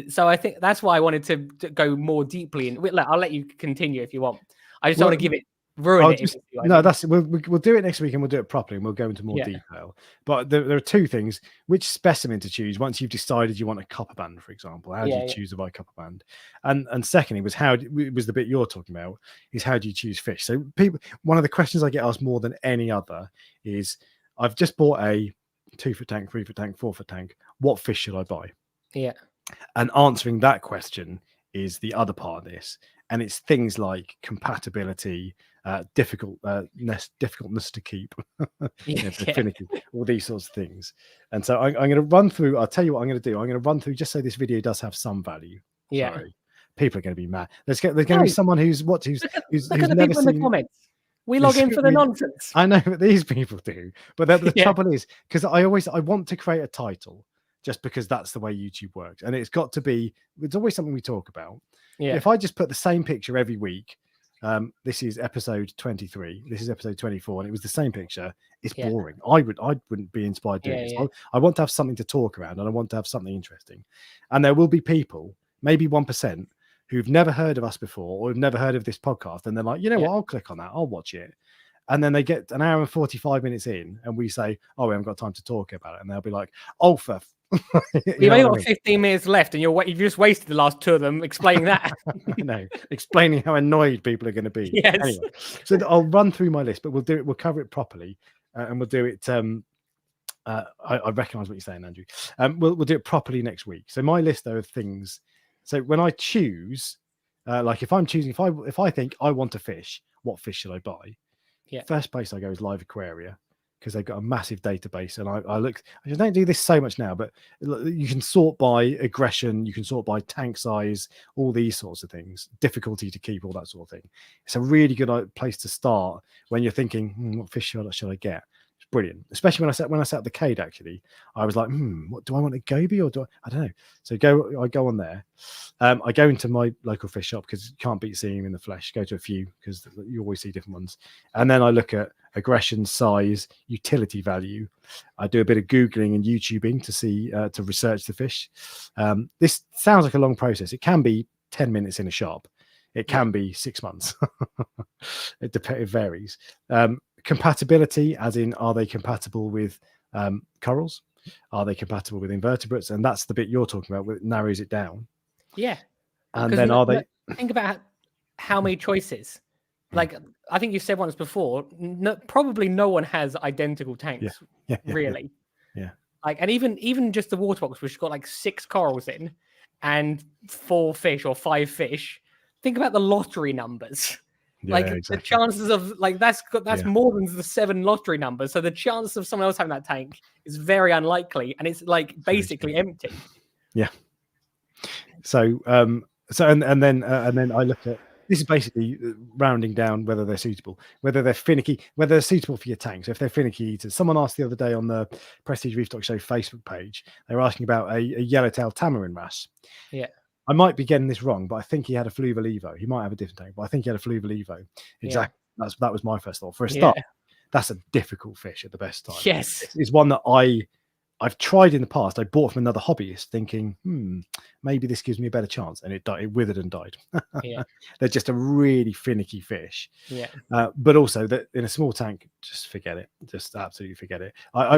So I think that's why I wanted to go more deeply in. I'll let you continue if you want. I just don't want to give it ruin it. We'll do it next week and we'll do it properly and we'll go into more detail. But there are 2 things: which specimen to choose once you've decided you want a copper band, for example. How do you choose a right copper band? And secondly was the bit you're talking about, is how do you choose fish? So one of the questions I get asked more than any other is, I've just bought a 2-foot tank, 3-foot tank, 4-foot tank. What fish should I buy? Yeah. And answering that question is the other part of this. And it's things like compatibility, difficultness to keep, finicky, all these sorts of things. And so I'm going to run through. I'll tell you what I'm going to do. I'm going to run through, just so this video does have some value. Yeah. Sorry. People are going to be mad. There's going to be someone who's look at the never people in the comments. We log in for the nonsense. I know what these people do, but the trouble is, because I want to create a title just because that's the way YouTube works, and it's always something we talk about. Yeah. If I just put the same picture every week, this is episode 23, this is episode 24, and it was the same picture, it's boring. I wouldn't be inspired doing this. I want to have something to talk around, and I want to have something interesting. And there will be people, maybe 1%, who've never heard of us before or have never heard of this podcast, and they're like, you know what, I'll click on that, I'll watch it. And then they get an hour and 45 minutes in, and we say, oh, we haven't got time to talk about it. And they'll be like, oh, for You've only got 15 minutes left, and you've just wasted the last 2 of them explaining that. No, explaining how annoyed people are going to be. Yes. Anyway, so I'll run through my list, but we'll do it. We'll cover it properly, and we'll do it. I recognise what you're saying, Andrew. We'll do it properly next week. So my list though of things. So when I choose, like if I'm choosing, if I think I want to fish, what fish should I buy? Yeah. First place I go is Live Aquaria, because they've got a massive database, and I don't do this so much now, but you can sort by aggression, you can sort by tank size, all these sorts of things, difficulty to keep, all that sort of thing. It's a really good place to start when you're thinking, what fish should I get? It's brilliant, especially when I sat at the Cade. Actually, I was like, what do I want, a goby or I don't know. So I go on there. I go into my local fish shop because you can't beat seeing them in the flesh. Go to a few because you always see different ones, and then I look at aggression, size, utility value. I do a bit of Googling and YouTubing to see to research the fish. This sounds like a long process. It can be 10 minutes in a shop. It can be 6 months. It varies. Compatibility, as in, are they compatible with corals? Are they compatible with invertebrates? And that's the bit you're talking about, it narrows it down. Yeah. And then are they... Think about how many choices. Like, I think you said once before, probably no one has identical tanks, really. Yeah. Like, and even just the water box, which has got like 6 corals in and 4 fish or 5 fish. Think about the lottery numbers. The chances of that's more than the 7 lottery numbers. So the chance of someone else having that tank is very unlikely, and it's like basically empty. Yeah. So and then I look at, this is basically rounding down whether they're suitable, whether they're finicky, whether they're suitable for your tank. So if they're finicky eaters, someone asked the other day on the Prestige Reef Dork Show Facebook page, they were asking about a yellowtail tamarin wrasse. Yeah. I might be getting this wrong, but I think he had a Fluval Evo. He might have a different tank, but I think he had a Fluval Evo. Exactly. Yeah. That was my first thought. For a start, that's a difficult fish at the best time. Yes. It's one that I've tried in the past. I bought from another hobbyist thinking, maybe this gives me a better chance. And it withered and died. Yeah. They're just a really finicky fish. Yeah. But also that in a small tank, just forget it. Just absolutely forget it. I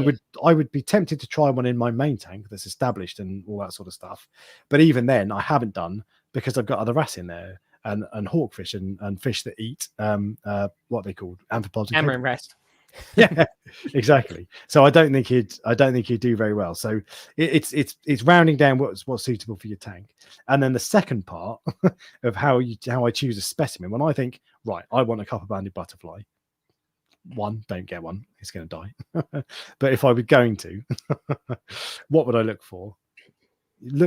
would be tempted to try one in my main tank that's established and all that sort of stuff. But even then I haven't done, because I've got other wrasse in there and hawkfish and fish that eat what they called amphipods. Amarin rest. Yeah, exactly. So I don't think he'd do very well. So it's rounding down what's suitable for your tank. And then the second part of how I choose a specimen, when I think, right, I want a copper-banded butterfly. One, don't get one, it's going to die. But if I were going to, what would I look for?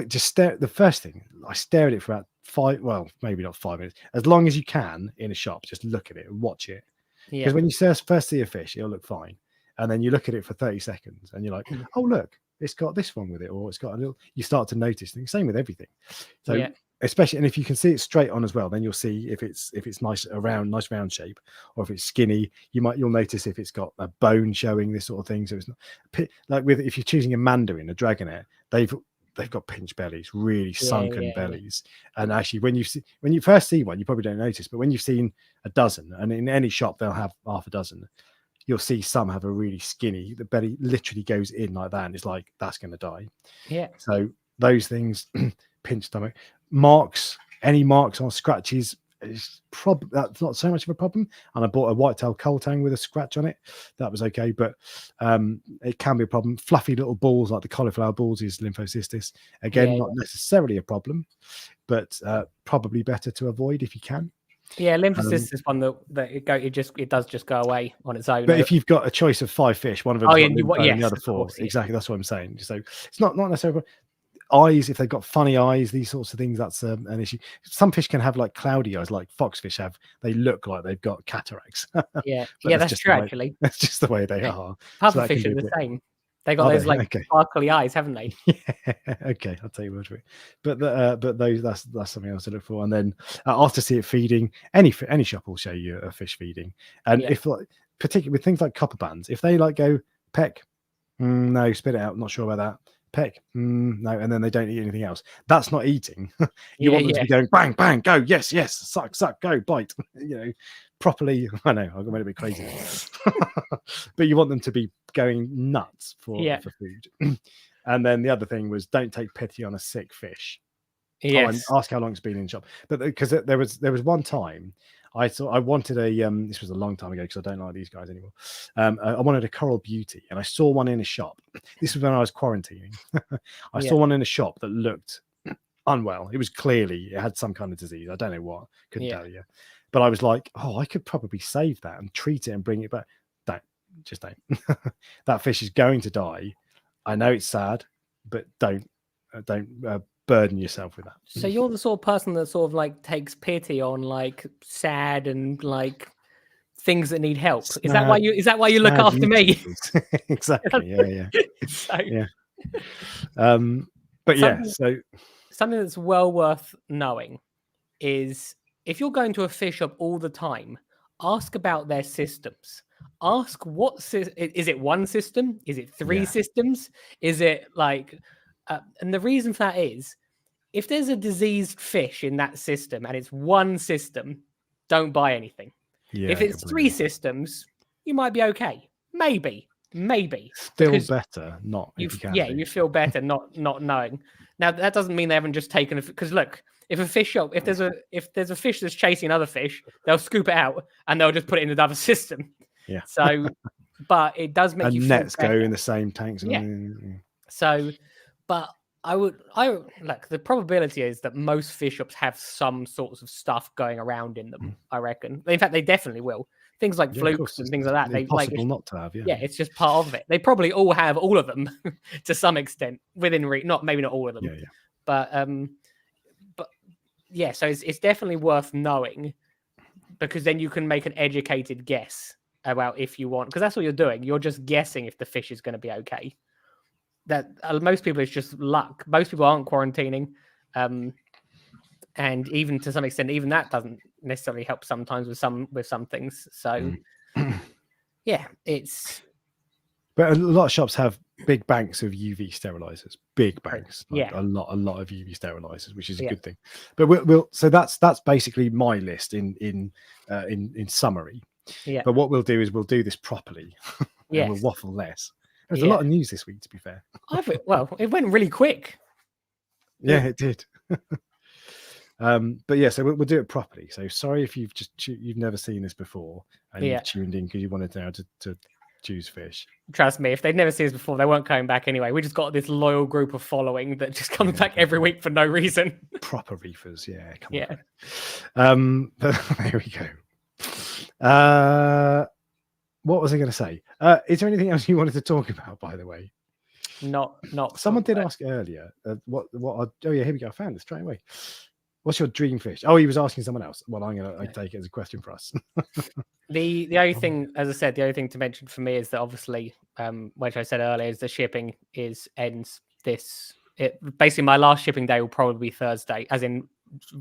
Just stare. The first thing, I stare at it for about maybe not 5 minutes, as long as you can in a shop. Just look at it and watch it. Because when you first see a fish, it'll look fine, and then you look at it for 30 seconds and you're like, oh look, it's got this one with it, or it's got a little. You start to notice things. Same with everything. So especially, and if you can see it straight on as well, then you'll see if it's nice round shape, or if it's skinny. You'll notice if it's got a bone showing, this sort of thing. So it's not like if you're choosing a mandarin, a dragonet, they've got pinched bellies, really sunken bellies. And actually, when you first see one, you probably don't notice, but when you've seen a dozen, and in any shop they'll have half a dozen, you'll see some have a really skinny. The belly literally goes in like that, and it's like that's going to die. Yeah. So those things, pinched stomach, any marks on scratches. That's not so much of a problem. And I bought a whitetail coal tang with a scratch on it. That was okay, but it can be a problem. Fluffy little balls like the cauliflower balls is lymphocystis. Again, not necessarily a problem, but probably better to avoid if you can. Yeah, lymphocystis is one that it does just go away on its own. But if you've got a choice of 5 fish, one of them and the other 4, exactly, that's what I'm saying. So it's not necessarily. Eyes, if they've got funny eyes, these sorts of things, that's an issue. Some fish can have like cloudy eyes, like foxfish have. They look like they've got cataracts. That's true. Actually, that's just the way they are. Pufferfish are the same. They got those sparkly eyes, haven't they? Yeah. Okay, I'll tell you what. But those that's something else to look for. And then after see it feeding, any shop will show you a fish feeding. And if particularly with things like copper bands, if they go peck, no, spit it out. Not sure about that. Peck, no, and then they don't eat anything else. That's not eating. You want them to be going bang, bang, go, yes, suck, go, bite. Properly. I know I got a bit crazy, but you want them to be going nuts for food. And then the other thing was, don't take pity on a sick fish. And ask how long it's been in the shop. But because there was one time I wanted this was a long time ago because I don't like these guys anymore. I wanted a coral beauty, and I saw one in a shop. This was when I was quarantining. I saw one in a shop that looked unwell. It had some kind of disease. I don't know what. Couldn't tell you. But I was like, oh, I could probably save that and treat it and bring it back. Don't. That fish is going to die. I know it's sad, but don't burden yourself with that. So you're the sort of person that sort of takes pity on sad and things that need help. Is that why you look after me? Exactly. Yeah. But something that's well worth knowing is if you're going to a fish shop all the time, ask about their systems. Ask is it one system? Is it 3 systems? Is it and the reason for that is, if there's a diseased fish in that system and it's one system, don't buy anything. If it's 3 systems, you might be okay. Maybe. Still better not. You feel better not knowing. Now that doesn't mean they haven't just taken because look, if a fish shop, if there's a fish that's chasing another fish, they'll scoop it out and they'll just put it in another system. Yeah. So, but it does make you feel nets better. Go in the same tanks. So, but I look, the probability is that most fish shops have some sorts of stuff going around in them, I reckon. In fact, they definitely will. Things like flukes and things like that. They possible not to have, yeah, it's just part of it. They probably all have all of them to some extent within reach. Maybe not all of them. But yeah, so it's definitely worth knowing, because then you can make an educated guess about if you want, because that's what you're doing. You're just guessing if the fish is going to be okay. That most people, it's just luck. Most people aren't quarantining, and even to some extent, even that doesn't necessarily help sometimes with some things. So Yeah, it's But a lot of shops have big banks of UV sterilizers, big banks, like yeah. a lot of UV sterilizers, which is a Yeah. good thing. But we'll so that's basically my list in summary. Yeah. But what we'll do is we'll do this properly, and we'll Yes. waffle less. There's a lot of news this week, to be fair. Well, it went really quick. Yeah, it did. But yeah, so we'll do it properly. So sorry if you've never seen this before and you've tuned in because you wanted now to choose fish. Trust me, if they'd never seen us before, they weren't coming back anyway. We just got this loyal group of following that just comes back every week for no reason. Proper reefers, yeah. Yeah. But there we go. What was I going to say? Is there anything else you wanted to talk about, by the way? Not. Someone did ask earlier. Oh yeah, here we go. I found it straight away. What's your dream fish? Oh, he was asking someone else. Well, I take it as a question for us. The only thing, as I said, the only thing to mention for me is that obviously, which I said earlier, is the shipping ends this. Basically, my last shipping day will probably be Thursday, as in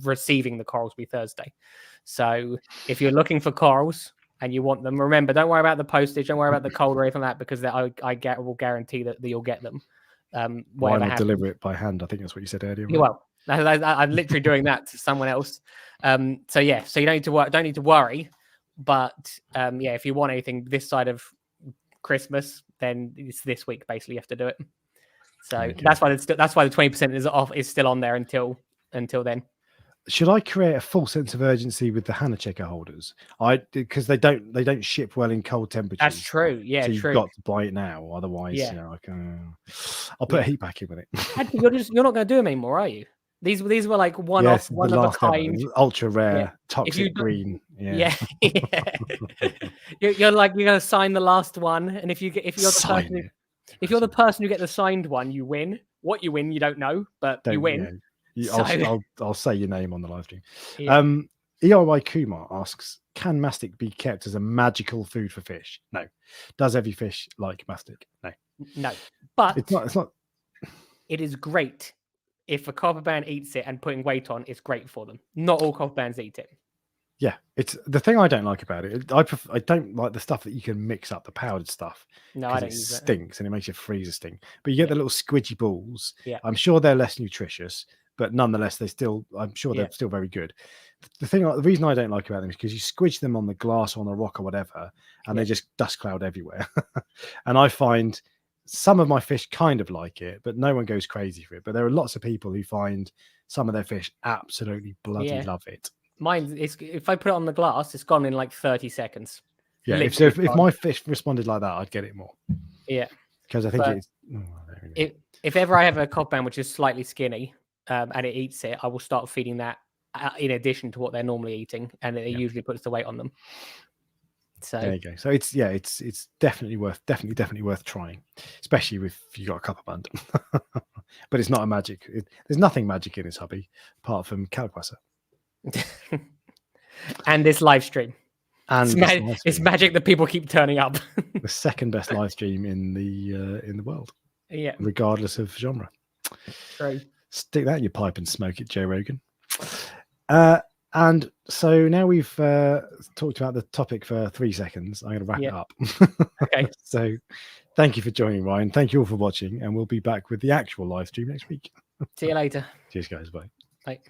receiving the corals will be Thursday. So if you're looking for corals and you want them, remember, don't worry about the postage, don't worry about the cold or anything like that, because I will guarantee that you'll get them. Why not deliver it by hand? I think that's what you said earlier. Right? Well, I'm literally doing that to someone else. So you don't need to worry. But if you want anything this side of Christmas, then it's this week basically you have to do it. So okay. that's why the 20% is still on there until then. Should I create a full sense of urgency with the Hannah checker holders? Because they don't ship well in cold temperatures. That's true. Yeah, so true. You've got to buy it now, otherwise, I'll put a heat pack in with it. You're not going to do them anymore, are you? These were like one of a kind, ultra rare, toxic green. Yeah. You're going to sign the last one, and if you're the person who get the signed one, you win. What you win, you don't know, but you win. I'll say your name on the live stream. ERY Kumar asks, can mastic be kept as a magical food for fish? No. Does every fish like mastic? No. But it's not. It is great if a copper band eats it and putting weight on. It's great for them. Not all copper bands eat it. Yeah, it's the thing I don't like about it. I don't like the stuff that you can mix up, the powdered stuff. No, I don't it use it. Stinks and it makes your freezer stink. But you get the little squidgy balls. Yeah. I'm sure they're less nutritious, but nonetheless, they're still very good. The reason I don't like about them is because you squidge them on the glass or on a rock or whatever, and they just dust cloud everywhere. And I find some of my fish kind of like it, but no one goes crazy for it. But there are lots of people who find some of their fish absolutely bloody love it. Mine is, if I put it on the glass, it's gone in like 30 seconds. Yeah, if my fish responded like that, I'd get it more. Yeah, because I think if ever I have a copper band which is slightly skinny and it eats it, I will start feeding that in addition to what they're normally eating, and it usually puts the weight on them. So there you go. So it's definitely worth trying, especially if you got a copper band. But it's not a magic. There's nothing magic in this hobby apart from Kalkwasser. And this live stream. And it's magic that people keep turning up. The second best live stream in the world. Yeah. Regardless of genre. True. Stick that in your pipe and smoke it, Joe Rogan. And so now we've talked about the topic for 3 seconds. I'm going to wrap it up. Okay. So thank you for joining, Ryan. Thank you all for watching, and we'll be back with the actual live stream next week. See you later. Cheers, guys. Bye. Bye.